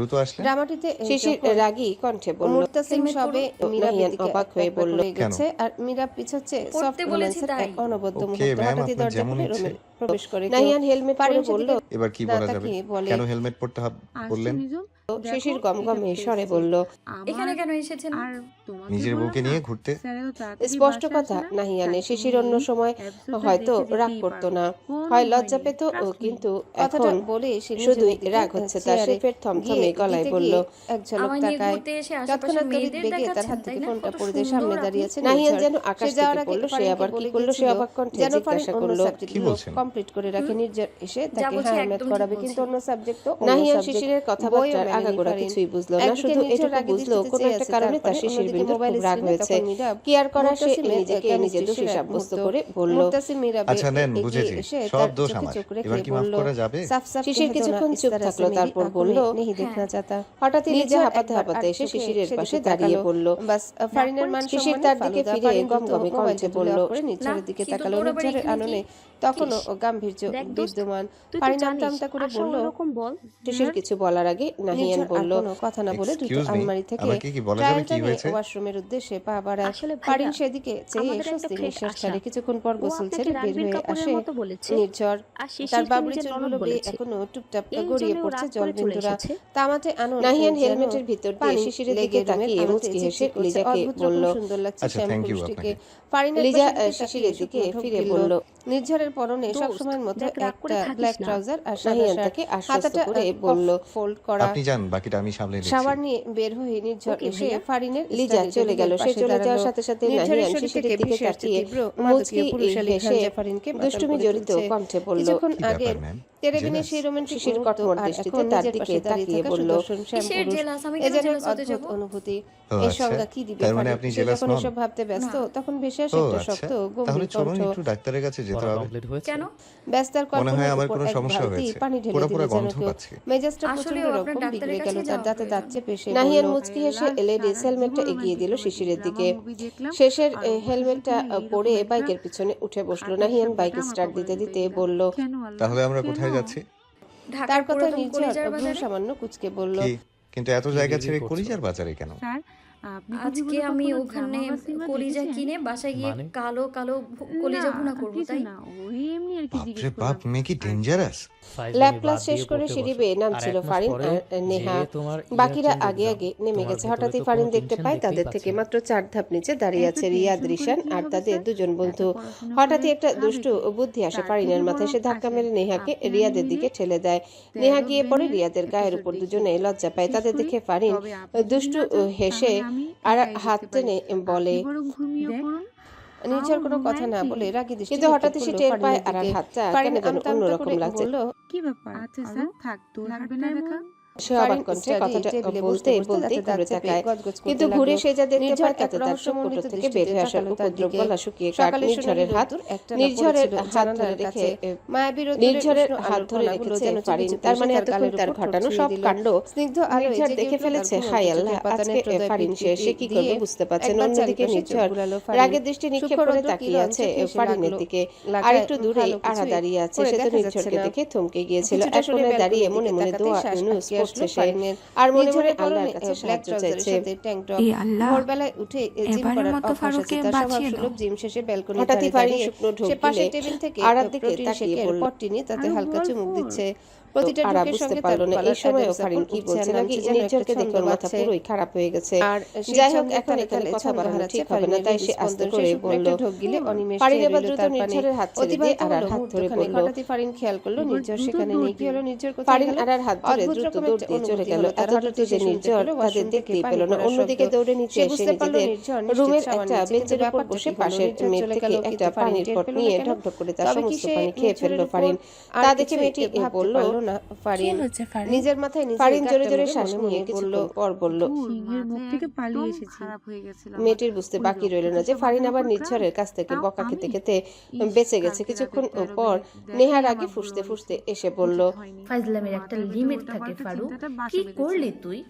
ড্রামাটিতে শিশির রাগী কণ্ঠে বলল, মুর্তাসিম সবে মিরাবিয়ান অবাক হয়ে বলল গেছে, আর মীরা পিছচ্ছে সফট রোম্যান্সের এক অনবদ্য মুহূর্ত। হঠাৎই দরজা খুলে রুমে প্রবেশ করে নাহিয়ান হেলমেট পরে বলল, এবার কি বলা যাবে? কেন হেলমেট পরতে বললেন? শিশির গমগমে স্বরে বলল, এখানে কেন এসেছেন? আর নিজের বউকে নিয়ে ঘুরতে। স্পষ্ট কথা নাহিয়ানে। শিশির অন্য সময় হয়তো রাগ করতো না, হয় লজ্জা পেত, কিন্তু কথাটা বলে শুধুই রাগ হচ্ছে তার। শেফের থমথমে গলায় বলল, এক ঝলক তাকায়, তৎক্ষণাৎ তড়িৎ বেগে তার হাত থেকে ফোনটা পড়ে দিয়ে সামনে দাঁড়িয়ে আছে নাহিয়ান। যেন আকাশ থেকে পড়লো, সে আবার কি করলো সে অবাক কণ্ঠে জিজ্ঞাসা করলো, কমপ্লিট করে রাখে নির্জন এসে তাকে হায়ারম্যাথ করাবে, কিন্তু অন্য সাবজেক্ট। নাহিয়ান শিশিরের কথাবার্তার আগাগোড়া কিছুই বুঝলো না, শুধু এটুকু বুঝলো কোনো একটা কারণে তার শিশির বিন্দু খুব রাগ হয়েছে। কি আর করা, সে নিজেকে নিজে দোষী সাব্যস্ত করে বলল, আচ্ছা নেন, বুঝেছি, সব দোষ আমার, এবার কি মাফ করা যাবে? শিশির কিছুক্ষণ চুপ থাকলো, তারপর বলল, নেহি দেখনা চাহতা। হঠাৎ নিজে হাঁপাতে হাঁপাতে এসে শিশিরের পাশে দাঁড়িয়ে পড়ল। বাস ফারিনের মান শিশির তার দিকে ফিরে গমগমে কণ্ঠে বলল, নির্ঝরের দিকে তাকালো। নির্ঝরের আননে তখনও গাম্ভীর্য বিদ্যমান। ফারিন আমতা আমতা করে বলল, শিশির কিছু বলার আগে নাহিয়ান বলল, কথা না বলে দ্রুত আলমারি থেকে ট্রায়ালটা নিয়ে ওয়াশরুমের উদ্দেশ্যে পা বাড়ায়। ফারিন সেদিকে চেয়ে স্বস্তি নিঃশ্বাস ছাড়ে। কিছুক্ষণ পর গোসল ছেড়ে বের হয়ে আসে নির্ঝর। তার বাবরি চুলগুলো বেয়ে এখনো টুপটাপ গড়িয়ে পড়ছে জলবিন্দুরা। তামাটে আনো নাহিয়ান হেলমেটের ভিতর দিয়ে শিশিরের দিকে তাকিয়ে মুচকি হেসে লিজাকে বলল, সুন্দর লাগছে শ্যামপুরুষটিকে। ফারিন লিজা শিশিরের দিকে ফিরে বলল, নির্ঝরের পরনে সবসময়ের মতো একটা ব্ল্যাক ট্রাউজার আর সাদা শার্ট। হাতাটা বলল ফোল্ড করা। আপনি যান, বাকিটা আমি সামলে নিচ্ছি। শাওয়ার নিয়ে বের হয়ে নির্ঝর এসে ফারিনের লিজা চলে গেল। সে চলে যাওয়ার সাথে সাথে নাহিয়ান শিশিরের দিকে তাকিয়ে মুচকি হেসে ফারিনকে দুষ্টুমি জড়িত কণ্ঠে বলল, কিছুক্ষণ আগে তেরেবিনের সেই রোমান্টিক কঠোর দৃষ্টিতে তার দিকে তাকিয়ে বলল, এ যেন অদ্ভুত অনুভূতি। এই সংজ্ঞা কি দিবে? যখন এসব ভাবতে ব্যস্ত তখন ভেসে আসে একটা শক্ত গম্ভীর কণ্ঠ। একটু ডাক্তারের কাছে যেতে হবে। কেন? ব্যস্তার কল্পনার উপর এক বালতি পানি ঢেলে দিল যেন কেউ। মেজাজটা প্রচন্ড রকম বিগড়ে গেল তার। দাঁতে দাঁত চেপে সে নাহিয়ান মুচকি হেসে লেডিস হেলমেটটা এগিয়ে দিল শিশিরের দিকে। শেষের হেলমেটটা পরে বাইকের পিছনে উঠে বসলো। নাহিয়ান বাইক স্টার্ট দিতে দিতে বলল, তাহলে আমরা কোথায় যাচ্ছি? তার কথা নির্ঝর ভ্রু সামান্য কুঁচকে বলল, কিন্তু এত জায়গা ছেড়ে কলিজার বাজারে কেন? আজকে আমি ওখানে কলিজা কিনে বাসায় গিয়ে কালো কালো কলিজা ভুনা করব, তাই না? ওই এমনি আর কি জিজ্ঞেস বাপরে বাপ, মেয়ে কি ডেঞ্জারাস। ল্যাব ক্লাস শেষ করে সিঁড়ি বেয়ে নামছিল ফারিন আর নেহা। বাকিরা আগে আগে নেমে গেছে। হঠাৎই ফারিন দেখতে পায় তাদের থেকে মাত্র 4 ধাপ নিচে দাঁড়িয়ে আছে রিয়াদ, রিশান আর তাদের দুজন বন্ধু। হঠাৎই একটা দুষ্টু বুদ্ধি আসে ফারিনের মাথায়। সে ধাক্কা মেরে নেহাকে রিয়াদের দিকে ঠেলে দেয়। নেহা গিয়ে পড়ে রিয়াদের গায়ের উপর। দুজনে লজ্জা পায়। তাদের দেখে ফারিন দুষ্টু হেসে আর হাত টেনে বলে, নির্ঝর কোনো কথা না বলে রাগী দৃষ্টি, কিন্তু হঠাৎই সে টের পায় আর হাতটা কেন যেন অন্যরকম লাগছে। কি ব্যাপার? আচ্ছা স্যার থাক, তোর লাগবে না দেখা। সে অবাক কণ্ঠে কথাটা বলতে বলতেই ঘুরে তাকায়, কিন্তু ঘুরে সে যা দেখতে পায় তাতে তার চোখ কোটর থেকে বের হয়ে আসা উপদ্রব গলা শুকিয়ে কাঠ নির্ঝরের হাত ধরে রেখে নির্ঝরের হাত ধরে রেখেছে ফারিন। তার মানে এতক্ষণ তার ঘটানো সব কাণ্ড নির্ঝর দেখে ফেলেছে। হায় আল্লাহ, আজকে ফারিন সে কি করবে বুঝতে পারছেন। অন্যদিকে নির্ঝর রাগের দৃষ্টি নিক্ষেপ করে তাকিয়ে আছে ফারিনের দিকে। আর একটু দূরেই আড়া দাঁড়িয়ে আছে। সে তো নির্ঝরকে দেখে থমকে গিয়েছিল। এক কোণে দাঁড়িয়ে মনে মনে দোয়া ইউনুস পড়ছে সে, আর মনে মনে আল্লাহর কাছে সাহায্য চাইছে। ভোরবেলায় উঠে জিম করার অভ্যাস আছে তার, স্বভাবসুলভ জিম শেষে ব্যালকনিতে হঠাৎই ফারিন শুকনো ঢোক গিলে টেবিল থেকে আড়ার দিকে তাকিয়ে বলল, পট্টি নিয়ে তাতে হালকা চুমুক দিচ্ছে। প্রতিটা ঢোকের সঙ্গে তার এই সময় ফারিন কি বলছে নাকি নির্ঝরকে দেখে ওর মাথা পুরোই খারাপ হয়ে গেছে। যাই হোক, এখন এখানে কথা বাড়ানো ঠিক হবে না, তাই সে আস্তে করে বলল, ফারিন এবার দ্রুত নির্ঝরের হাত ছেড়ে দিয়ে আড়ার হাত ধরে বলল। হঠাৎই ফারিন খেয়াল করলো নির্ঝর সেখানে নেই। কি হলো নির্ঝর কোথায়? ফারিন আড়ার হাত ধরে দ্রুত দৌড় দিয়ে চলে গেল। এত দ্রুত যে নির্ঝর তাদের দেখতেই পেল না। অন্যদিকে দৌড়ে নিচে এসে নিজেদের রুমের একটা বেঞ্চের উপর বসে পাশের মেয়ে থেকে একটা পানির পট নিয়ে ঢকঢক করে তার সমস্ত পানি খেয়ে ফেললো ফারিন। তা দেখে মেয়েটি বলল, ফারিন নিজের মাথায় ফারিন জোরে জোরে শ্বাস নিয়ে কিছুক্ষণ পর বলল, সিংহের মুখ থেকে পালিয়ে এসেছি। খারাপ হয়ে গেছিলাম। মেয়েটির বুঝতে বাকি রইল না যে ফারিন আবার নির্ঝরের কাছ থেকে বকা খেতে খেতে বেঁচে গেছে। কিছুক্ষণ পর নেহার আগে ফুঁসতে ফুঁসতে এসে বলল, ফাজলামের একটা লিমিট থাকে ফারুক, কি করলি তুই?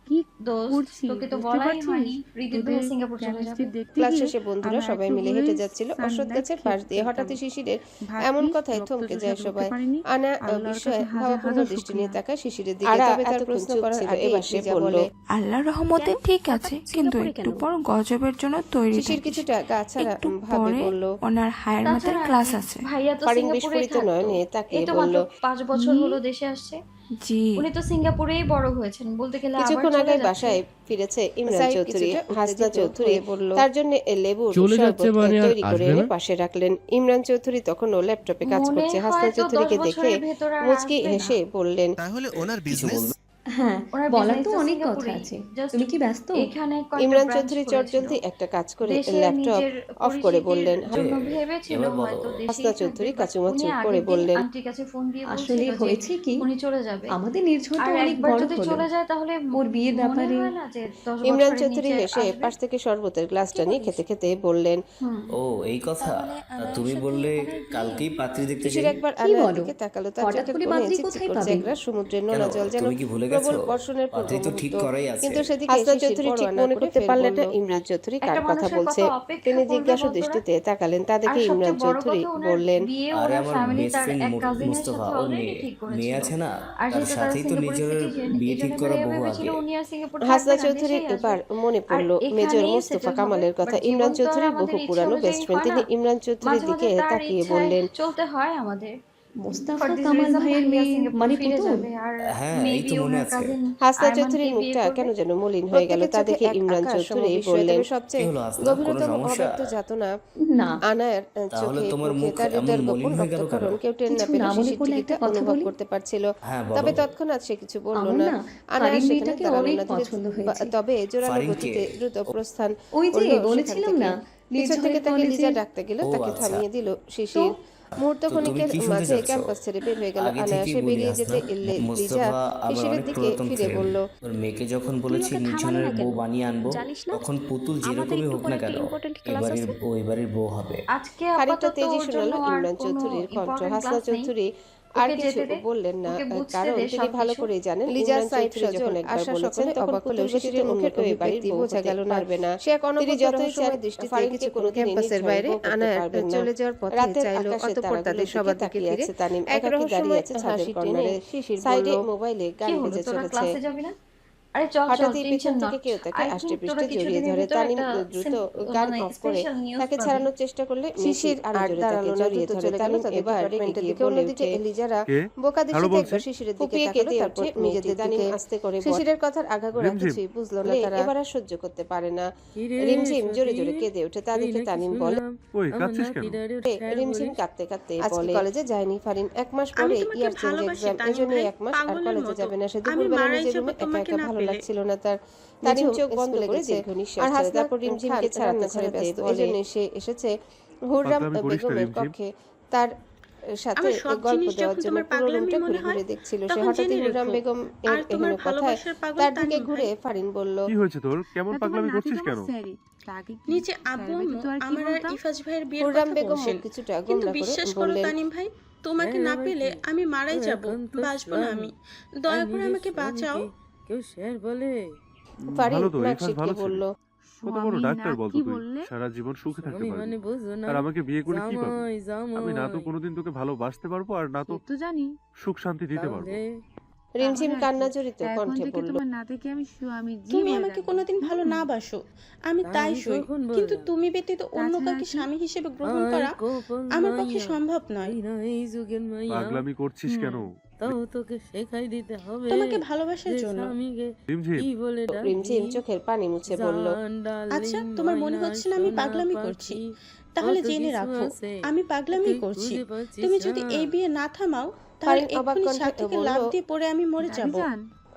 কি দোস্ত, তোকে তো বলাই হয়নি রিদিত ভাই সিঙ্গাপুর চলে যাবে। ক্লাস শেষে বন্ধুরা সবাই মিলে হেঁটে যাচ্ছিল অশ্বত্থ গাছের পাশ দিয়ে। হঠাৎই শিশিরের এমন কথায় থমকে যায় সবাই। আনা বিষয়ে ভাবাপূর্ণ দৃষ্টি নিয়ে তাকায় শিশিরের দিকে। তবে তার প্রশ্ন করার আগে সে বলল, আল্লাহর রহমতে ঠিক আছে, কিন্তু একটু পর গজবের জন্য তৈরি। শিশির কিছুটা গাছাড়া ভাবে বলল, ওনার হায়ার মাথার ক্লাস আছে। ভাইয়া তো ফারিন সিঙ্গাপুরে বিস্ফোরিত নয়নে তাকিয়ে এই তো বলল, মাত্র 5 বছর হলো দেশে আসছে। জি, উনি তো সিঙ্গাপুরেই বড় হয়েছেন, বলতে গেলে আবার কিছুক্ষণ আগে বাসায় ফিরেছে ইমরান চৌধুরী। হাসনা চৌধুরী তার জন্য লেবুর শরবত তৈরি করে এনে পাশে রাখলেন। ইমরান চৌধুরী তখনও ল্যাপটপে কাজ করছে। হাসনা চৌধুরীকে দেখে মুচকি হেসে বললেন, তাহলে ওনার বিজনেস? হ্যাঁ, বলার তো অনেক কথা আছে। তুমি কি ব্যস্ত? ইমরান চৌধুরী চটজলদি একটা কাজ করে ল্যাপটপ অফ করে বললেন। হাসনা চৌধুরী কাচুমাচু করে বললেন, আসলে হয়েছে কি, উনি চলে যাবে, আমাদের নির্ঝর তো অনেক বড় হলো, চলে যায় তাহলে ওর বিয়ের ব্যাপারে। ইমরান চৌধুরী হেসে পাশ থেকে শরবতের গ্লাসটা নিয়ে খেতে খেতে বললেন, ও এই কথা, তুমি বললে কালকেই পাত্রী দেখতে শিশির একবার আনার দিকে তাকালো। তার চোখের কোণে চিকচিক করছে একরা সমুদ্রের নোনা জল, যেন প্রবল বর্ষণের পূর্ব মুহূর্ত। কিন্তু সেদিকে হাসনা চৌধুরী ঠিক মনে করতে পারলেন না ইমরান চৌধুরী কার কথা বলছে। তিনি জিজ্ঞাসু দৃষ্টিতে তাকালেন। তা দেখে ইমরান চৌধুরী বললেন, আরে আমার বেস্ট ফ্রেন্ড মুস্তফা, ওর মেয়ে আছে না, তার সাথেই তো নিজের বিয়ে ঠিক করা বহু আগে। হাসনা চৌধুরীর এবার মনে পড়ল মেজর মুস্তফা কামালের কথা। ইমরান চৌধুরীর বহু পুরানো বেস্ট ফ্রেন্ড। তিনি ইমরান চৌধুরীর দিকে তাকিয়ে বললেন, চলতে হয় আমাদের। মুস্তাফা কামাল ভাইয়ের মেয়ে মানে পুতুল? হ্যাঁ, এই তো মনে আছে। হাসনা চৌধুরীর মুখটা কেন যেন মলিন হয়ে গেল। তা দেখে ইমরান চৌধুরী বললেন, সবচেয়ে গভীরতম অব্যক্ত যাতনা আনার চোখে মুখে তার হৃদয়ের গোপন রক্তক্ষরণ কেউ টের না পেলে শিশির টিকিটা অনুভব করতে পারছিল। তবে তৎক্ষণাৎ সে কিছু বলল না। আনা সেখানে দাঁড়ালো না, তবে জোরালো গতিতে দ্রুত প্রস্থান করল। পিছন থেকে তাকে লিজা ডাকতে গেল, তাকে থামিয়ে দিল শিশির। মুহূর্ত ক্ষণিকের মাঝে ক্যাম্পাস ছেড়ে বের হয়ে গেল আনা। সে বেরিয়ে যেতে লিজা শিশিরের দিকে ফিরে বলল, ওর মেয়েকে যখন বলেছি নির্জনের বউ বানিয়ে আনবো, তখন পুতুল যেরকমই হোক না কেন এবারের বউ হবে। খানিকটা তেজি শোনালো ইমরান চৌধুরীর কণ্ঠ। হাসনা চৌধুরী আর কিছু বললেন না, কারণ তিনি ভালো করেই জানেন লিজা সাইড যখন একবার বলেছেন তখন হলেও শিশিরের মুখের ওই ব্যক্তি বোঝা গেল না। সে তিনি যতই চান দৃষ্টিতে কিছু কোনো ক্যাম্পাসের বাইরে আনার চলে যাওয়ার পথে চাইলো। অতঃপর তাদের সবার দিকে ফিরে তানিম একাকী দাঁড়িয়ে আছে ছাদের কর্নারে। সাইডে মোবাইলে গান বেজে চলেছে। হঠাৎই পেছন থেকে কেউ তাকে আষ্টে পৃষ্ঠে জড়িয়ে ধরে। তানিম দ্রুত গান অফ করে তাকে ছাড়ানোর চেষ্টা করলে শিশির আর দাঁড়ালো না, জড়িয়ে ধরে। তানিম এবার রেন্টের দিকে অন্যদিকে লিজারা বোকা দৃষ্টিতে একবার শিশিরের দিকে তাকালো, তারপর নিজেদের দিকে আস্তে করে শিশিরের কথার আগাগোড়া কিছুই বুঝলো না তারা। এবার আর সহ্য করতে পারে না। রিমঝিম জোরে জোরে কেঁদে ওঠে। তা দেখে তানিম বলে, রিমঝিম কাঁদতে কাঁদতে বলে, কলেজে যায়নি ফারিন, 1 মাস পরে ইয়ার চেঞ্জ এক্সাম, এজন্যই 1 মাস আর কলেজে যাবে না। সে দুপুরবেলা নিজের রুমে একা একা ভালো লাগছিল না তার। তানিম চোখ বন্ধ করে দীর্ঘ নিঃশ্বাস ছাড়ে। তারপর রিমঝিমকে ছাড়াতে ছাড়াতে এজন্য সে এসেছে হুররাম বেগমের কক্ষে। তার সাথে আমার সব গল্প জিনিস দেওয়ার যখন জন্য তোমার পুরো পাগলামি রুমটা মনে ঘুরে হয়, ঘুরে দেখছিল সে। তখন হঠাৎই জেনে হুররাম রেখো। বেগম আর তোমার এহেন কথায় ভালোবাসার পাগল তার দিকে তানিম ঘুরে ভাই। ফারিন বলল, কি হয়েছে তোর? কেমন তা তোমার পাগলামি নাতি করছিস তো কেন? আমার স্যারি, তাকে কি নিচে স্যার আব্বু ব্যতীত আম্মু আর কি আমার আর বলতাম? ইফাজ ভাইয়ের বিয়ের হুররাম কথা বেগম বলছেন, কিছুটা কিন্তু গোমরা করে বিশ্বাস করো বললেন, তানিম ভাই, তোমাকে না পেলে আমি মারাই যাব, বাঁচবো না আমি। দয়া করে আমাকে বাঁচাও। কেউ স্যার বলে? ফারিন ভালো তো, নাক ইরফান সিটকে ভালো ছেলে। বলল, কত বড় স্বামী ডাক্তার না বলতো কি তুই, বললে? সারা জীবন সুখে থাকতে স্বামী পারবি। মানে বোঝো না। আর আমাকে বিয়ে করে কি পাবো? জামাই জামাই আমি না তো কোনোদিন তোকে ভালোবাসতে পারবো, আর না তো সে তো জানি। সুখ শান্তি দিতে পারবো। রিমঝিম তাহলে আর কান্না কি? জড়িত এখন কণ্ঠে থেকে বলল, তোমার নাতিকে আমি স্বামী জি তুমি বলে আমাকে ডাকবো। কোনোদিন ভালো না বাসো, আমি তা তাই আমি সই, কখন কিন্তু বললাম? তুমি ব্যতীত অন্য তাছাড়া কাউকে কি? স্বামী হিসেবে গ্রহণ আয় করা গোপন আমার পক্ষে মাইয়া, সম্ভব নয়। এই না এই যুগের মাইয়া। পাগলামি করছিস কেন? তাও তোকে শেখাই দিতে হবে তোমাকে ভালোবাসার যে জন্য। স্বামীকে রিমঝিম কি বলে ডাকি। রিমঝিম চোখের পানি মুছে বলল, আচ্ছা, তোমার মনে হচ্ছে না আমি পাগলামি করছি? তাহলে জেনে রাখো আমি পাগলামি করছি। তুমি যদি এই বিয়ে না থামাও তাহলে ফারিন অবাক এক্ষুনি কণ্ঠে ছাদ থেকে বলল, লাফ দিয়ে পড়ে আমি মরে যাব।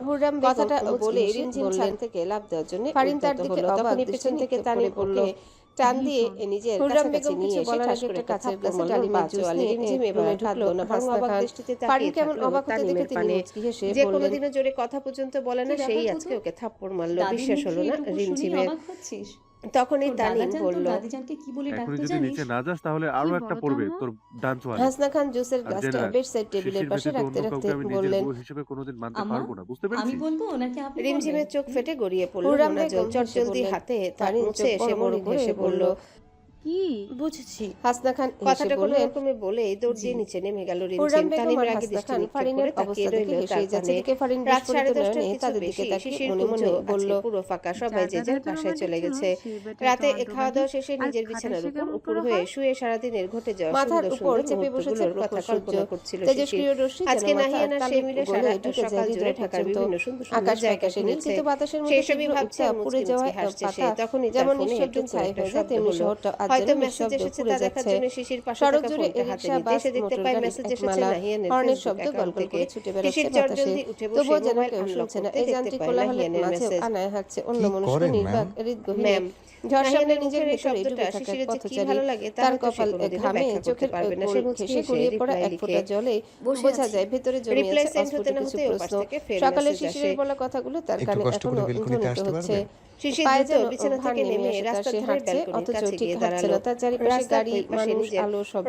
হুররাম কথাটা বলে রিমঝিম ছাদ থেকে লাফ দেওয়ার জন্য ফারিন তার দিকে তখনই পেছন থেকে তানিম বলল, টান দিয়ে নিজের কাছাকাছি নিয়ে এসে ঠাস করে কাছের গ্লাসে ডালিমের জুস নিয়ে রিমঝিম এবার ঢুকলো না। ফারিন অবাক দৃষ্টিতে ফারিন কেমন অবাক হতে দেখে তিনি মুচকি হেসে যে কোনোদিনও জোরে কথা পর্যন্ত বলে না, সেই আজকে ওকে থাপ্পড় মারলো। বিশ্বাস হলো না রিমঝিমের। তখনই তানিম বলল, দাদিজানকে কি বলে এখনই ডাকতো যদি জানিস? নিচে না যাস তাহলে আরো একটা পড়বে তোর ডান্স ওয়ালে। হাসনা খান জুসের আর গ্লাসটা জেনে রাখ, বেডসাইড টেবিলের শিশির পাশে ব্যতীত রাখতে অন্য রাখতে কাউকে আমি নিজের বললেন, বউ হিসেবে কোনোদিন মানতে আম্মা, পারবো না, বুঝতে আমি পেরেছিস? বলবো নাকি আপনি বলবেন? রিমঝিমের চোখ ফেটে গড়িয়ে পড়ল। হুররাম মোনাজল বেগম চটজলদি হাতে তার ফারিন মুছে এসে মনে হেসে বলল, কি বুঝেছি। হাসনা খান কথাটা কোনো রকমে বলে দৌড় দিয়ে নিচে নেমে গেল রিমঝিম। তানিম রাগে দৃষ্টি নিক্ষেপ করে তাকিয়ে রইল তার পানে। ফারিন রাত 10:30টার তাদের দিকে তাকিয়ে মনে মনে বলল, পুরো ফাঁকা, সবাই যে যার বাসায় চলে গেছে। রাতে খাওয়া দাওয়া শেষে নিজের বিছানার উপর উপর হয়ে শুয়ে সারাদিনের ঘটে যাওয়া মাথার উপর চেপে বসেছে কথা কল্পনা করছিল তেজস্ক্রিয় রশ্মি। আজকে নাহিয়ান আর সে মিলে সারা সকাল জুড়ে ঢাকার বিভিন্ন সুন্দর আকাশ জায়গা সে নীলচিত বাতাসের মধ্যে সেসবই ভাবছে পুড়ে যাওয়া হাসছে সে। তখনই যেমন নিঃশব্দ ছাই হয়ে যায় তেমনি শহরটা আজ যেন মেসেজ এসেছে তা দেখার জন্য শিশির পাশে সড়ক জুড়ে রিকশা বাস দেখতে পাই মেসেজ এসেছে নাহিয়ানের হর্নের শব্দ গলগল করে ছুটে বেড়াচ্ছে বাতাসে। তবুও যেন কেউ শুনছে না। এই যান্ত্রিক কোলাহলের মাঝে আনায় হাঁটছে অন্য মনুষ্য নির্বাক হৃদগহীন ঝড়সামনে নিজের ভেতরে ডুবে থাকার পথচারী। তার কপাল ঘামে চোখের কোল ঘেঁষে গড়িয়ে পড়া এক ফোঁটা জলে বোঝা যায় ভেতরে জমে আছে অস্ফুট কিছু প্রশ্ন। সকালে শিশিরের বলা কথাগুলো তার কানে এখনো ধ্বনিত হচ্ছে। পায়ে যেন বিছানা থেকে নেমে রাস্তা ধরে ব্যালকনির কাছে গিয়ে দাঁড়ালো। তার চারিপাশে গাড়ি, মানুষ, আলো, শব্দ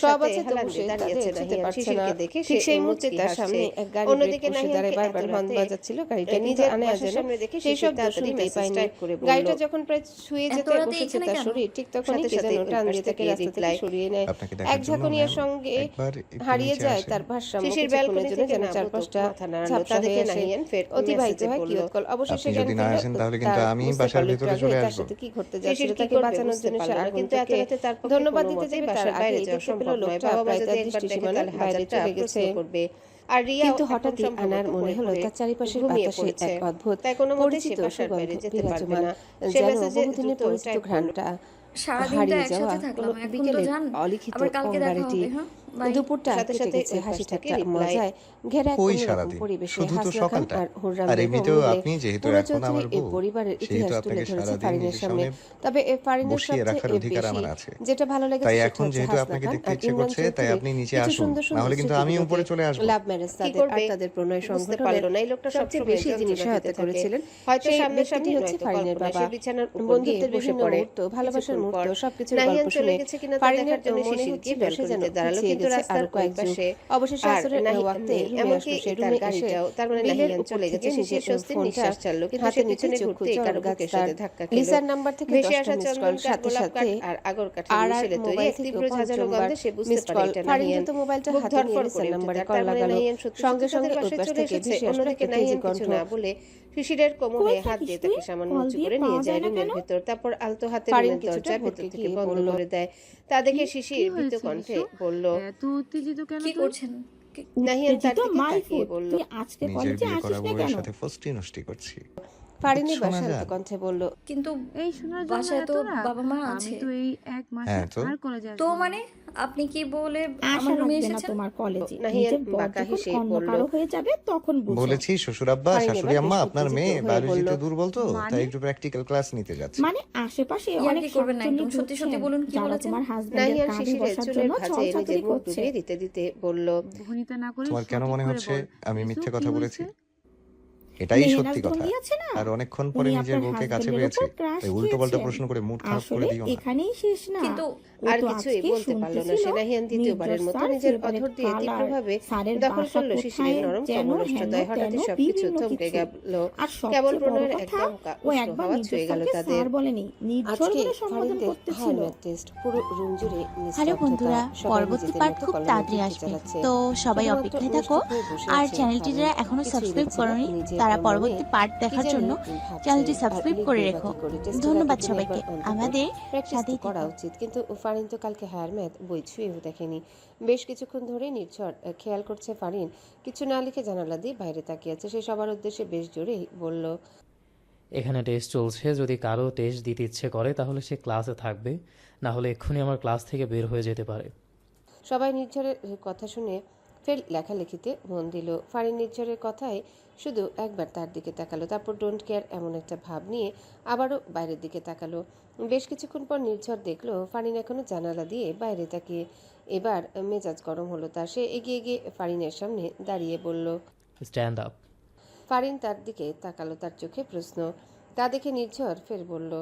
সব আছে, তবু সে দাঁড়িয়েছে যেতে পারছে না। ঠিক সেই মুহূর্তে তার সামনে এক গাড়ি অন্যদিকে দাঁড়িয়ে বারবার হর্ন বাজাচ্ছিল। গাড়িটা নিজের আনায় যেন সেই শব্দ শুনতেই পায়নি। গাড়িটা যখন প্রায় ছুঁয়ে যেতে বসেছে তার শরীর, ঠিক তখনই কে যেন টান দিয়ে তাকে রাস্তা থেকে সরিয়ে নেয়। এক ঝাঁকুনিয়ার সঙ্গে হারিয়ে যায় তার ভারসাম্য। কিছুক্ষণের জন্য যেন চারপাশটা ঝাপসা হয়ে আসে, অতিবাহিত হয় কিয়ৎকাল। অবশেষে জ্ঞান ফিরল। আমি বাসার ভিতরে চলে আসবো। কি করতে যাচ্ছিল তাকে বাঁচানোর জন্য সে আর কিন্তু এত রাতে তার ধন্যবাদ দিতে যাবে তার বাইরে যাওয়া সম্ভব নয়। বাবা মা যদি একবার দেখে তাহলে বাইরে চলে গেছে। আর রিয়া কিন্তু হঠাৎই আনার মনে হলো তার চারিপাশের বাতাসে এক অদ্ভুত পরিচিত সুগন্ধ বিরাজমান, যেন বহুদিনের পরিচিত ঘ্রাণটা হারিয়ে যাওয়া কোনো বিকেলের অলিখিত অঙ্গারেটি। দুপুরটা কেটে গেছে হাসি ঠাট্টা মজায় ঘেরা এক অন্যরকম পরিবেশে। হাসনা খান আর হুররাম বেগম মিলে পুরো চৌধুরী এই পরিবারের ইতিহাস তুলে ধরেছে ফারিনের সামনে। তবে ফারিনের সবচেয়ে বেশি যেটা ভালো লেগেছে সেটা হচ্ছে হাসনা খান আর ইমরান চৌধুরীর কিছু সুন্দর সুন্দর লাভ ম্যারেজ তাদের আর তাদের প্রণয় সংগঠনের সবচেয়ে বেশি যিনি সহায়তা করেছিলেন হয়তো সামনে সামনে হচ্ছে ফারিনের বাবা। বন্ধুত্বের বিভিন্ন মুহূর্ত, ভালোবাসার মুহূর্ত, সবকিছুর গল্প শুনে ফারিনের মনে হচ্ছে বসে যেন দাঁড়ালো কিন্তু রাস্তার কয়েক পাশে। অবশেষে আসরের ওয়াক্তে এমনকি তার গাড়িটাও, তার মানে নাহিয়ান চলে গেছে। শিশির স্বস্তির নিঃশ্বাস ছাড়লো, কিন্তু সে পিছনে ঘুরতেই কারো বুকের সাথে ধাক্কা খেলো। লিসার নাম্বার থেকে 10টা মিসড কল, সাথে সাথে আর আগর কাঠের মিশেলে তৈরি এক তীব্র ঝাঁঝালো গন্ধে সে বুঝতে পারে এটা নাহিয়ান। তো মোবাইলটা হাতে নিয়ে লিসার নাম্বারে কল লাগালো। সঙ্গে সঙ্গে ওই পাশ থেকে ভেসে আসলো একটা তেজি কণ্ঠ। না বলে শিশিরের কোমরে হাত দিয়ে তাকে সামান্য উঁচু করে নিয়ে যায় রুমের ভেতর। তারপর আলতো হাতে রুমের দরজা ভেতর থেকে বন্ধ করে দেয়। তা দেখে শিশির ভীত কণ্ঠে বলল, কি করছেন? নাহিয়ান তার দিকে তাকিয়ে বলল, আজকে নিজের কলেজে বিয়ে করা আসিস না বউয়ের কেন? সাথে ফষ্টি নষ্টি করছি। ফারিনী শোনা বাসান্ত যায়। কণ্ঠে বলল, কিন্তু এই শোনার জন্য বাসায় তো এত রাত? বাবা মা আমি আছে। তো এই এক মাসে হ্যাঁ তো? আর কলেজে তো আসবো না। মানে আপনি কি বলে আশা আমার রুমে রাখবে না এসেছেন? তোমার কলেজে নাহিয়ান নিজের বর বাঁকা যখন হেসে অন্য বলল, কারো হয়ে যাবে তখন বুঝো। বলেছি শ্বশুর আব্বা ফারিন শাশুড়ি এবার আম্মা বেশ আপনার উত্তেজিত মেয়ে হয়ে বায়োলজিতে বলল, দুর্বল তো তাই মানে একটু প্র্যাকটিক্যাল ক্লাস নিতে যাচ্ছে। মানে আশেপাশে ইয়ার্কি অনেক করবেন না, শাকচুন্নি একদম সত্যি সত্যি ঘুরছেন বলুন কি যারা বলেছেন? তোমার হাজবেন্ডের নাহিয়ান কাঁধে শিশিরের বসার চুলের জন্য ভাঁজে নিজের ছলচাতুরি মুখ করছে। ডুবিয়ে দিতে দিতে বলল, ভনিতা না করে তোমার কেন সঠিক মনে করে হচ্ছে বল আমি ইসু, মিথ্যে কি কথা বলেছি? হয়েছে? এটাই মেহনাজ সত্যি কথা। ধমকি আছে না, আর অনেকক্ষণ পরে উনি নিজের আপনার বউকে কাছে হাজবেন্ডের পেয়েছি উপর ক্রাশ তাই উল্টো পাল্টা খেয়েছেন। প্রশ্ন করে মুড খারাপ করে আসলে দিও না। এখানেই শেষ না, কিন্তু ও আর তো কিছুই আজকে বলতে পারল না সে। শুনতেছিল নাহিয়ান দ্বিতীয়বারের নির্ঝর মতো স্যার নিজের ফেভারিট অধর দিয়ে কালার, তীব্রভাবে স্যারের দখল বাসা করলো শিশিরের কোথায়, নরম যেন কোমলষ্টতায়। হেন হঠাৎই তেন সবকিছু বিভিন্ন থমকে কিছু। গেল, আর কেবল সবচেয়ে বড় প্রণয়ের এক কথা, দমকা ও উষ্ণ একবার হাওয়া নির্ঝর ছুঁয়ে গেল স্যারকে তাদের। স্যার বলেনি, নির্ঝর আজকে বলে সম্বোধন ফারিনদের করতেছিল। হায়ার ম্যাথ টেস্ট, পুরো রুম জুড়ে হ্যালো নিস্তব্ধতা। বন্ধুরা, সবাই পরবর্তী নিজেদের পার্ট মতো খুব কলরবে তাড়াতাড়ি যুক্তি আসবে, চালাচ্ছে। তো সবাই শুধুমাত্র অপেক্ষায় নিশ্চুপ থাকো। হয়ে বসে আর আছে চ্যানেলটি ফারিন। যারা এখনো কিছুই সাবস্ক্রাইব দেখছে না, করোনি নিজের তারা মনে পরবর্তী পার্ট কি দেখার জানি জন্য ভাবছে। চ্যানেলটি আর সাবস্ক্রাইব লিখবে করে বা রেখো। কি করে? টেস্টের ধন্যবাদ আগের দিন সবাইকে, একবার অন্তত আমাদের প্র্যাকটিস সাথেই করা থেকো। উচিত। কিন্তু ফারিন তো কালকে হায়ার ম্যাথ বই ছুঁয়েও দেখেনি। বেশ কিছুক্ষণ ধরে নির্ঝর খেয়াল করছে ফারিন কিছু না লিখে জানালা দিয়ে বাইরে তাকিয়ে আছে। সে সবার উদ্দেশ্যে বেশ জোরেই বলল, এখানে টেস্ট চলছে, যদি কারো টেস্ট দিতে ইচ্ছে করে তাহলে সে ক্লাসে থাকবে, না হলে এক্ষুনি আমার ক্লাস থেকে বের হয়ে যেতে পারে। সবাই নির্ঝরের কথা শুনে ফের লেখালেখিতে মন দিল। ফারিন নির্ঝরের কথায় শুধু একবার তার দিকে তাকালো, তারপর ডোন্ট কেয়ার এমন একটা ভাব নিয়ে আবারও বাইরের দিকে তাকালো। বেশ কিছুক্ষণ পর নির্ঝর দেখলো ফারিন এখনো জানালা দিয়ে বাইরে তাকিয়ে। এবার মেজাজ গরম হলো তার। সে এগিয়ে গিয়ে ফারিনের সামনে দাঁড়িয়ে বলল, স্ট্যান্ড আপ। ফারিন তার দিকে তাকালো, তার চোখে প্রশ্ন। তা দেখে নির্ঝর ফের বলল,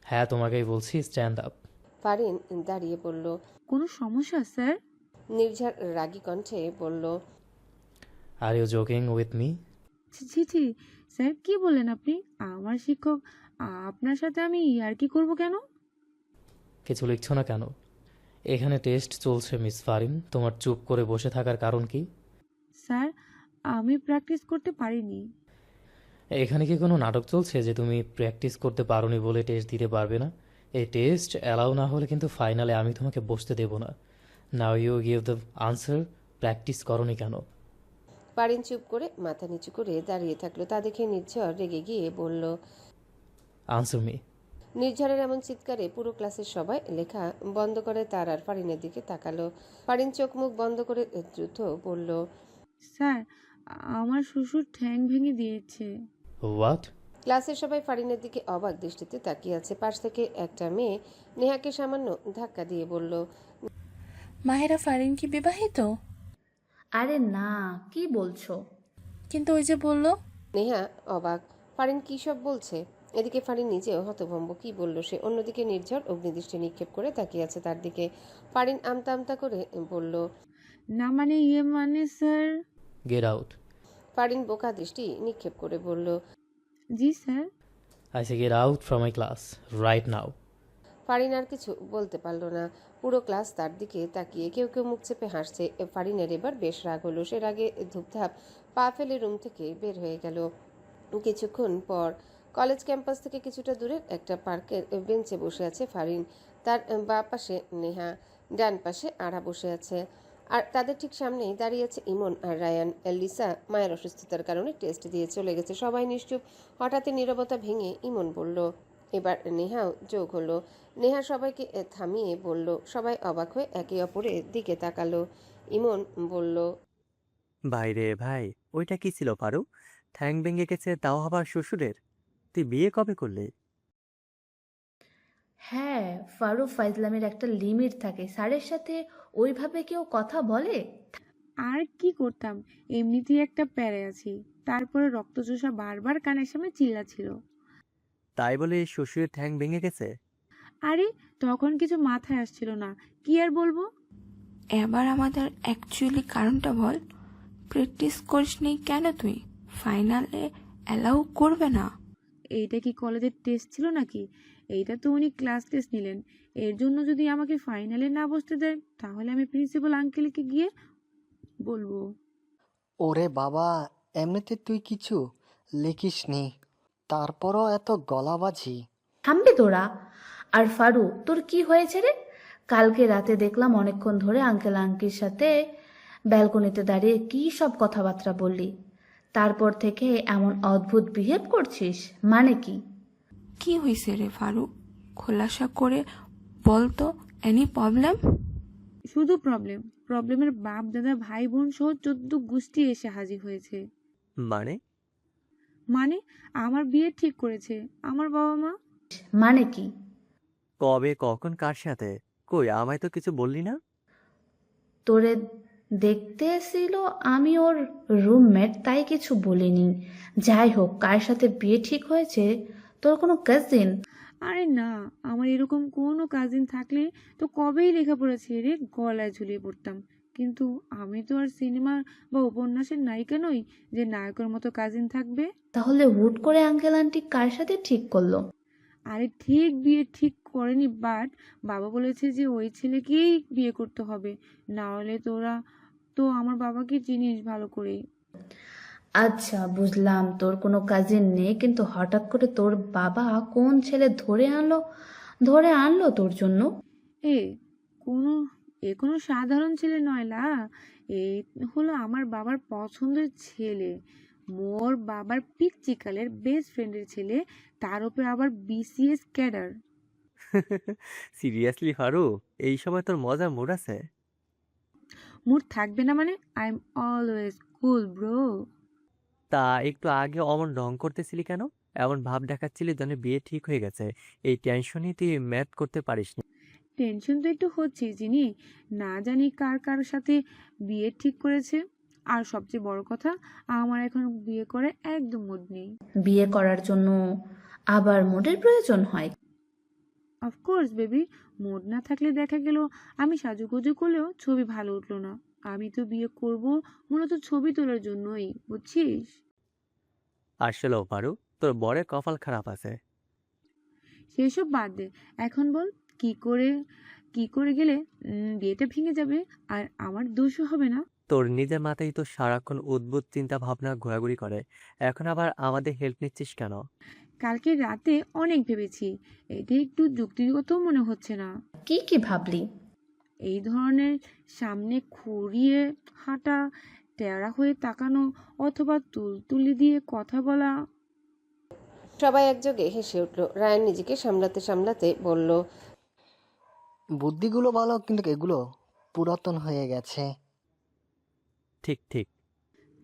হ্যাঁ তোমাকেই বলছি, স্ট্যান্ড আপ। ফারিন দাঁড়িয়ে বলল। কোনো সমস্যা স্যার? নির্ঝর রাগী কণ্ঠে বলল, are you joking with me? ছি ছি স্যার, কি বললেন আপনি? আমার শিক্ষক, আপনার সাথে আমি ইয়ার্কি করব কেন? কিছু লিখছো না কেন? এখানে টেস্ট চলছে মিস ফারিন, তোমার চুপ করে বসে থাকার কারণ কি? স্যার, আমি প্র্যাকটিস করতে পারিনি। এখানে কি কোনো নাটক চলছে যে তুমি প্র্যাকটিস করতে পারোনি বলে টেস্ট দিতে পারবে না? এই টেস্ট অ্যালাউ না হলে কিন্তু ফাইনালে আমি তোমাকে বসতে দেব না। Now you give the answer. Practice করোনি কেন? ফারিন চুপ করে মাথা নিচু করে দাঁড়িয়ে থাকলো। তা দেখে নির্ঝর রেগে গিয়ে বলল, আনসার মি। নির্ঝরের এমন চিৎকারে পুরো ক্লাসের সবাই লেখা বন্ধ করে তার আর ফারিনের দিকে তাকালো। ফারিন চোখ মুখ বন্ধ করে দ্রুত বলল, স্যার, আমার শ্বশুর ঠ্যাং ভেঙে দিয়েছে। হোয়াট? ক্লাসের সবাই ফারিনের দিকে অবাক দৃষ্টিতে তাকিয়ে আছে। পাশ থেকে একটা মেয়ে নেহাকে সামান্য ধাক্কা দিয়ে বলল, মাহেরা ফারিন কি বিবাহিত? আরে না, কি বলছো? কিন্তু ওই যে বললো। নেহা অবাক, ফারিন কী সব বলছে। এদিকে ফারিন নিজেও হতভম্ব, কি বলল সে। অন্যদিকে নির্ঝর অগ্নিদৃষ্টি নিক্ষেপ করে তাকিয়ে আছে তার দিকে। ফারিন আমতা আমতা করে বলল, না মানে মানে স্যার। Get out. ফারিন বোকা দৃষ্টি নিক্ষেপ করে বলল, জি sir. I say get out from my class right now. Farin আর কিছু বলতে পারল না। পুরো ক্লাস তার দিকে তাকিয়ে কেউ কেউ মুখ চেপে হাসছে। ফারিনের এবার বেশ রাগ হলো। সে রাগে ধূপধাপ পা ফেলে রুম থেকে বের হয়ে গেল। কিছুক্ষণ পর কলেজ ক্যাম্পাস থেকে কিছুটা দূরে একটা পার্কের বেঞ্চে বসে আছে ফারিন। তার বাঁ পাশে নেহা, ডান পাশে আরা বসে আছে। আর তাদের ঠিক সামনেই দাঁড়িয়ে আছে ইমন আর রায়ান। লিসা মায়ের অসুস্থতার কারণে টেস্ট দিয়ে চলে গেছে। সবাই নিশ্চুপ। হঠাৎই নীরবতা ভেঙে ইমন বলল, এবার নেহাও যোগ হলো। নেহা সবাইকে থামিয়ে বলল। সবাই অবাক হয়ে একে অপরের দিকে তাকালো। ইমন বলল, ভাইরে ভাই, ওইটা কি ছিল পারু? ঠ্যাং ভেঙে গেছে, তাও আবার শ্বশুরের। তুই বিয়ে কবে করলি? হ্যাঁ, ফারুক ফাইজলামের একটা লিমিট থাকে। স্যারের সাথে ওইভাবে কেউ কথা বলে? আর কি করতাম, এমনিতেই একটা প্যারে আছি, তারপরে রক্তচোষা বারবার কানের সামনে চিল্লাছিল। তাই বলে শ্বশুরের ঠ্যাং ভেঙে গেছে? আরে তখন কিছু মাথায় আসছিল না, কি আর বলবো। এবার আমাদের অ্যাকচুয়ালি কারণটা বল। প্র্যাকটিস করিসনি কেন তুই? ফাইনালে অ্যালাউ করবে না। এইটা কি কলেজের টেস্ট ছিল নাকি? এইটা তো উনি ক্লাস টেস্ট নিলেন। এর জন্য যদি আমাকে ফাইনালে না বসতে দেয় তাহলে আমি প্রিন্সিপাল আঙ্কেলকে গিয়ে বলবো। ওরে বাবা, এমনিতে তুই কিছু লিখিসনি, তারপরও এত গলাবাজি। থামবি তোরা? আর ফারু, তোর কি হয়েছে রে? কালকে রাতে দেখলাম অনেকক্ষণ ধরে আঙ্কেল আন্টির সাথে ব্যালকনিতে দাঁড়িয়ে কি সব কথাবার্তা বললি। তারপর থেকে এমন অদ্ভুত বিহেভ করছিস, মানে কি? কি হয়েছে রে ফারুক? খোলাসা করে বল তো, এনি প্রবলেম? শুধু প্রবলেমের বাপ দাদা ভাই বোন সহ 14 গোষ্ঠী এসে হাজির হয়েছে। মানে? মানে আমার বিয়ে ঠিক করেছে আমার বাবা মা। মানে কি? কবে, কখন, কার সাথে? কই আমায় তো কিছু বললি না। তোরে দেখতে এসেছিল, আমি ওর রুমমেট, তাই কিছু বলিনি। যাই হোক, কার সাথে বিয়ে ঠিক হয়েছে? তোর কোনো কাজিন? আরে না, আমার এরকম কোনো কাজিন থাকলে তো কবেই লেখাপড়া ছেড়ে গলায় ঝুলিয়ে পড়তাম। কিন্তু আমি তো আর সিনেমা বা উপন্যাসের নায়িকা নই যে নায়কের মতো কাজিন থাকবে। তাহলে হুট করে আঙ্কেল আন্টি কার সাথে ঠিক করলো? আরে ঠিক বিয়ে ঠিক করেনি, বাট বাবা বলেছে যে ওই ছেলেকেই বিয়ে করতে হবে, না হলে তোরা তো আমার বাবাকে চিনিস ভালো করে। আচ্ছা বুঝলাম, তোর কোনো কাজিন নেই, কিন্তু হঠাৎ করে তোর বাবা কোন ছেলে ধরে আনলো তোর জন্য? এ কোনো কোনো সাধারণ ছেলে নয় লা, এ হলো আমার বাবার পছন্দের ছেলে, মোর বাবার পিচ্চিকালের বেস্ট ফ্রেন্ডের ছেলে, তার উপরে আবার বিসিএস ক্যাডার। সিরিয়াসলি ফারু, এই সময় তোর মজার মুড আছে? মুড থাকবে না মানে? I am always cool bro. তা একটু আগে অমন ঢং করতেছিলি কেন? এমন ভাব দেখাচ্ছিলি যেন বিয়ে ঠিক হয়ে গেছে। এই টেনশনই তুই ম্যাথ করতে পারিসনি। টেনশন তো একটু হচ্ছে যিনি, না জানি কার কার সাথে বিয়ে ঠিক করেছে। আর সবচেয়ে বড় কথা, আমার এখন বিয়ে করে একদম মুড নেই। বিয়ে করার জন্য আবার মুডের প্রয়োজন হয়? অফকোর্স বেবি, মুড না থাকলে দেখা গেল আমি সাজুগুজু করলেও ছবি ভালো উঠলো না। আমি তো বিয়ে করব মূলত ছবি তোলার জন্যই, বুঝছিস? আসলেও ফারু, তোর বরের কপাল খারাপ আছে। সেসব বাদ দে, এখন বল কি করে গেলে বিয়েটা ভেঙে যাবে আর আমার দোষও হবে না? তোর নিজের মাথায় তো সারাক্ষণ উদ্ভুত চিন্তা ভাবনা ঘোরাঘুরি করে, এখন আবার আমাদের হেল্প নিচ্ছিস কেন? কালকে রাতে অনেক ভেবেছি, এটা একটু যুক্তিগত মনে হচ্ছে না। কি ভাবলি? এই ধরনের সামনে খুঁড়িয়ে হাঁটা, টেরা হয়ে তাকানো, অথবা তুলতুলি দিয়ে কথা বলা। সবাই একযোগে হেসে উঠল। রায়ান নিজেকে সামলাতে সামলাতে বলল, বুদ্ধিগুলো ভালো, কিন্তু এগুলো পুরাতন হয়ে গেছে। ঠিক ঠিক।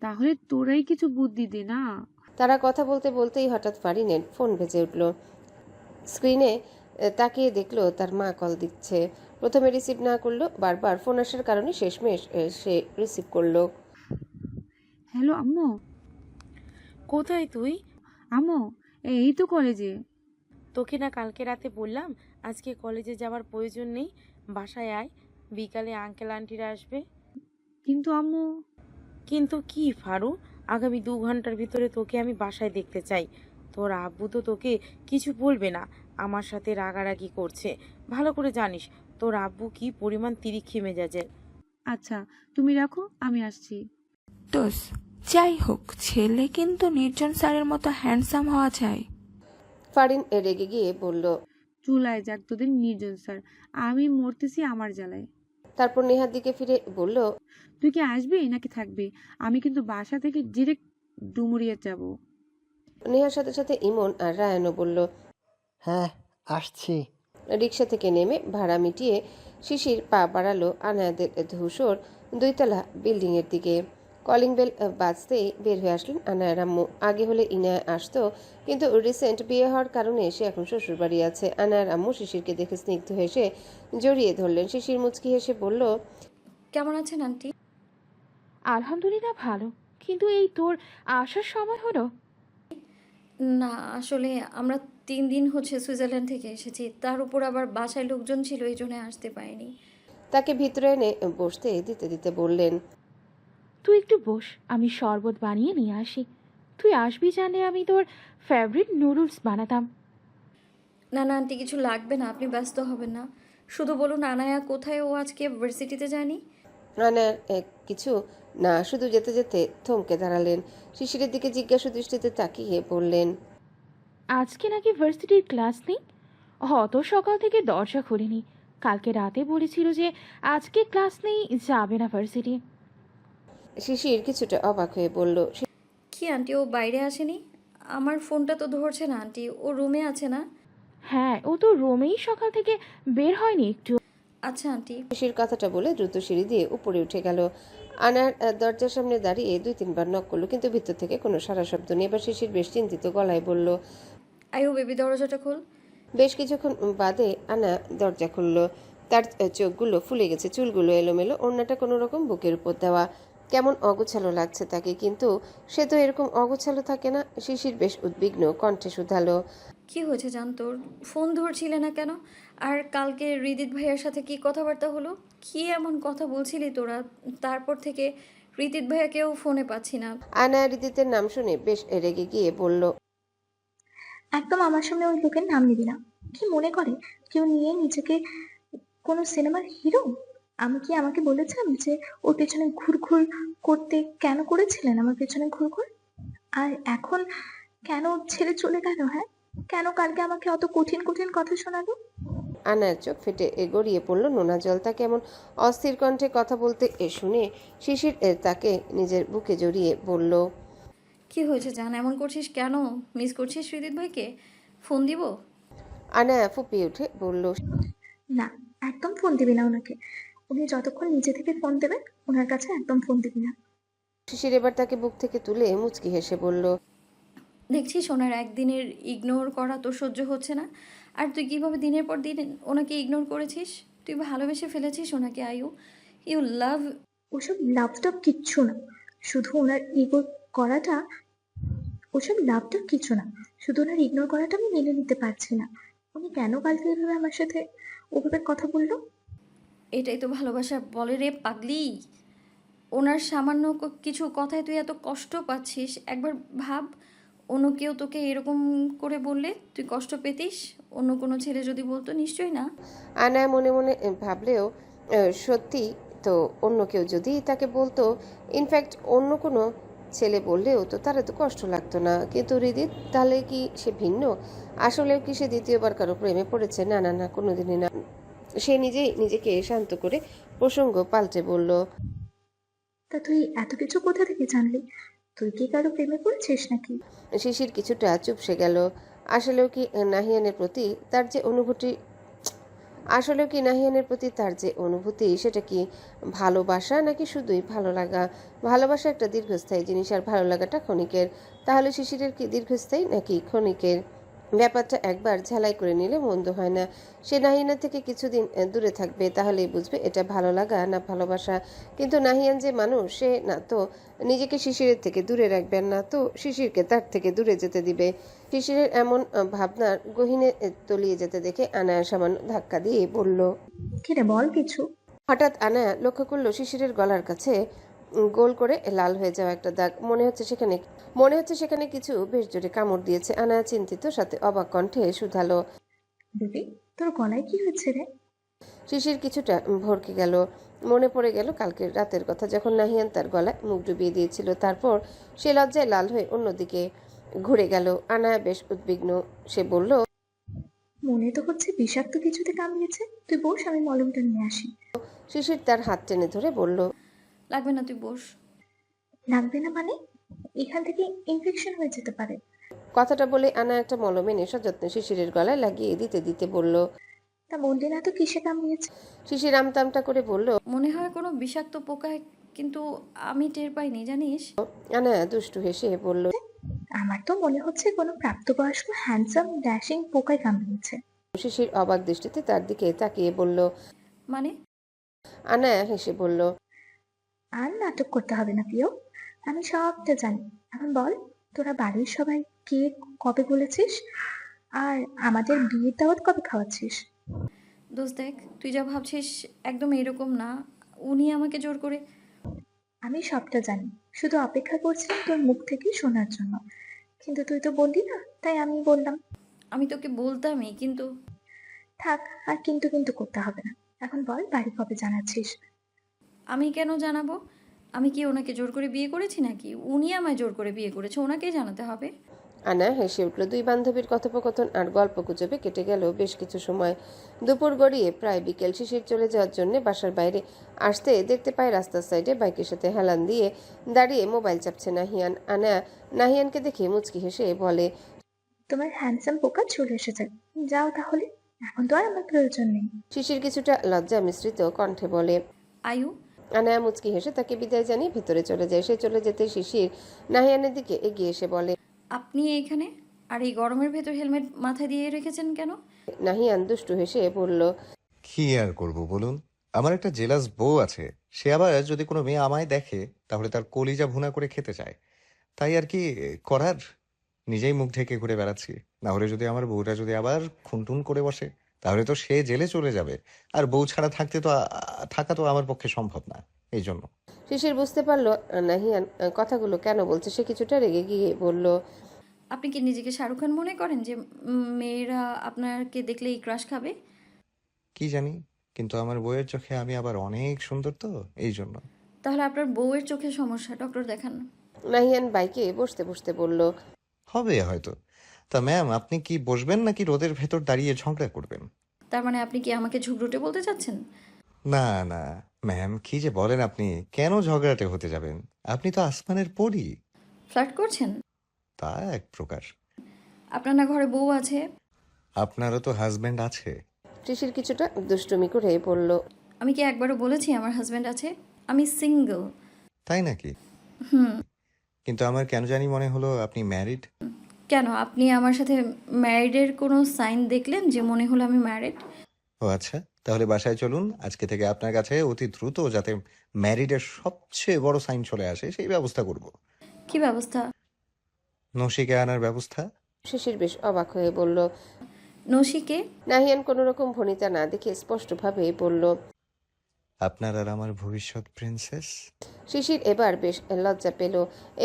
তাহলে তোরাই কিছু বুদ্ধি দে না। তারা কথা বলতে বলতেই হঠাৎ ফারিনের ফোন বেজে উঠল। স্ক্রিনে তাকিয়ে দেখলো তার মা কল দিচ্ছে। প্রথমে রিসিভ না করলো, বারবার ফোন আসার কারণে শেষমেশ সে রিসিভ করলো। হ্যালো আম্মু। কোথায় তুই? আম্মু, এই তো কলেজে। তোকে না কালকে রাতে বললাম আজকে কলেজে যাওয়ার প্রয়োজন নেই, বাসায় আয়, বিকালে আঙ্কেল আন্টিরা আসবে। কিন্তু আম্মু। কিন্তু কি ফারু, আগামী 2 ঘন্টার ভিতরে তোকে আমি বাসায় দেখতে চাই। তোর আব্বু তো তোকে কিছু বলবে না, আমার সাথে রাগারাগি করছে, ভালো করে জানিস তোর আব্বু কি পরিমাণ তিরিক্ষি মেজাজের। আচ্ছা তুমি রাখো, আমি আসছি। দোষ যাই হোক, ছেলে কিন্তু নির্জন স্যারের মতো হ্যান্ডসাম হওয়া চাই। ফারিন রেগে গিয়ে বলল, চুলায় যাক তোদের নির্জন স্যার, আমি মরতেছি আমার জ্বালায়। তারপর নেহার দিকে ফিরে বলল, তুই কি আসবি নাকি থাকবি? আমি কিন্তু বাসা থেকে ডিরেক্ট ডুমুরিয়া যাব। নেহার সাথে সাথে ইমন আর রায়ানও বলল, হ্যাঁ আসছি। রিক্সা থেকে নেমে ভাড়া মিটিয়ে শিশির পা বাড়ালো আনায়াদের ধূসর 2তলা বিল্ডিং এর দিকে। কলিং বেল বাজতেই বের হয়ে আসলেন আনায়ার আম্মু। আগে হলে ইনায়া আসতো, কিন্তু রিসেন্ট বিয়ে হওয়ার কারণে সে এখন শ্বশুর বাড়ি আছে। আনায়ার আম্মু শিশিরকে দেখে স্নিগ্ধ হেসে জড়িয়ে ধরলেন। শিশির মুচকি হেসে বলল, কেমন আছেন আন্টি? আলহামদুলিল্লাহ ভালো, কিন্তু এই তোর আসার সময় হলো? না আসলে আমরা 3 দিন হচ্ছে সুইজারল্যান্ড থেকে এসেছি, তার উপর আবার বাসায় লোকজন ছিল, এই জন্য আসতে পারিনি। তাকে ভিতরে এনে বসতে দিতে দিতে বললেন, তুই একটু বস, আমি শরবত বানিয়ে নিয়ে আসি। তুই আসবি জানলে আমি তোর ফেভারিট নুডলস বানাতাম। না না আন্টি, কিছু লাগবে না, আপনি ব্যস্ত হবেন না। শুধু বলুন আনায়া কোথায়, ও আজকে ভার্সিটিতে যায়নি? আনায়া কিছু না শুধু যেতে যেতে থমকে দাঁড়ালেন। শিশিরের দিকে জিজ্ঞাসা দৃষ্টিতে তাকিয়ে বললেন, আজকে নাকি ভার্সিটির ক্লাস নেই? অত সকাল থেকে দরজা খুলিনি। কালকে রাতে বলেছিল যে আজকে ক্লাস নেই, যাবে না ভার্সিটি। শিশির কিছুটা অবাক হয়ে বলল, কি আন্টি, ও বাইরে আসেনি? আমার ফোনটা তো ধরছে না আন্টি, ও রুমে আছে না? হ্যাঁ, ও তো রুমেই সকাল থেকে বের হয়নি একটু। আচ্ছা আন্টি। শিশির কথাটা বলে দ্রুত সিঁড়ি দিয়ে উপরে উঠে গেল। আনার দরজার সামনে দাঁড়িয়ে 2-3 বার নক করলো, কিন্তু ভিতর থেকে কোনো সাড়া শব্দ নেই। এবার শিশির বেশ চিন্তিত গলায় বলল, আয়ু বেবি দরজাটা খোল। বেশ কিছুক্ষণ বাদে আনা দরজা খুলল। তার চোখগুলো ফুলে গেছে, চুলগুলো এলোমেলো, ওড়নাটা কোনো রকম বুকের উপর দেওয়া। কেমন অগোছালো লাগছে তাকে, কিন্তু সে তো এরকম অগোছালো থাকে না। শিশির বেশ উদ্বিগ্ন কণ্ঠে শুধালো, কি হয়েছে জান তোর? ফোন ধরছিলে না কেন? আর কালকে হৃদিত ভাইয়ার সাথে কি কথাবার্তা হলো? কি এমন কথা বলছিলি তোরা? তারপর থেকে হৃদিত ভাইয়াকেও ফোনে পাচ্ছি না। আনা হৃদিতের নাম শুনে বেশ রেগে গিয়ে বলল, একদম আমার সামনে ওই লোকের নাম নিবি না। কি মনে করে কেউ নিয়ে নিজেকে কোনো সিনেমার হিরো? আমি কি আমাকে বলেছিলাম যে ওর পেছনে ঘুরঘুর করতে? কেন করেছিলেন আমার পেছনে ঘুরঘুর? আর এখন কেন ছেড়ে চলে গেল? হ্যাঁ, কেন কালকে আমাকে অত কঠিন কঠিন কথা শোনালো? আনার চোখ ফেটে গড়িয়ে পড়ল নোনা জল। তাকে এমন অস্থির কণ্ঠে কথা বলতে শুনে শিশির তাকে নিজের বুকে জড়িয়ে বলল, কি হয়েছে জান? এমন করছিস কেন? মিস করছিস হৃদিত ভাইকে? ফোন দিব? আনা ফুপিয়ে উঠে বলল, না, একদম ফোন দিবি না ওনাকে। উনি যতক্ষণ নিজে থেকে ফোন দেবেন ওনার কাছে একদম ফোন দিবি না। শিশির এবার তাকে বুক থেকে তুলে মুচকি হেসে বলল, দেখছিস ওনার একদিনের ইগনোর করা তোর সহ্য হচ্ছে না? আর তুই কিভাবে দিনের পর দিন ওনাকে ইগনোর করেছিস? তুই ভালোবেসে ফেলেছিস ওনাকে আয়ু। You love. ওসব লাভটাপ কিচ্ছু না, শুধু ওনার ইগনোর করাটা। ওসব লাভটাপ কিছু না, শুধু ওনার ইগনোর করাটা আমি মেনে নিতে পারছি না। উনি কেন কালকে এভাবে আমার সাথে ওভাবে কথা বললো? এটাই তো ভালোবাসা বলে রে পাগলি। ওনার সামান্য কিছু কথায় তুই এত কষ্ট পাচ্ছিস। একবার ভাব, অন্য কেউ তোকে এরকম করে বললে তুই কষ্ট পেতিস? অন্য কোনো ছেলে যদি বলতো? নিশ্চয়ই না। আনা মনে মনে ভাবলেও সত্যি তো, অন্য কেউ যদি তাকে বলতো, ইনফ্যাক্ট অন্য কোনো ছেলে বললেও তো তার এত কষ্ট লাগতো না। কিন্তু হৃদিত, তাহলে কি সে ভিন্ন? আসলেও কি সে দ্বিতীয়বার কারো প্রেমে পড়েছে? না না না, কোনোদিনই না। সে নিজেই নিজেকে শান্ত করে প্রসঙ্গ পাল্টে বলল, তা তুই এত কিছু কোথা থেকে জানলি? তুই কি কারো প্রেমে পড়েছিস নাকি? শিশির কিছুটা চুপসে গেল। আসলেও কি নাহিয়ানের প্রতি তার যে অনুভূতি সেটা কি ভালোবাসা নাকি শুধুই ভালো লাগা? ভালোবাসা একটা দীর্ঘস্থায়ী জিনিস, আর ভালো লাগাটা ক্ষণিকের। তাহলে শিশিরের কি দীর্ঘস্থায়ী নাকি ক্ষণিকের? ব্যাপারটা একবার ঝালাই করে নিলে মন্দ হয় না। সে নাহিয়ানের থেকে কিছুদিন দূরে থাকবে, তাহলেই বুঝবে এটা ভালো লাগা না ভালোবাসা। কিন্তু নাহিয়ান যে মানুষ, সে না তো নিজেকে শিশিরের থেকে দূরে রাখবেন, না তো শিশিরকে তার থেকে দূরে যেতে দিবে। শিশিরের এমন ভাবনার গহীনে তলিয়ে যেতে দেখে আনায়া সামান্য ধাক্কা দিয়ে বলল, কিরে বল কিছু। হঠাৎ আনায়া লক্ষ্য করলো শিশিরের গলার কাছে গোল করে লাল হয়ে যাওয়া একটা দাগ। মনে হচ্ছে সেখানে কিছু বেশ জোরে কামড় দিয়েছে। আনায়া চিন্তিত সাথে অবাক কণ্ঠে শুধালো, বেবি, তোর গলায় কি হয়েছে রে? শিশির কিছুটা ভরকে গেল। মনে পড়ে গেল কালকের রাতের কথা, যখন নাহিয়ান তার গলায় মুখ ডুবিয়ে দিয়েছিল। তারপর সে লজ্জায় লাল হয়ে অন্যদিকে ঘুরে গেল। আনায়া বেশ উদ্বিগ্ন। সে বলল, মনে তো হচ্ছে বিষাক্ত কিছুতে কামড়িয়েছে। তুই বস, আমি মলমটা নিয়ে আসি। শিশির তার হাত টেনে ধরে বলল, লাগবে না, তুই বস। লাগবে না মানে? এখান থেকে ইনফেকশন হয়ে যেতে পারে। কথাটা বলে আনা একটা মলম এনে সযত্নে শিশিরের গলায় লাগিয়ে দিতে দিতে বলল, তা বললি না তো কিসে কামড়িয়েছে? শিশির আমতামটা করে বলল, মনে হয় কোনো বিষাক্ত পোকায়, কিন্তু আমি টের পাইনি জানিস। আনা দুষ্টু হেসে বলল, আমার তো মনে হচ্ছে কোনো প্রাপ্তবয়স্ক হ্যান্ডসাম ড্যাশিং পোকায় কামড়িয়েছে। শিশির অবাক দৃষ্টিতে তার দিকে তাকিয়ে বলল, মানে? আনা হেসে বলল, আর নাটক করতে হবে না প্রিয়, আমি সবটা জানি। এখন বল, তোরা বাড়ির সবাই কে কবে বলেছিস? আর আমাদের বিয়ের দাওয়াত কবে খাওয়াচ্ছিস? দোস্ত দেখ, তুই যা ভাবছিস একদম এরকম না। উনি আমাকে জোর করে। আমি সবটা জানি, শুধু অপেক্ষা করছিলাম তোর মুখ থেকে শোনার জন্য। কিন্তু তুই তো বললি না, তাই আমি বললাম। আমি তোকে বলতামই, কিন্তু। থাক, আর কিন্তু কিন্তু করতে হবে না। এখন বল, বাড়ি কবে জানাচ্ছিস? আমি কেন জানাবো? আমি কি ওনাকে জোর করে বিয়ে করেছি নাকি? উনি আমায় জোর করে বিয়ে করেছে, ওনাকেই জানাতে হবে। আনা হেসে উঠল। দুই বান্ধবীর কথোপকথন আর গল্প গুজবে কেটে গেল বেশ কিছু সময়। দুপুর গড়িয়ে প্রায় বিকেল। শিশির চলে যাওয়ার জন্য বাসার বাইরে আসতে দেখতে পায় রাস্তার সাইডে বাইকের সাথে হেলান দিয়ে দাঁড়িয়ে মোবাইল চাপছে নাহিয়ান। আনা নাহিয়ানকে দেখে মুচকি হেসে বলে, তোমার হ্যান্ডসাম পোকা চলে এসেছে, যাও তাহলে। এখন তো আর আমার প্রয়োজন নেই। শিশির কিছুটা লজ্জা মিশ্রিত কণ্ঠে বলে। আয়ু আনায়া মুচকি হেসে তাকে বিদায় জানিয়ে ভেতরে চলে যায়। সে চলে যেতে শিশির নাহিয়ানের দিকে এগিয়ে এসে বলে, আপনি এইখানে আর এই গরমের ভেতর হেলমেট মাথায় দিয়ে রেখেছেন কেন? নাহিয়ান দুষ্টু হেসে বলল, কি আর করব বলুন, আমার একটা জেলাস বউ আছে। সে আবার যদি কোনো মেয়ে আমায় দেখে তাহলে তার কলিজা ভুনা করে খেতে চায়। তাই আর কি করার, নিজেই মুখ ঢেকে ঘুরে বেড়াচ্ছি। না হলে যদি আমার বউটা যদি আবার খুনটুন করে বসে তাহলে তো সে জেলে চলে যাবে, আর বউ ছাড়া থাকা তো আমার পক্ষে সম্ভব না। এই জন্য শিশির বুঝতে পারলো নাহিয়ান কথাগুলো কেন বলছে। সে কিছুটা রেগে গিয়ে বলল, আপনি কি নিজেকে শাহরুখ খান মনে করেন যে মেয়েরা আপনাকে দেখলেই ক্রাশ খাবে? কি জানি, কিন্তু আমার বউয়ের চোখে আমি আবার অনেক সুন্দর, তো এই জন্য। তাহলে আপনার বউয়ের চোখে সমস্যা, ডক্টর দেখান। নাহিয়ান বাইকে বসতে বসতে বলল, হবে হয়তো। তা ম্যাম, আপনি কি বসবেন নাকি রোদের ভেতর দাঁড়িয়ে ঝগড়া করবেন? তার মানে আপনি কি আমাকে ঝুগড়ুটে বলতে চাচ্ছেন? না না ম্যাম, কি যে বলেন আপনি, কেন ঝগড়াটে হতে যাবেন? আপনি তো আসমানের পরী। ফ্লার্ট করছেন? তা এক প্রকার। আপনার না ঘরে বউ আছে? আপনারও তো হাজবেন্ড আছে। শিশির কিছুটা দুষ্টুমি করে বলল, আমি কি একবারও বলেছি আমার হাজবেন্ড আছে? আমি সিঙ্গেল। তাই নাকি? হুম। কিন্তু আমার কেন জানি মনে হলো আপনি ম্যারিড। কেন, আপনি আমার সাথে ম্যারিডের কোনো সাইন দেখলেন যে মনে হলো আমি ম্যারিড? ও আচ্ছা, তাহলে বাসায় চলুন। আজকে থেকে আপনার কাছে অতি দ্রুত যাতে ম্যারিডের সবচেয়ে বড় সাইন চলে আসে সেই ব্যবস্থা করব। কি ব্যবস্থা? নসিকে আনার ব্যবস্থা। শিশির বেশ অবাক হয়ে বলল, নসিকে? নাহিয়ান কোনো রকম ভনিতা না দেখে স্পষ্টভাবে বলল, আপনার আর আমার ভবিষ্যৎ প্রিন্সেস। শিশির এবার বেশ লজ্জা পেল।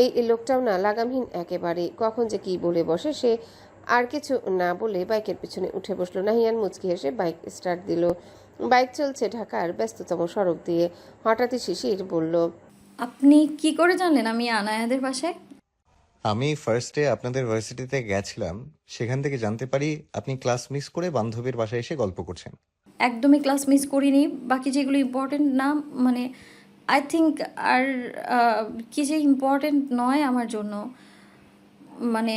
এই লোকটাও না লাগামহীন একেবারে, কখন যে কি বলে বসে। সে আর কিছু না বলে বাইকের পিছনে উঠে বসলো। নাহিয়ান মুচকি হেসে বাইক স্টার্ট দিল। বাইক চলছে ঢাকার ব্যস্ততম সড়ক দিয়ে। হঠাৎই শিশির বলল, আপনি কি করে জানলেন আমি আনায়াদের বাসায়? আমি ফার্স্টে আপনাদের ভার্সিটিতে গেছিলাম, সেখান থেকে জানতে পারি আপনি ক্লাস মিস করে বান্ধবীর বাসায় এসে গল্প করছেন। একদমই ক্লাস মিস করিনি। বাকি যেগুলো ইম্পর্টেন্ট না, মানে আই থিঙ্ক আর কি যে ইম্পর্টেন্ট নয় আমার জন্য। মানে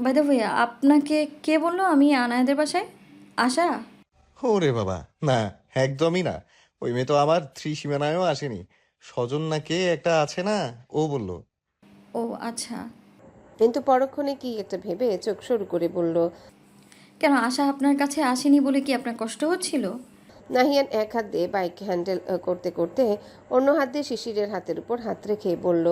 বাই দ্য ওয়ে, আপনাকে কে বললো আমি আনায়াদের বাসায়? আশা? ওরে বাবা, না একদমই না। ওই মেয়ে তো আমার সীমানায়ও আসেনি। স্বজন না কে একটা আছে না, ও বলল। ও আচ্ছা। কিন্তু পরক্ষণে কি একটা ভেবে চোখ সরু করে বলল, কেন, আশা আপনার কাছে আসেনি বলে কি আপনার কষ্ট হচ্ছিল? নাহিয়ান এক হাত দিয়ে বাইক হ্যান্ডেল করতে করতে অন্য হাত দিয়ে শিশিরের হাতের উপর হাত রেখে বলল,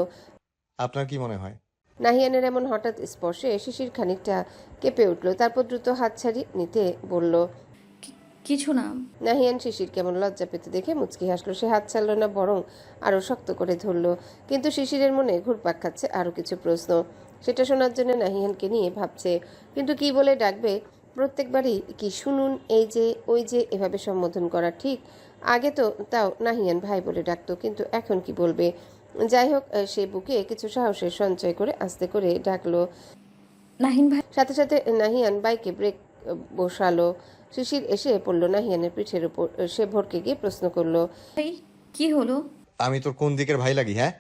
আপনার কি মনে হয়? নাহিয়ানের এমন হঠাৎ স্পর্শে শিশির খানিকটা কেঁপে উঠল। তারপর দ্রুত হাত ছাড়ি নিতে বলল, কিছু না। নাহিয়ান শিশির কেমন লজ্জা পেতে দেখে মুচকি হাসলো। সে হাত ছাড়লো না, বরং আরো শক্ত করে ধরলো। কিন্তু শিশিরের মনে ঘুরপাক খাচ্ছে আরো কিছু প্রশ্ন। সেটা শোনার জন্য নাহিয়ানকে নিয়ে ভাবছে, কিন্তু কি বলে ডাকবে। প্রত্যেকবারই কি শুনুন, এই যে, ওই যে এভাবে সম্বোধন করা ঠিক? আগে তো তাও নাহিয়ান ভাই বলে ডাকতো, কিন্তু এখন কি বলবে? যাই হোক, সে বুকে কিছু সাহসের সঞ্চয় করে আস্তে করে ডাকলো, নাহিন ভাই। সাথে সাথে নাহিয়ান বাইকে ব্রেক বসালো। শিশির এসে পড়ল নাহিয়ানের পিঠের উপর। সে ভরকে গিয়ে প্রশ্ন করলো, কি হলো? আমি তোর কোন দিকের ভাই লাগি? হ্যাঁ,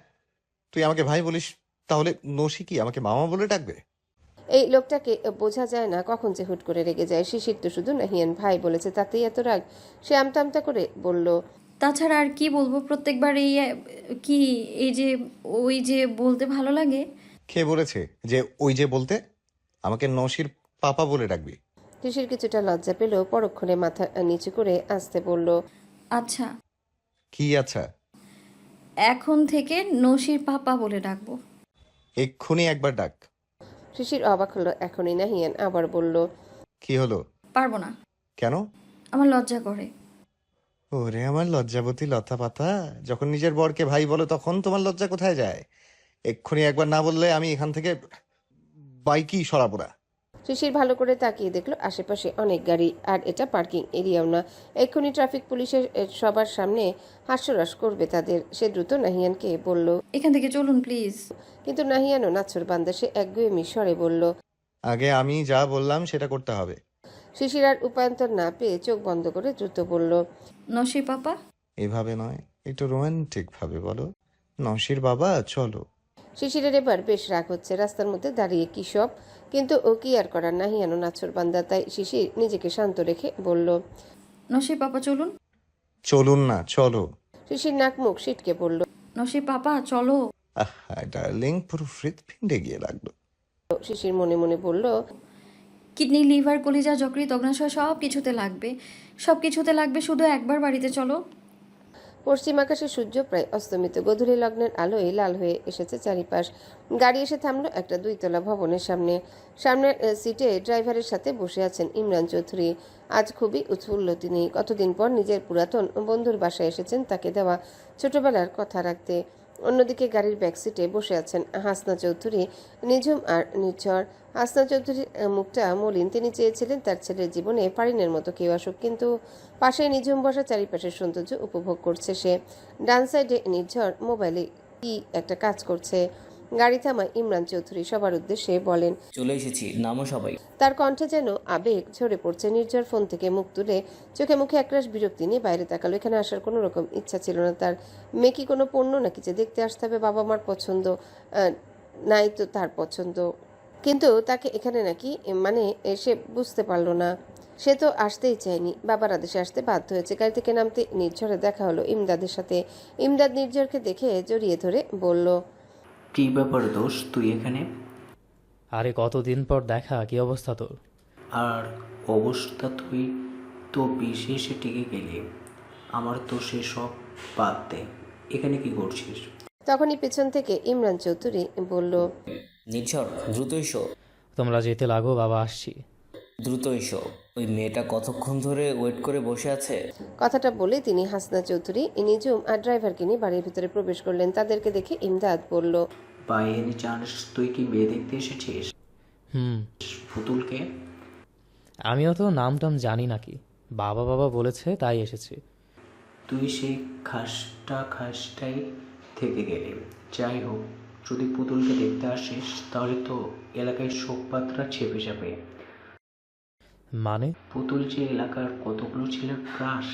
তুই আমাকে ভাই বলিস, তাহলে নসি কি আমাকে মামা বলে ডাকবে? এই লোকটাকে বোঝা যায় না কখন যে হুট করে রেগে যায়। শিশির তো শুধু নাহিয়ান ভাই বলেছে, তাতেই এত রাগ। সে আমতা আমতা করে বলল, তাছাড়া আর কি বলবো, প্রত্যেকবার এই কি এই যে ওই যে বলতে ভালো লাগে। কে বলেছে যে ওই যে বলতে? আমাকে নসির পাপা বলে ডাকবি। শিশির কিছুটা লজ্জা পেল, পরক্ষণে মাথা নিচু করে আসতে বলল, আচ্ছা। কি আচ্ছা? এখন থেকে নসির পাপা বলে ডাকবো। এক্ষুনি একবার ডাক। শিশির অবাক হলো। এখনই নাহিয়ান আবার বলল, কি হলো? পারবো না। কেন? আমার লজ্জা করে। ওরে আমার লজ্জাবতী লতা পাতা, যখন নিজের বরকে ভাই বলো তখন তোমার লজ্জা কোথায় যায়? এক্ষুনি একবার না বললে আমি এখান থেকে বাইকই সরাবো না। শিশির ভালো করে তাকিয়ে দেখলো আশেপাশে অনেক গাড়ি, আর এটা পার্কিং এরিয়াও না। এক্ষুনি ট্রাফিক পুলিশের সবার সামনে হাস্যরস করবে তাদের। সে দ্রুত নাহিয়ানকে বলল, এখান থেকে চলুন প্লিজ। কিন্তু নাহিয়ানও নাছর বান্দা। সে একগুঁয়েমি স্বরে বলল, আগে আমি যা বললাম সেটা করতে হবে। শিশির আর উপায়ন্তর না পেয়ে চোখ বন্ধ করে দ্রুত বলল, নসির পাপা। এভাবে নয়, একটু রোমান্টিক ভাবে বলো, নসির বাবা চলো। শিশিরের এবার বেশ রাগ হচ্ছে, রাস্তার মধ্যে দাঁড়িয়ে কি সব, কিন্তু ও কি আর করার, নাহিয়ানও নাছর বান্দা, তাই শিশির নিজেকে শান্ত রেখে বলল, নসিব পাপা চলুন। চলুন না, চলো। শিশির নাক মুখ সিটকে পড়ল। নসিব পাপা চলো। আহা ডার্লিং, পুরো হৃৎপিণ্ডে গিয়ে লাগলো। শিশির মনে মনে বলল, কিডনি, লিভার, কলিজা, যকৃৎ, অগ্নাশয় সব কিছুতে লাগবে, সব কিছুতে লাগবে, শুধু একবার বাড়িতে চলো। পশ্চিম আকাশে সূর্য প্রায় অস্তমিত, গোধূলি লগ্নের আলোয় লাল হয়ে এসেছে চারিপাশ। গাড়ি এসে থামলো একটা 2 তলা ভবনের সামনে। সামনের সিটে ড্রাইভারের সাথে বসে আছেন ইমরান চৌধুরী। আজ খুবই উৎফুল্ল তিনি। কতদিন পর নিজের পুরাতন বন্ধুর বাসায় এসেছেন তাকে দেওয়া ছোটবেলার কথা রাখতে। অন্যদিকে গাড়ির ব্যাক সিটে বসে আছেন হাসনা চৌধুরী, নিঝুম আর নির্ঝর। হাসনা চৌধুরীর মুখটা মলিন, তিনি চেয়েছিলেন তার ছেলের জীবনে ফারিনের মতো কেউ আসুক, কিন্তু পাশে নিঝুম বসা, চারিপাশের সৌন্দর্য উপভোগ করছে সে। ডান সাইডে নির্ঝর মোবাইলে কি একটা কাজ করছে। গাড়ি থামায় ইমরান চৌধুরী সবার উদ্দেশ্যে বলেন, চলে এসেছি, নামো সবাই। তার কণ্ঠে যেন আবেগ ঝরে পড়ছে। নির্ঝর ফোন থেকে মুখ তুলে চোখে মুখে একরাশ বিরক্তি নিয়ে বাইরে তাকালো। এখানে আসার কোনো রকম ইচ্ছা ছিল না তার। মেয়ে কি কোনো পণ্য নাকি যে দেখতে আসতে হবে? বাবা মার পছন্দ নাই তো তার পছন্দ, কিন্তু তাকে এখানে নাকি মানে সে বুঝতে পারলো না। সে তো আসতেই চায়নি, বাবার আদেশে আসতে বাধ্য হয়েছে। গাড়ি থেকে নামতে নির্ঝরে দেখা হলো ইমদাদের সাথে। ইমদাদ নির্ঝরকে দেখে জড়িয়ে ধরে বলল, কি ব্যাপার দোষ, তুই এখানে? আরে কতদিন পর দেখা, কি অবস্থা তোর? আর অবস্থা, তুই তো বিশেষে টিকে গেলি। আমার তো সেসব বাদ দে, এখানে কি করছিস? তখনই পেছন থেকে ইমরান চৌধুরী বলল, নির্ঝর, দ্রুত এসো। তোমরা যেতে লাগো, বাবা আসছি। দ্রুত এসো। ওই মেয়েটা কতক্ষণ ধরে ওয়েট করে বসে আছে? কথাটা বলে তিনি হাসনা চৌধুরী, নিঝুম আর ড্রাইভারকে নিয়ে বাড়ির ভিতরে প্রবেশ করলেন। তাদেরকে দেখে ইমদাদ বলল, বাই এনি চান্স তুই কি মেয়ে দেখতে এসেছিস? পুতুলকে? আমিও তো নাম টাম জানি নাকি, বাবা বাবা বলেছে তাই এসেছি। তুই সেই খাসটাই থেকে গেলি। যাই হোক, যদি পুতুলকে দেখতে আসিস তাহলে তো এলাকায় শোকপাত্রা ছেপে যাবে। মানে? পুতুল যে এলাকার কতগুলো ছেলের ক্রাশ,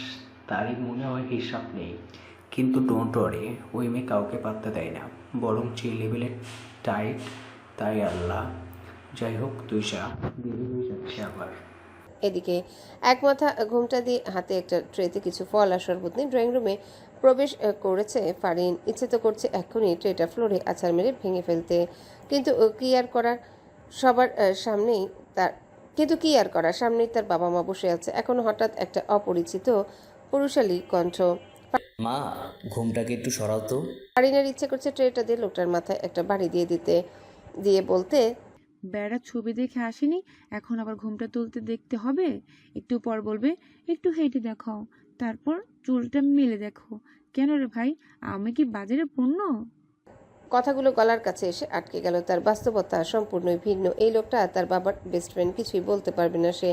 তারই মনে হয় হিসাব নেই। কিন্তু ডোন্ট ওয়ারি, ওই মেয়ে কাউকে পাত্তা দেয় না, বরং যে লেভেলে টাইট, তাই আল্লাহ। যাই হোক, তুই যা, দেরি হয়ে যাচ্ছে আবার। এদিকে এক মাথা ঘুমটা দিয়ে হাতে একটা ট্রেতে কিছু ফল আর শরবত নিয়ে ড্রয়িং রুমে প্রবেশ করেছে ফারিন। ইচ্ছে তো করছে এক্ষুনি ট্রেটা ফ্লোরে আছাড় মেরে ভেঙে ফেলতে, কিন্তু কি আর করার, সবার সামনেই তার সামনেই তার বাবা মা বসে আছে। এখন হঠাৎ একটা অপরিচিত পুরুষালী কণ্ঠ, মা, ঘুমটাকে একটু সরাও তো। ফারিনের ইচ্ছে করছে ট্রেটা দিয়ে লোকটার মাথায় একটা বাড়ি দিয়ে বলতে, বেড়া ছবি দেখে আসেনি, এখন আবার ঘুমটা তুলতে দেখতে হবে? একটু পর বলবে একটু হেঁটে দেখাও, তারপর চুলটা মেলে দেখো। কেন রে ভাই, আমি কি বাজারে পণ্য? কথাগুলো গলার কাছে এসে আটকে গেল। তার বাস্তবতা সম্পূর্ণই ভিন্ন। এই লোকটা তার বাবার বেস্ট ফ্রেন্ড, কিছুই বলতে পারবে না সে।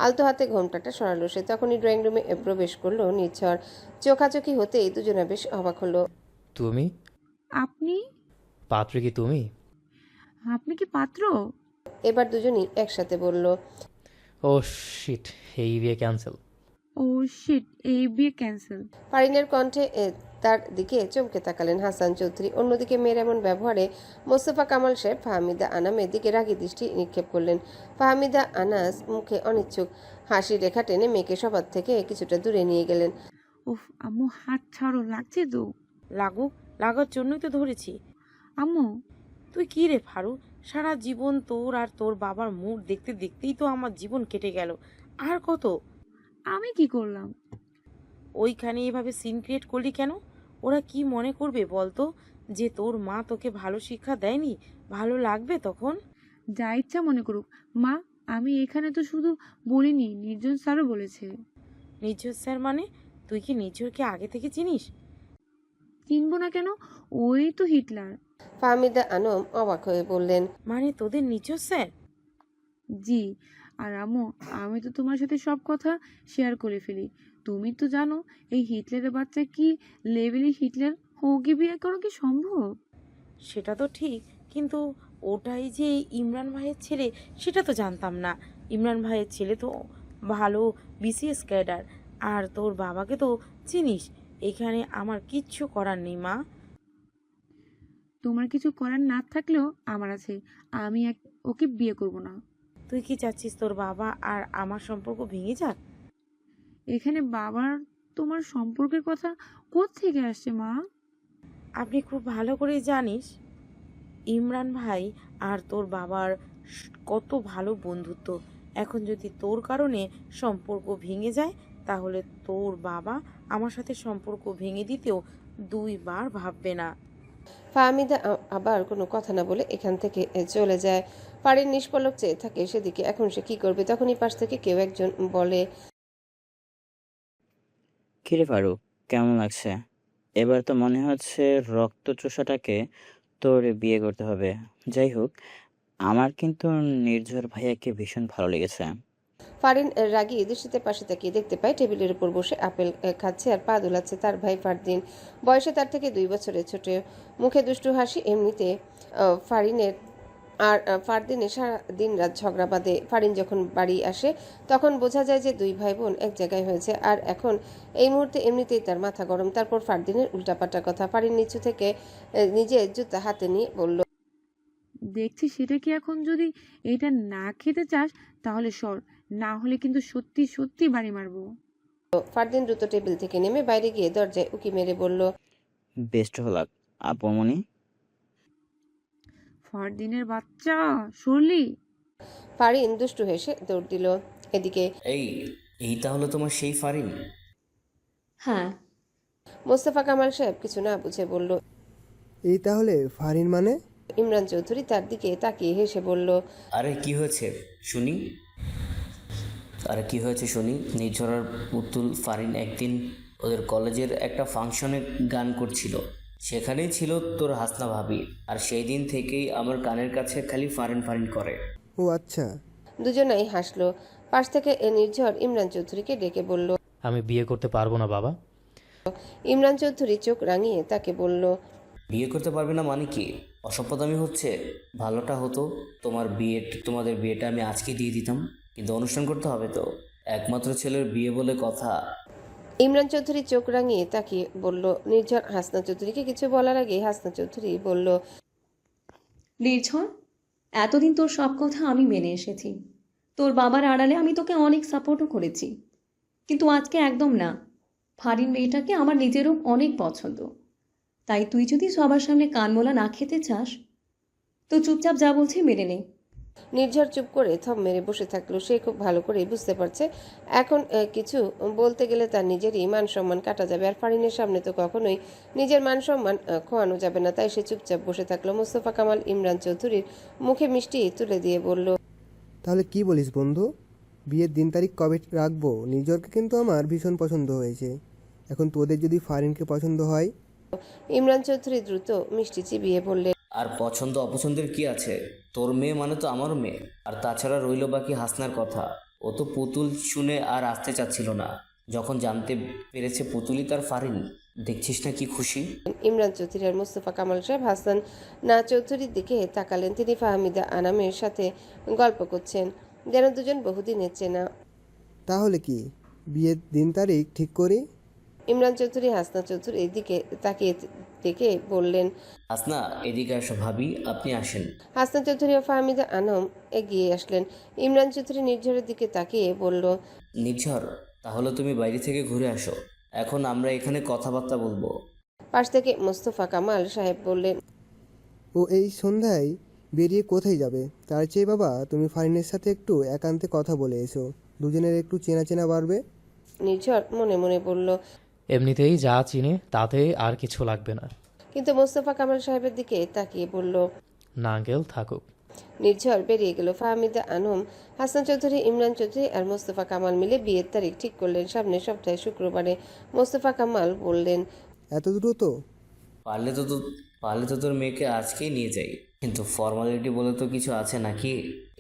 আলতো হাতে ঘোমটাটা সরালো সে। তখনই ড্রয়িং রুমে প্রবেশ করলো নির্ঝর। চোখাচোখি হতেই দুজনে বেশ অবাক হলো। তুমি? আপনি? পাত্রী কি তুমি? আপনি কি পাত্র? এবার দুজনই একসাথে বলল, ও শিট, এই বিয়ে ক্যান্সেল। ও শিট, এই বিয়ে ক্যান্সেল। ফারিনের কণ্ঠে তার দিকে চমকে তাকালেন হাসান চৌধুরী। অন্যদিকে মেয়ের এমন ব্যবহারে মোস্তফা কামাল সাহেব ফাহমিদা আনামের দিকে রাগী দৃষ্টি নিক্ষেপ করলেন। ফাহমিদা আনাস মুখে অনিচ্ছুক হাসি রেখা টেনে মেয়েকে সবার থেকে কিছুটা দূরে নিয়ে গেলেন। উফ আম্মু, হাত ছাড়ো, লাগছে তো। লাগার জন্যই তো ধরেছি। আম্মু, তুই কি রে ফারু, সারা জীবন তোর আর তোর বাবার মুখ দেখতে দেখতেই তো আমার জীবন কেটে গেল। আর কত? আমি কি করলাম? ওইখানে এভাবে সিন ক্রিয়েট করলি কেন? ওরা কি মনে করবে বলতো, যে তোর মা তোকে ভালো শিক্ষা দেয়নি? ভালো লাগবে তখন? যা ইচ্ছা মনে করুক মা, আমি এখানে তো শুধু বলিনি, নির্জন স্যারও বলেছে। নির্ঝর স্যার মানে? তুই কি নির্ঝরকে আগে থেকে চিনিস? চিনবো না কেন, ওই তো হিটলার। ফাহমিদা আনম অবাক হয়ে বললেন, মানে তোদের নির্ঝর স্যার? জি। আর আম্মু, আমি তো তোমার সাথে সব কথা শেয়ার করে ফেলি। তুমি তো জানো এই হিটলারের বাচ্চা কি লেভেলে হিটলার, ওকে বিয়ে করা কি সম্ভব? সেটা তো ঠিক, কিন্তু ওটাই যে ইমরান ভাইয়ের ছেলে সেটা তো জানতাম না। ইমরান ভাইয়ের ছেলে তো ভালো বিসিএস ক্যাডার, আর তোর বাবাকে তো চিনিস। এখানে আমার কিচ্ছু করার নেই মা। তোমার কিছু করার না থাকলেও আমার আছে। আমি ওকে বিয়ে করব না। তুই কি চাচ্ছিস তোর বাবা আর আমার সম্পর্ক ভেঙে যাক? এখানে বাবার তোমার সম্পর্কের কথা কোত্থেকে আসছে মা? আপনি খুব ভালো করে জানিস ইমরান ভাই আর তোর বাবার কত ভালো বন্ধুত্ব। এখন যদি তোর কারণে সম্পর্ক ভেঙে যায় তাহলে তোর বাবা আমার সাথে সম্পর্ক ভেঙে দিতেও 2 বার ভাববে না। ফাহমিদা আবার কোনো কথা না বলে এখান থেকে চলে যায়। ফারিন নিষ্পলক চেয়ে থাকে সেদিকে। এখন সে কি করবে? তখনই পাশ থেকে কেউ একজন বলে, কিরে ফারু, কেমন লাগছে? এবার তো মনে হচ্ছে রক্তচোষাটাকে তোর বিয়ে করতে হবে। যাই হোক, আমার কিন্তু নির্ঝর ভাইয়াকে ভীষণ ভালো লেগেছে। ফারিন রাগী দৃষ্টিতে পাশে তাকিয়ে দেখতে পায় টেবিলের উপর বসে আপেল খাচ্ছে আর পা দোলাচ্ছে তার ভাই ফারদিন। বয়সে তার থেকে 2 বছরের ছোট, মুখে দুষ্টু হাসি। এমনিতে ফারিনের আর ফারদিনের সারা দিন রাত ঝগড়া বাঁধে। ফারিন যখন বাড়ি আসে তখন বোঝা যায় যে 2 ভাই বোন এক জায়গায় হয়েছে। আর এখন এই মুহূর্তে এমনিতেই তার মাথা গরম। তারপর ফারদিনের উল্টাপাল্টা কথা। ফারিন নিচু থেকে নিজের জুতা হাতে নিয়ে বলল, দেখছি সেটা কি এখন যদি এটা না খেতে চাস তাহলে সর, না হলে কিন্তু সত্যি সত্যি বাড়ি মারবো। ফারদিন দ্রুত টেবিল থেকে নেমে বাইরে গিয়ে দরজায় উকি মেরে বলল, বেস্ট অফ লাক আপুমনি। ফারদিনের বাচ্চা, সরলি? ফারিন দুষ্টু হেসে দৌড় দিল। এদিকে এই তাহলে তোমার সেই ফারিন? হ্যাঁ। মোস্তফা কামাল সাহেব কিছু না বুঝে বলল, এই তাহলে ফারিন মানে? ইমরান চৌধুরী তার দিকে তাকিয়ে হেসে বলল, আরে কি হয়েছে শুনি? নির্ঝরার পুতুল ফারিন একদিন ওদের কলেজের একটা ফাংশনে গান করছিল, সেখানেই ছিল তোর হাসনা ভাবি, আর সেই দিন থেকেই আমার কানের কাছে খালি ফারিন ফারিন করে। ও আচ্ছা। দুজনেই হাসলো। পাশ থেকে নির্ঝর ইমরান চৌধুরীকে ডেকে বলল, আমি বিয়ে করতে পারবো না বাবা। ইমরান চৌধুরী চোখ রাঙিয়ে তাকে বলল, বিয়ে করতে পারবে না মানে কি? অসভ্যতামি হচ্ছে? ভালোটা হতো তোমাদের বিয়েটা আমি আজকে দিয়ে দিতাম, কিন্তু অনুষ্ঠান করতে হবে তো, একমাত্র ছেলের বিয়ে বলে কথা। ইমরান চৌধুরী চোখ রাঙিয়ে তাকিয়ে বলল। নির্ঝর হাসনা চৌধুরীকে কিছু বলার আগে হাসনা চৌধুরী বলল, নির্ঝর, এতদিন তোর সব কথা আমি মেনে এসেছি। তোর বাবার আড়ালে আমি তোকে অনেক সাপোর্টও করেছি, কিন্তু আজকে একদম না। ফারিন মেয়েটাকে আমার নিজেরও অনেক পছন্দ, তাই তুই যদি সবার সামনে কানমোলা না খেতে চাস তো চুপচাপ যা বলছি মেনে নে। নির্ঝর চুপ করে থম মেরে বসে থাকলো। সে খুব ভালো করে বুঝতে পারছে এখন কিছু বলতে গেলে তার নিজেরই মান সম্মান কাটা যাবে, আর ফারিনের সামনে তো কখনোই নিজের মান সম্মান খোয়ানো যাবে না। তাই সে চুপচাপ বসে থাকলো। মোস্তফা কামাল ইমরান চৌধুরীর মুখে মিষ্টি তুলে দিয়ে বলল, তাহলে কি বলিস বন্ধু, বিয়ের দিন তারিখ কবে রাখবো? নিজরকে কিন্তু আমার ভীষণ পছন্দ হয়েছে। এখন তোদের যদি ফারিনকে পছন্দ হয়? ইমরান চৌধুরী দ্রুত মিষ্টি চিবিয়ে বললেন, আর পছন্দ অপছন্দের কি আছে? তোর মেয়ে মানে তো আমারও মেয়ে। আর তাছাড়া রইল বাকি হাসনার কথা। ও তো পুতুল শুনে আর আসতে চাচ্ছিল না, যখন জানতে পেরেছে পুতুলই তার ফারিন। দেখছিস না কি খুশি? ইমরান চৌধুরী আর মোস্তফা কামাল সাহেব হাসান না চৌধুরীর দিকে তাকালেন। তিনি ফাহমিদা আনামের সাথে গল্প করছেন, যেন দুজন বহুদিনের চেনা। তাহলে কি বিয়ের দিন তারিখ ঠিক করি? ইমরান চৌধুরী হাসনা চৌধুরীর দিকে তাকিয়ে ডেকে বললেন, হাসনা, এদিকে আসো ভাবি, আপনি আসেন। হাসনা চৌধুরী ও ফাহমিদা আনাম এগিয়ে আসলেন। ইমরান চৌধুরী নির্ঝরের দিকে তাকিয়ে বলল, নির্ঝর, তাহলে তুমি বাইরে থেকে ঘুরে আসো, এখন আমরা এখানে কথাবার্তা বলবো। পাশ থেকে মোস্তফা কামাল সাহেব বললেন, ও এই সন্ধ্যায় বেরিয়ে কোথায় যাবে? তার চেয়ে বাবা তুমি ফারিনের সাথে একটু একান্তে কথা বলে এসো, দুজনের একটু চেনা চেনা বাড়বে। নির্ঝর মনে মনে বলল, এমনিতেই যা চিনি তাতে আর কিছু লাগবে না। কিন্তু মোস্তফা কামাল সাহেবের দিকে তাকিয়ে বলল, না আঙ্কেল, থাকুক। নির্ঝর বেরিয়ে গেল। ফাহমিদা আনম, হাসান চৌধুরী, ইমরান চৌধুরী আর মোস্তফা কামাল মিলে বিয়ের তারিখ ঠিক করলেন সামনের সপ্তাহে শুক্রবারে। মোস্তফা কামাল বললেন, এত দ্রুত? পারলে তো তোর মেয়েকে আজকেই নিয়ে যাই, কিন্তু ফর্মালিটি বলে তো কিছু আছে নাকি?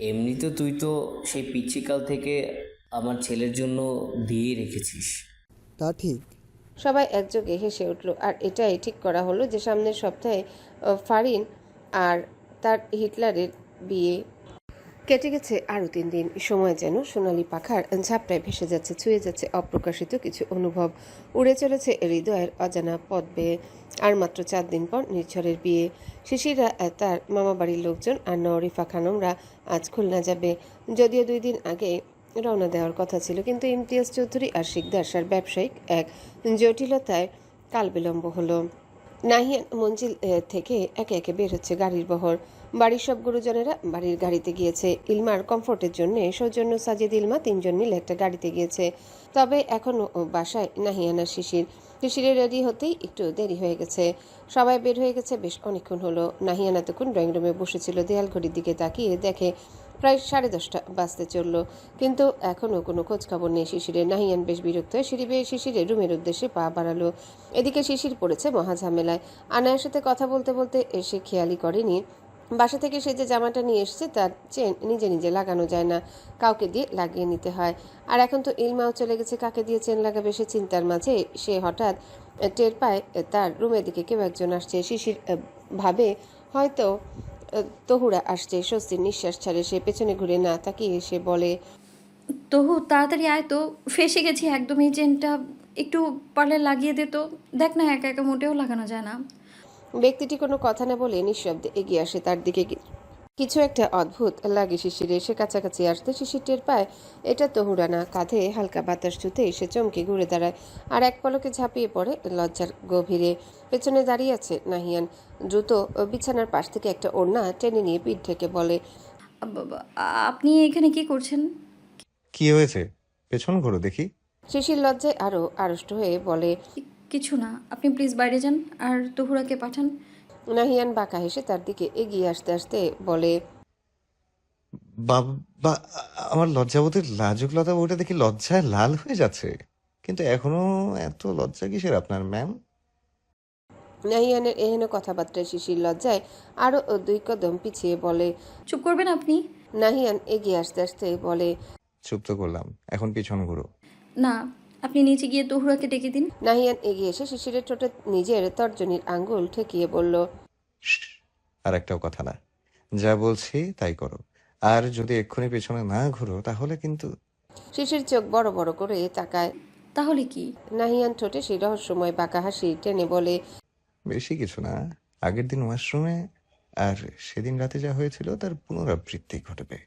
এমনিতে তুই তো সেই পিচ্ছিকাল থেকে আমার ছেলের জন্য দিয়েই রেখেছিস। তা ঠিক। সবাই একযোগে হেসে উঠল। আর এটাই ঠিক করা হলো যে সামনের সপ্তাহে ফারিন আর তার হিটলারের বিয়ে। কেটে গেছে আরও 3 দিন। সময় যেন সোনালি পাখার ঝাপটায় ভেসে যাচ্ছে, ছুঁয়ে যাচ্ছে অপ্রকাশিত কিছু অনুভব, উড়ে চলেছে হৃদয়ের অজানা পথ বেয়ে। আর মাত্র 4 দিন পর নির্ঝরের বিয়ে। শিশিরা, তার মামাবাড়ির লোকজন আর নরিফা খানমরা আজ খুলনা যাবে। যদিও 2 দিন আগে রওনা দেওয়ার কথা ছিল, কিন্তু ইমতিয়াজ চৌধুরী আর শিকদার সার ব্যবসায়িক এক জটিলতায় কাল বিলম্ব হলো। নাহিয়ান মঞ্জিল থেকে একে একে বের হচ্ছে গাড়ির বহর। বাড়ির সব গুরুজনেরা বাড়ির গাড়িতে গিয়েছে। ইলমার কমফোর্টের জন্য সৌজন্য, সাজিদ, ইলমা 3 জন মিলে একটা গাড়িতে গিয়েছে। তবে এখনও বাসায় নাহিয়ান আর শিশিরের রেডি হতেই একটু দেরি হয়ে গেছে। সবাই বের হয়ে গেছে বেশ অনেকক্ষণ হলো। নাহিয়ান এতক্ষণ ড্রয়িং রুমে বসেছিল, দেয়াল ঘড়ির দিকে তাকিয়ে দেখে প্রায় 10:30 বাজতে চলল, কিন্তু এখনও কোনো খোঁজখবর নেই শিশিরের। নাহিয়ান বেশ বিরক্ত হয়ে সিঁড়ি বেয়ে শিশিরের রুমের উদ্দেশ্যে পা বাড়ালো। এদিকে শিশির পড়েছে মহা ঝামেলায়। আনায়ের সাথে কথা বলতে বলতে এসে খেয়ালই করেনি বাসা থেকে সে যে জামাটা নিয়ে এসেছে তার চেন নিজে নিজে লাগানো যায় না, কাউকে দিয়ে লাগিয়ে নিতে হয়। আর এখন তো ইলমাও চলে গেছে, কাকে দিয়ে চেন লাগাবে সে চিন্তার মাঝে সে হঠাৎ টের পায় তার রুমের দিকে কেউ একজন আসছে। শিশির ভাবে হয়তো তহুরা আসছে। স্বস্তির নিঃশ্বাস ছাড়ে সে, পেছনে ঘুরে না তাকিয়ে সে বলে, তহু তাড়াতাড়ি আয় তো, ফেসে গেছি একদম, এই চেনটা একটু পারলে লাগিয়ে দে তো। দেখ না, একা একা মোটেও লাগানো যায় না। ব্যক্তিটি কোনো কথা না বলে নিঃশব্দে এগিয়ে আসে তার দিকে। কিছু একটা অদ্ভুত লাগে শিশিরে। সে কাছাকাছি আসতে শিশির টের পায় এটা তহুরা না। কাঁধে হালকা বাতাস ছুঁতে সে চমকে ঘুরে দাঁড়ায় আর এক পলকে ঝাঁপিয়ে পড়ে লজ্জার গভীরে। পেছনে দাঁড়িয়ে আছে নাহিয়ান। দ্রুত বিছানার পাশ থেকে একটা ওড়না টেনে নিয়ে পিঠ ঢেকে বলে, আপনি এখানে কি করছেন? কি হয়েছে? পেছন ঘোরো দেখি। শিশির লজ্জায় আরো আড়ষ্ট হয়ে বলে, কিছু না, আপনি প্লিজ বাইরে যান আর তহুরাকে পাঠান। নাহিয়ান বাঁকা হেসে তার দিকে এগিয়ে আসতে আসতে বলে, বাবা, আমার লজ্জাবোধের লাজুক লতা বউটা দেখি লজ্জায় লাল হয়ে যাচ্ছে, কিন্তু এখনো এত লজ্জা কিসের আপনার ম্যাম? নাহিয়ানের এহেন কথাবার্তায় শিশির লজ্জায় আরো 2 কদম পিছিয়ে বলে, চুপ করবেন আপনি। নাহিয়ান এগিয়ে আসতে আসতে বলে, চুপ তো করলাম, এখন পিছন ঘুরো। না, আপনি নিচে গিয়ে তহুরাকে ডেকে দিন। নাহিয়ান এগিয়ে এসে শিশিরের ঠোঁটে নিজের তর্জনীর আঙ্গুল ঠেকিয়ে বলল, আর একটাও কথা না, যা বলছি তাই করো। আর যদি এক্ষুনি পেছনে না ঘুরো তাহলে কিন্তু। শিশির চোখ বড় বড় করে তাকায়। তাহলে কি? নাহিয়ান ঠোঁটে সেই রহস্যময় বাঁকা হাসি টেনে বলে, বেশি কিছু না, আগের দিন ওয়াশরুমে আর সেদিন রাতে যা হয়েছিল তার পুনরাবৃত্তি ঘটবে।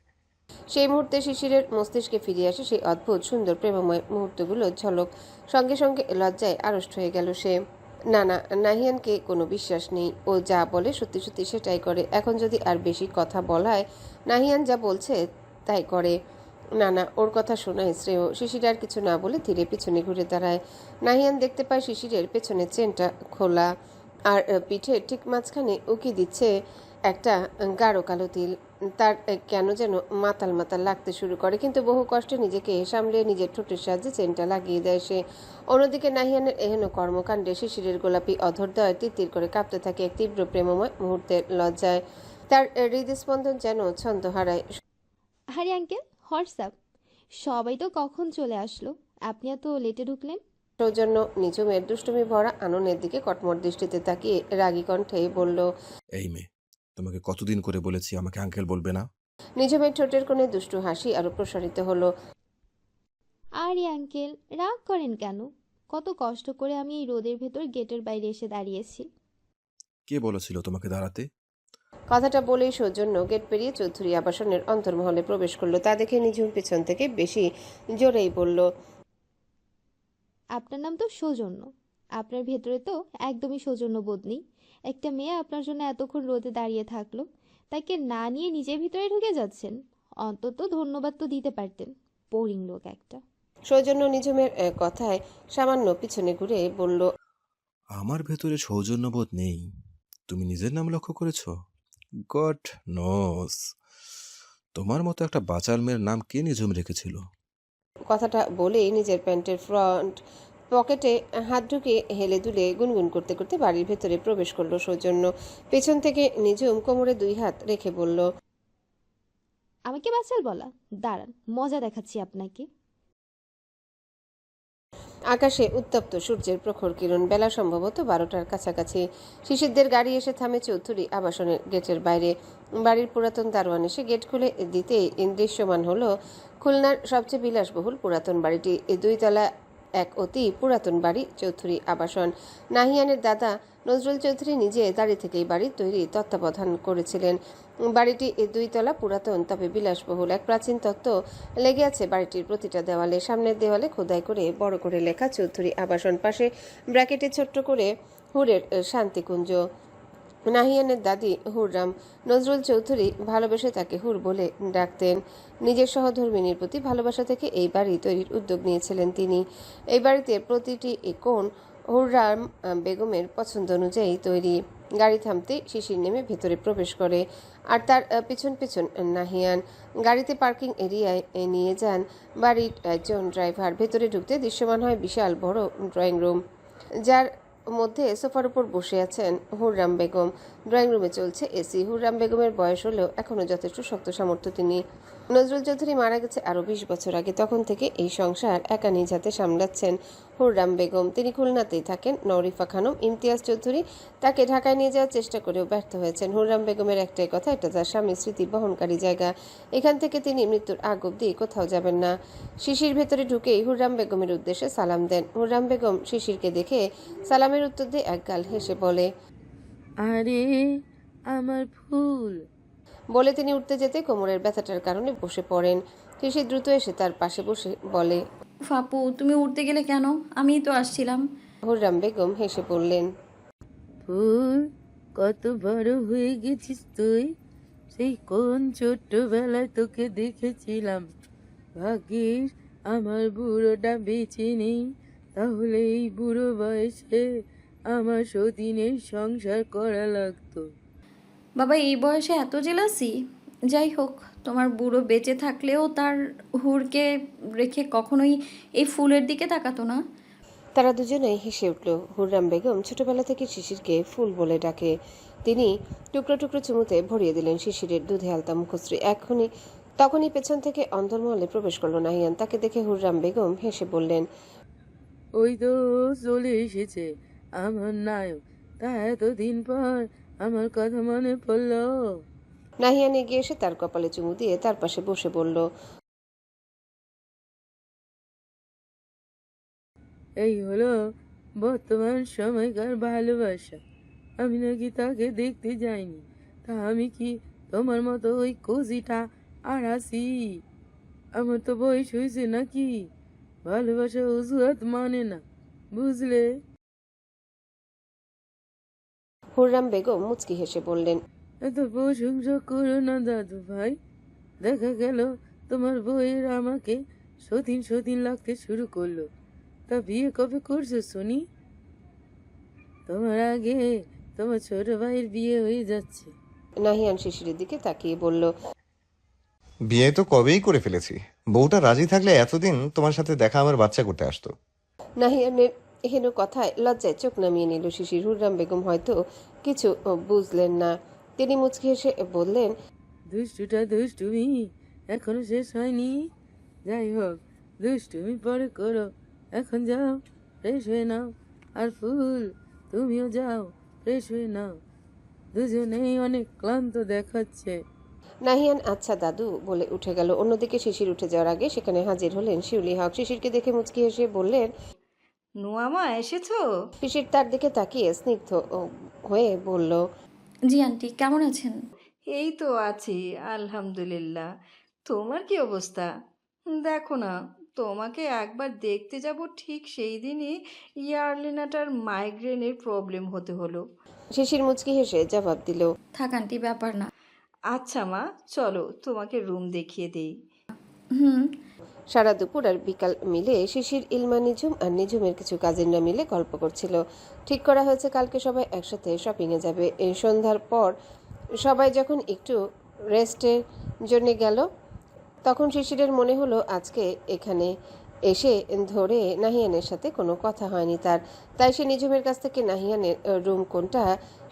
সেই মুহূর্তে শিশিরের মস্তিষ্কে ফিরে আসে সেই অদ্ভুত সুন্দর প্রেমময় মুহূর্তগুলোর ঝলক। সঙ্গে সঙ্গে লজ্জায় আড়ষ্ট হয়ে গেল সে। না, নাহিয়ানকে কোনো বিশ্বাস নেই। ও যা বলে সত্যি সত্যি সেটাই করে। এখন যদি আর বেশি কথা বলায়, নাহিয়ান যা বলছে তাই করে। না, ওর কথা শোনাই শ্রেয়। শিশির আর কিছু না বলে ধীরে পিছনে ঘুরে দাঁড়ায়। নাহিয়ান দেখতে পায় শিশিরের পেছনের চেনটা খোলা আর পিঠের ঠিক মাঝখানে উকি দিচ্ছে একটা গাঢ় কালো তিল। তার কেন যেন মাতাল মাতাল লাগতে শুরু করে, কিন্তু বহু কষ্টে নিজেকে সামলে নিজের ঠোঁটের সাহায্যে চেনটা লাগিয়ে দেয় সে। অন্যদিকে নাহিয়ানের এহেন কর্মকাণ্ডে শিশিরের গোলাপি অধরদয় তিত্তির করে কাঁপতে থাকে এক তীব্র প্রেমময় মুহূর্তের লজ্জায়। তার হৃদস্পন্দন যেন ছন্দ হারায়। আরে আঙ্কেল, হোয়াটসঅ্যাপ? সবাই তো কখন চলে আসলো, আপনি এত লেটে ঢুকলেন? সৌজন্য নিঝুমের দুষ্টুমি ভরা আননের দিকে কটমট দৃষ্টিতে তাকিয়ে রাগী কণ্ঠে বলল, এই মেয়ে, তোমাকে কতদিন করে বলেছি আমাকে আঙ্কেল বলবে না? নিঝুমের ঠোঁটের কোণে দুষ্টু হাসি আরো প্রসারিত হলো। আরে আঙ্কেল, রাগ করেন কেন? কত কষ্ট করে আমি এই রোদের ভেতর গেটের বাইরে এসে দাঁড়িয়েছি। কে বলেছিল তোমাকে দাঁড়াতে? কথাটা বলেই সৌজন্য গেট পেরিয়ে চৌধুরী আবাসনের অন্তর্মহলে প্রবেশ করলো। তা দেখে নিঝুম পেছন থেকে বেশি জোরেই বলল, আপনার নাম তো সৌজন্য, আপনার ভেতরে তো একদমই সৌজন্য বোধ নেই। একটা মেয়ে আপনার জন্য এতক্ষণ রোদে দাঁড়িয়ে থাকলো, তাকে না নিয়ে নিজের ভিতরে ঢুকে যাচ্ছেন। অন্তত ধন্যবাদ তো দিতে পারতেন, বোরিং লোক একটা। সৌজন্য নিঝুমের কথায় সামান্য পিছনে ঘুরে বলল, আমার ভেতরে সৌজন্যবোধ নেই, তুমি নিজের নাম লক্ষ্য করেছ? গড নোস, তোমার মতো একটা বাচাল মেয়ের নাম কে নিঝুম রেখেছিল? কথাটা বলেই নিজের প্যান্টের ফ্রন্ট পকেটে হাত ঢুকে হেলে দুলে গুনগুন করতে করতে বাড়ির ভেতরে প্রবেশ করলো সৌজন্য। পেছন থেকে নিঝুম কোমরে 2 হাত রেখে বলল, আমাকে বাচাল বলা? দাঁড়ান, মজা দেখাচ্ছি আপনাকে। আকাশে উত্তপ্ত সূর্যের প্রখর কিরণ, বেলা সম্ভবত 12টার কাছাকাছি। শিশিরদের গাড়ি এসে থামে চৌধুরী আবাসনের গেটের বাইরে। বাড়ির পুরাতন দারোয়ান এসে গেট খুলে দিতেই দৃশ্যমান হলো খুলনার সবচেয়ে বিলাসবহুল পুরাতন বাড়িটি। দুই তলা এক অতি পুরাতন বাড়ি, চৌধুরী আবাসন। নাহিয়ানের দাদা নজরুল চৌধুরী নিজে দাঁড়িয়ে থেকেই বাড়ির তৈরি তত্ত্বাবধান করেছিলেন। বাড়িটি 2 তলা, পুরাতন তবে বিলাসবহুল। এক প্রাচীন তত্ত্ব লেগে আছে বাড়িটির প্রতিটা দেওয়ালে। সামনের দেওয়ালে খোদাই করে বড় করে লেখা চৌধুরী আবাসন, পাশে ব্র্যাকেটে ছোট্ট করে হুরের শান্তিকুঞ্জ। নাহিয়ানের দাদি হুররাম নজরুল চৌধুরী ভালোবেসে তাকে হুর বলে ডাকতেন। নিজের সহধর্মিনীর প্রতি ভালোবাসা থেকে এই বাড়ি তৈরির উদ্যোগ নিয়েছিলেন তিনি। এই বাড়িতে প্রতিটি কোণ হুররাম বেগমের পছন্দ অনুযায়ী তৈরি। গাড়ি থামতেই শিশির নেমে ভেতরে প্রবেশ করে, আর তার পিছন পিছন নাহিয়ান। গাড়িতে পার্কিং এরিয়ায় নিয়ে যান বাড়ির একজন ড্রাইভার। ভেতরে ঢুকতে দৃশ্যমান হয় বিশাল বড় ড্রয়িং রুম, যার মধ্যে সোফার উপর বসে আছেন হুররাম বেগম। ড্রয়িং রুমে চলছে এসি। হুররাম বেগমের বয়স হলেও এখনও যথেষ্ট শক্ত সামর্থ্য তিনি। নজরুল চৌধুরী মারা গেছে আরও 20 বছর আগে। তখন থেকে এই সংসার একা নিজ হাতে সামলাচ্ছেন হুররাম বেগম। তিনি খুলনাতেই থাকেন। নওরিফা খানম, ইমতিয়াজ চৌধুরী তাকে ঢাকায় নিয়ে যাওয়ার চেষ্টা করেও ব্যর্থ হয়েছেন। হুররাম বেগমের একটাই কথা, এটা তার স্বামীর স্মৃতি বহনকারী জায়গা। এখান থেকে তিনি মৃত্যুর আগ অব্দি কোথাও যাবেন না। শিশির ভেতরে ঢুকেই হুররাম বেগমের উদ্দেশ্যে সালাম দেন। হুররাম বেগম শিশিরকে দেখে সালামের উত্তর দিয়ে একগাল হেসে বলে, আরে আমার ফুল। বলে তিনি উঠতে যেতে কোমরের ব্যথাটার কারণে বসে পড়েন। শিশির দ্রুত এসে তার পাশে বসে বলে, ফাপু তুমি উঠতে গেলে কেন? আমিই তো আসছিলাম। হুররাম বেগম হেসে বললেন, ফুল, কত বড় হয়ে গেছিস তুই। সেই কোন ছোট্টবেলায় তোকে দেখেছিলাম। ভাগ্যিস আমার বুড়োটা বেঁচে নেই, তাহলে এই বুড়ো বয়সে আমার সতীনের সংসার করা লাগতো। বাবা এই বয়সে এত জেলাসি? যাই হোক, তোমার বুড়ো বেঁচে থাকলেও তার হুরকে রেখে কখনোই এই ফুলের দিকে তাকাতো না। তারা দুজনেই হেসে উঠল। হুররাম বেগম ছোটবেলা থেকে শিশিরকে ফুল বলে ডাকে। তিনি টুকরো টুকরো চুমুতে ভরিয়ে দিলেন শিশিরের দুধে আলতা মুখশ্রী। তখনই পেছন থেকে অন্দরমহলে প্রবেশ করলো নাহিয়ান। তাকে দেখে হুররাম বেগম হেসে বললেন, ওই তো চলে এসেছে আমার নায়ক। তা এতদিন পর আমার কথা মনে পড়লো। নাহিয়ান এগিয়ে এসে তার কপালে চুমু দিয়ে তার পাশে বসে বলল, এই হলো বর্তমান সময়কার ভালোবাসা। আমি নাকি তাকে দেখতে যাইনি, তা আমি কি তোমার মতো ওই কজিটা আর আসি? আমার তো বয়স হয়েছে নাকি? ভালোবাসা অজুহাত মানে না, বুঝলে? হুররাম বেগম মুচকি হেসে বললেন, এত প্রশংসা করো না দাদু ভাই। দেখা গেল তোমার বউয়ের আমাকে সতীন সতীন লাগতে শুরু করলো। তা বিয়ে কবে করছো শুনি? তোমার আগে তোমার ছোট ভাইয়ের বিয়ে হয়ে যাচ্ছে। নাহিয়ান শিশিরের দিকে তাকিয়ে বলল, বিয়ে তো কবেই করে ফেলেছি। বউটা রাজি থাকলে এতদিন তোমার সাথে দেখা আমার বাচ্চা করতে আসতো। নাহিয়ানের হেন কথায় লজ্জায় চোখ নামিয়ে নিল শিশির। হুররাম বেগম হয়তো কিছু বুঝলেন না। তিনি মুচকি হেসে বললেন, দুষ্টুটা দুষ্টুমি এখনো শেষ হয়নি। যাই হোক, দুষ্টুমি পরে করো। এখন যাও, ফ্রেশ হয়ে নাও। আর ফুল, তুমিও যাও, ফ্রেশ হয়ে নাও। দুজনেই অনেক ক্লান্ত দেখাচ্ছে। নাহিয়ান আচ্ছা দাদু বলে উঠে গেল। অন্যদিকে শিশির উঠে যাওয়ার আগে সেখানে হাজির হলেন শিউলি হক। শিশিরকে দেখে মুচকি হেসে বললেন, নোয়ামা এসেছো? শিশির তার দিকে তাকিয়ে স্নিগ্ধ হয়ে বলল, জি আন্টি, কেমন আছেন? এই তো আছি আলহামদুলিল্লাহ। তোমার কি অবস্থা? দেখো না, তোমাকে একবার দেখতে যাব ঠিক সেই দিনই ইয়ারলিনাটার মাইগ্রেনের প্রবলেম হতে হলো। শিশির মুচকি হেসে জবাব দিল, থাক আন্টি, ব্যাপার না। আচ্ছা মা, চলো তোমাকে রুম দেখিয়ে দেই। হুম। সারা দুপুর আর বিকাল মিলে শিশির, ইলমা, নিঝুম আর নিঝুমের কিছু কাজিনরা মিলে গল্প করছিল। ঠিক করা হয়েছে কালকে সবাই একসাথে শপিংয়ে যাবে। এই সন্ধ্যার পর সবাই যখন একটু রেস্টের জন্য গেল, তখন শিশিরের মনে হলো আজকে এখানে এসে ধরে নাহিয়ানের সাথে কোনো কথা হয়নি তার। তাই সে নিঝুমের কাছ থেকে নাহিয়ানের রুম কোনটা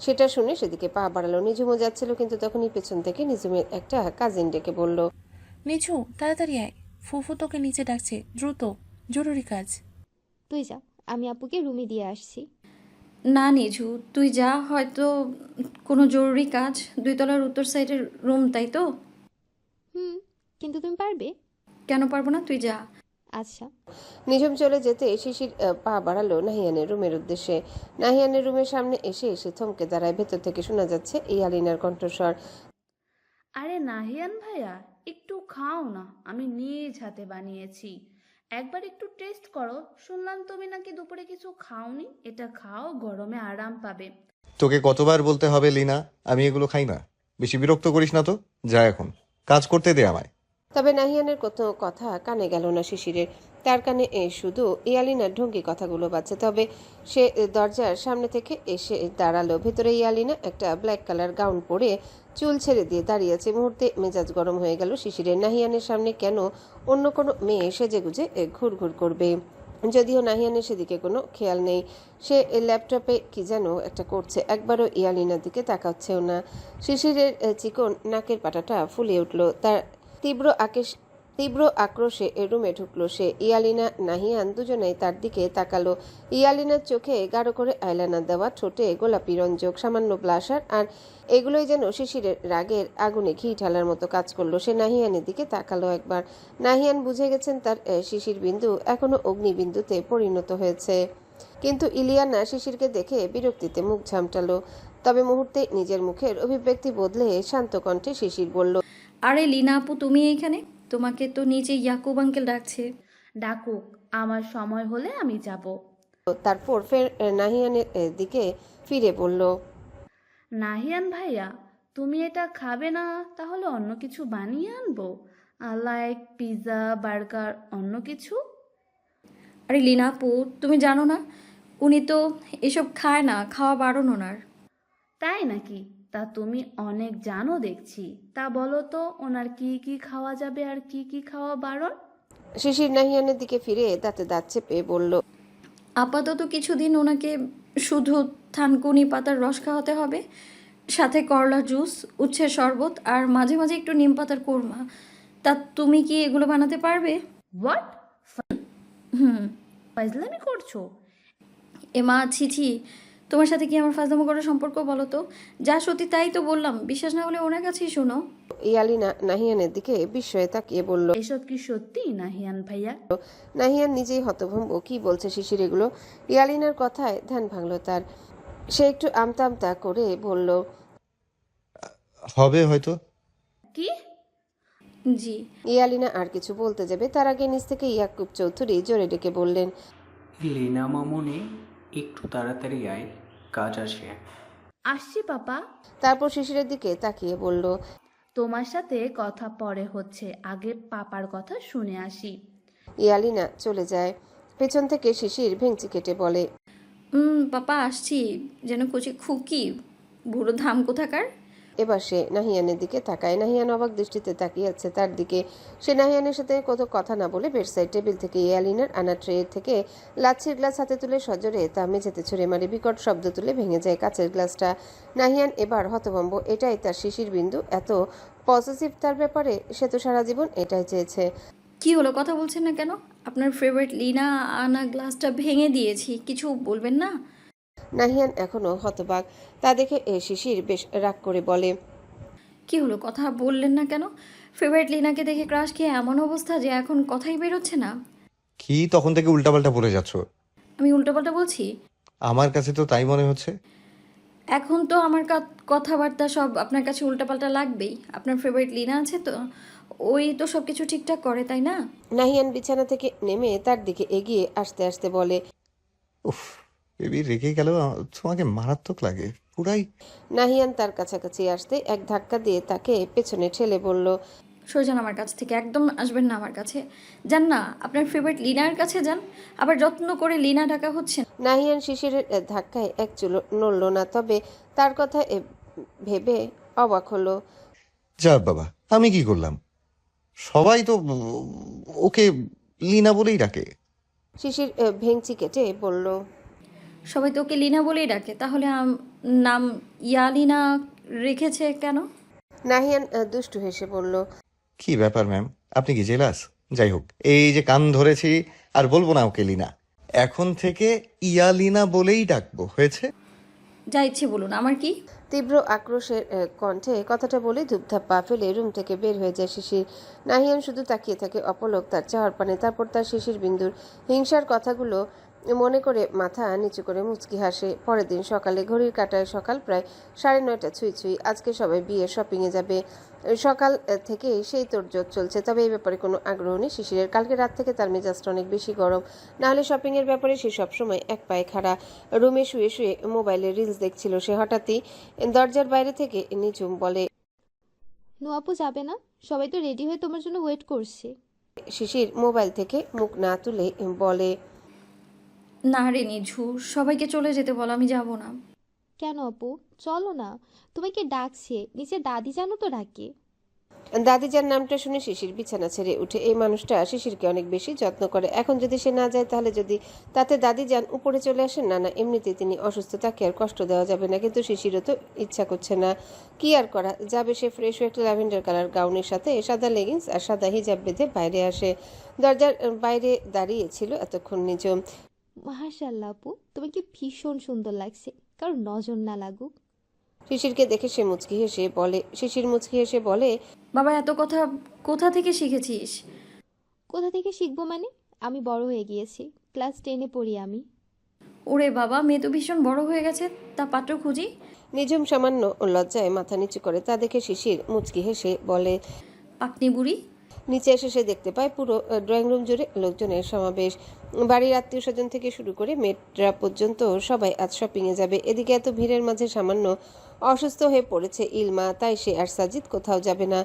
সেটা শুনে সেদিকে পা বাড়ালো। নিঝুমও যাচ্ছিল, কিন্তু তখনই পেছন থেকে নিঝুমের একটা কাজিন ডেকে বলল, নিঝু তাড়াতাড়ি আয়, ফুফু তোকে নিচে ডাকছে, দ্রুত, জরুরি কাজ। তুই যা, আমি আপুকে রুমে দিয়ে আসছি। না নিঝু, তুই যা, হয়তো কোনো জরুরি কাজ, 2 তলার উত্তর সাইডের রুম, তাই তো? হুম, কিন্তু তুমি পারবে? কেন পারবো না, তুই যা। আচ্ছা। নিঝুম চলে যেতে শিশির পা বাড়ালো নাহিয়ানের রুমের উদ্দেশ্যে। নাহিয়ানের রুমের সামনে এসে এসে থমকে দাঁড়ায়। ভেতর থেকে শোনা যাচ্ছে ইয়ালিনার কণ্ঠস্বর। আরে নাহিয়ান ভাইয়া, একটু খাও না, আমি নিজ হাতে বানিয়েছি। একবার একটু টেস্ট করো। শুনলাম তুমি নাকি দুপুরে কিছু খাওনি, এটা খাও, গরমে আরাম পাবে। তোকে কতবার বলতে হবে লিনা, আমি এগুলো খাই না। বেশি বিরক্ত করিস না তো, যা এখন কাজ করতে দে আমায়। তবে নাহিয়ানের কোনো কথা কানে গেল না শিশিরের। তার কানে শুধু ইয়ালিনার ঢঙ্গি কথাগুলো বাজছে। তবে সে দরজার সামনে থেকে এসে দাঁড়ালো। ভেতরে ইয়ালিনা একটা ব্ল্যাক কালার গাউন পরে চুল ছেড়ে দিয়ে দাঁড়িয়েছে। মুহূর্তে মেজাজ গরম হয়ে গেল শিশিরের। নাহিয়ানের সামনে কেন অন্য কোনো মেয়ে সেজেগুজে ঘুরঘুর করবে? যদিও নাহিয়ানের সেদিকে কোনো খেয়াল নেই। সে ল্যাপটপে কি যেন একটা করছে, একবারও ইয়ালিনার দিকে তাকাচ্ছেও না। শিশিরের চিকন নাকের পাটাটা ফুলে উঠল। তার তীব্র আক্রোশে রুমে ঢুকলো সে। ইয়ালিনা নাহিয়ান দুজনেই তার দিকে তাকালো। ইয়ালিনার চোখে গাঢ় করে আইলাইনার দেওয়া, ঠোঁটে গোলাপি রঞ্জক, সামান্য ব্লাশার, আর এগুলোই যেন শিশিরের রাগের আগুনে ঘি ঢালার মতো কাজ করলো। সে নাহিয়ানের দিকে তাকালো একবার। নাহিয়ান বুঝে গেছেন তার শিশির বিন্দু এখনো অগ্নিবিন্দুতে পরিণত হয়েছে। কিন্তু ইলিয়ানা শিশিরকে দেখে বিরক্তিতে মুখ ঝামটালো। তবে মুহূর্তে নিজের মুখের অভিব্যক্তি বদলে শান্ত কণ্ঠে শিশির বলল, আরে লীনা আপু, তুমি এইখানে? তোমাকে তো নিচে ইয়াকুব আঙ্কেল ডাকছে। ডাকুক, আমার সময় হলে আমি যাব। তারপর ফের নাহিয়ানের দিকে ফিরে বলল, নাহিয়ান ভাইয়া, তুমি এটা খাবে না, তাহলে অন্য কিছু বানিয়ে আনবো, লাইক পিৎজা, বার্গার, অন্য কিছু। আরে লীনা আপু, তুমি জানো না উনি তো এসব খায় না, খাওয়া বারণ ওনার। তাই নাকি? তা তুমি অনেক জানো দেখছি। তা বলো তো, ওনার কি কি খাওয়া যাবে আর কি কি খাওয়া বারণ? শিশির নাহিয়ানের দিকে ফিরে দাঁতে দাঁত চেপে বলল, আপাতত কিছুদিন ওনাকে শুধু থানকুনি পাতার রস খাওয়াতে হবে, সাথে করলা জুস, উচ্ছের শরবত, আর মাঝে মাঝে একটু নিম পাতার কোরমা। তা তুমি কি এগুলো বানাতে পারবে? হোয়াট? হুম। ফাজলামি করছো? এমা ছি, তোমার সাথে কি আমার ফাজলামো করার সম্পর্ক বলো তো? যা সত্যি তাই তো বললাম, বিশ্বাস না হলে ওনার কাছেই শোনো। ইয়ালিনা নাহিয়ানের দিকে বিস্ময়ে তাকিয়ে বলল, এসব কি সত্যি নাহিয়ান ভাইয়া? নাহিয়ান নিজেই হতভম্ব। কি বলছে শিশির এগুলো? ইয়ালিনার কথায় ধ্যান ভাঙল তার। সে একটু আমতা আমতা করে বলল, হবে হয়তো। কি? জি। ইয়ালিনা আর কিছু বলতে যাবে তার আগে নিচ থেকে ইয়াকুব চৌধুরী জোরে ডেকে বললেন, লীনা মামুনি, একটু তাড়াতাড়ি আয়, কাজ আছে। আসছি পাপা। তারপর শিশিরের দিকে তাকিয়ে বলল, তোমার সাথে কথা পরে হচ্ছে, আগে পাপার কথা শুনে আসি। ইয়ালিনা চলে যায়। পেছন থেকে শিশির ভেঙচি কেটে বলে, পাপা আসছি, যেন কচি খুকি, বুড়ো ধাম কোথাকার। এবার সে নাহিয়ানের দিকে তাকায়। নাহিয়ান অবাক দৃষ্টিতে তাকিয়ে আছে তার দিকে। সে নাহিয়ানের সাথে কত কথা না বলে বেডসাইড টেবিল থেকে ইয়ালিনার আনা ট্রে থেকে লাচ্ছির গ্লাস হাতে তুলে সজোরে তা মেঝেতে ছুঁড়ে মারে। বিকট শব্দ তুলে ভেঙে যায় কাচের গ্লাসটা। নাহিয়ান এবার হতভম্ব। এটাই তার শিশির বিন্দু, এত পজিটিভ তার ব্যাপারে। সে তো সারা জীবন এটাই চেয়েছে। কি হলো, কথা বলছেন না কেন? আপনার ফেভারিট লিনা আনা গ্লাসটা ভেঙে দিয়েছি, কিছু বলবেন না? নাহিয়ান এখনো হতবাক। তা দেখে শিশির বেশ রাগ করে বলে, কি হলো, কথা বললেন না কেন? ফেভারিট লিনাকে দেখে ক্রাশ খেয়ে এমন অবস্থা যে এখন কথাই বেরোচ্ছে না। কি তখন থেকে উল্টাপাল্টা বলে যাচ্ছ? আমি উল্টোপাল্টা বলছি? আমার কাছে তো তাই মনে হচ্ছে। এখন তো আমার কথাবার্তা সব আপনার কাছে উল্টাপাল্টা লাগবেই। আপনার ফেভারিট লিনা আছে তো, ওই তো সব কিছু ঠিকঠাক করে, তাই না? নাহিয়ান বিছানা থেকে নেমে তার দিকে এগিয়ে আসতে আসতে বলে, উফ, বেবি রেগে গেল, তোমাকে মারাত্মক লাগে পুরাই। নাহিয়ান তার কাছাকাছি আসতে এক ধাক্কা দিয়ে তাকে পেছনে ঠেলে বলল, সরে যান আমার কাছ থেকে, একদম আসবেন না আমার কাছে। যান না, আপনার ফেভারিট লিনার কাছে যান। আবার যত্ন করে লিনা ডাকা হচ্ছে। নাহিয়ান শিশিরের ধাক্কায় এক চুলো নড়ল না। তবে তার কথা ভেবে অবাক হলো। যা বাবা, আমি কি করলাম? সবাই তো ওকে লিনা বলেই ডাকে। শিশির ভেঙচি কেটে বলল, সবাই তো ওকে লিনা বলেই ডাকে, তাহলে নাম ইয়ালিনা রেখেছে কেন? নাহিয়ান দুষ্টু হেসে বলল, কি ব্যাপার ম্যাম, আপনি কি জেলাস? যাই হোক, এই যে কান ধরেছি, আর বলবো না ওকে লিনা। এখন থেকে ইয়ালিনা বলেই ডাকবো, হয়েছে? যা ইচ্ছে বলুন, আমার কি? তীব্র আক্রোশের কণ্ঠে কথাটা বলে ধূপধাপ পা ফেলে রুম থেকে বের হয়ে যায় শিশির। নাহিয়ান শুধু তাকিয়ে থাকে অপলক তার চাওয়ার পানে। তারপর তার শিশির বিন্দুর হিংসার কথাগুলো মনে করে মাথা নিচু করে মুচকি হাসে। পরের দিন সকালে ঘড়ির কাঁটায় সকাল প্রায় 9:30 ছুঁই ছুঁই। আজকে সবাই বিয়ের শপিংয়ে যাবে। সকাল থেকে সেই তোড়জোড় চলছে, তবে এই ব্যাপারে কোনো আগ্রহ নেই শিশিরের। কালকে রাত থেকে তার মেজাজটা অনেক বেশি গরম। নাহলে শপিংয়ের ব্যাপারে সে সবসময় এক পায়ে খাড়া। রুমে শুয়ে শুয়ে মোবাইলে রিলস দেখছিল সে। হঠাৎই দরজার বাইরে থেকে নিঝুম বলে, নু আপু যাবে না? সবাই তো রেডি হয়ে তোমার জন্য ওয়েট করছে। শিশির মোবাইল থেকে মুখ না তুলে বলে, না রে নিঝু, সবাইকে চলে যেতে বল, আমি যাব না। কেন আপু, চলো না, তোমাকে ডাকছে, নিচে দাদি জানো তো ডাকে। দাদিজার নামটা শুনে শিশির বিছানা ছেড়ে উঠে। এই মানুষটা শিশিরকে অনেক বেশি যত্ন করে। এখন যদি সে না যায় তাহলে যদি তাতে দাদিজান উপরে চলে আসেন, না না, এমনিতেই তিনি অসুস্থ, তাকে আর কষ্ট দেওয়া যাবে না। কিন্তু শিশিরও তো ইচ্ছা করছে না, কি আর করা যাবে। সে ফ্রেশ হয়ে একটা ল্যাভেন্ডার কালার গাউনের সাথে সাদা লেগিংস আর সাদা হিজাব বেঁধে বাইরে আসে। দরজার বাইরে দাঁড়িয়ে ছিল এতক্ষণ নিঝুম। মাশাআল্লাহ আপু, তোমাকে ভীষণ সুন্দর লাগছে, কারণ নজর না লাগুক। শিশিরকে দেখে সে মুচকি হেসে বলে, বাবা এত কথা কোথা থেকে শিখেছিস? কোথা থেকে শিখবো মানে? আমি বড় হয়ে গিয়েছি, ক্লাস 10-এ পড়ি আমি। ওরে বাবা, মেয়ে তো ভীষণ বড় হয়ে গেছে, তা পাত্র খুঁজি। নিঝুম সামান্য লজ্জায় মাথা নিচু করে। তা দেখে শিশির মুচকি হেসে বলে, পাকনি বুড়ি। নিচে এসে সে দেখতে পায় পুরো ড্রয়িং রুম জুড়ে লোকজনের সমাবেশ। বাড়ির আত্মীয় স্বজন থেকে শুরু করে মেয়েরা পর্যন্ত সবাই আজ শপিংয়ে যাবে। এদিকে এত ভিড়ের মাঝে সামান্য অসুস্থ হয়ে পড়েছে ইলমা, তাই সে আর সাজিদ কোথাও যাবে না।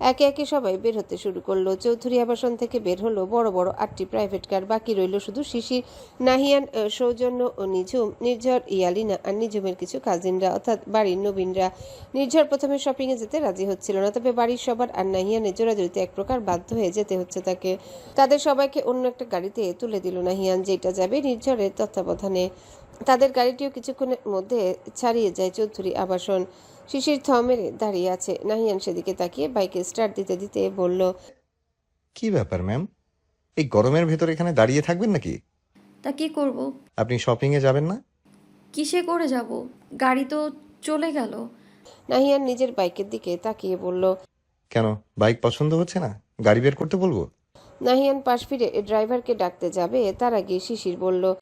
একে একে সবাই বের হতে শুরু করলো। চৌধুরী আবাসন থেকে বের হলো বড় বড় 8টি প্রাইভেট কার। বাকি রইল শুধু শিশির, নাহিয়ান, সৌজন্য ও নিঝুম, নির্ঝর, ইয়ালিনা আর নিঝুমের কিছু কাজিনরা, অর্থাৎ বাড়ির নবীনরা। নির্ঝর প্রথমে শপিংয়ে যেতে রাজি হচ্ছিল না, তবে বাড়ির সবার আর নাহিয়ানের জোরাজুরিতে এক প্রকার বাধ্য হয়ে যেতে হচ্ছে তাকে। তাদের সবাইকে অন্য একটা গাড়িতে তুলে দিল নাহিয়ান, যেটা যাবে নির্ঝরের তত্ত্বাবধানে। তাদের গাড়িটিও কিছুক্ষণের মধ্যে ছাড়িয়ে যায় চৌধুরী আবাসন। শিশির থ মেরে দাঁড়িয়ে আছে। নাহিয়ান সেদিকে তাকিয়ে বাইকে স্টার্ট দিতে দিতে বলল, কি ব্যাপার ম্যাম, এই গরমের ভেতর এখানে দাঁড়িয়ে থাকবেন নাকি? তা কি করব? আপনি শপিংয়ে যাবেন না? কিসে করে যাব? গাড়ি তো চলে গেল। নাহিয়ান নিজের বাইকের দিকে তাকিয়ে বলল, কেন, বাইক পছন্দ হচ্ছে না? গাড়ি বের করতে বলবো? নাহিয়ান পাশ ফিরে ড্রাইভারকে ডাকতে যাবে, তার আগে শিশির বলল,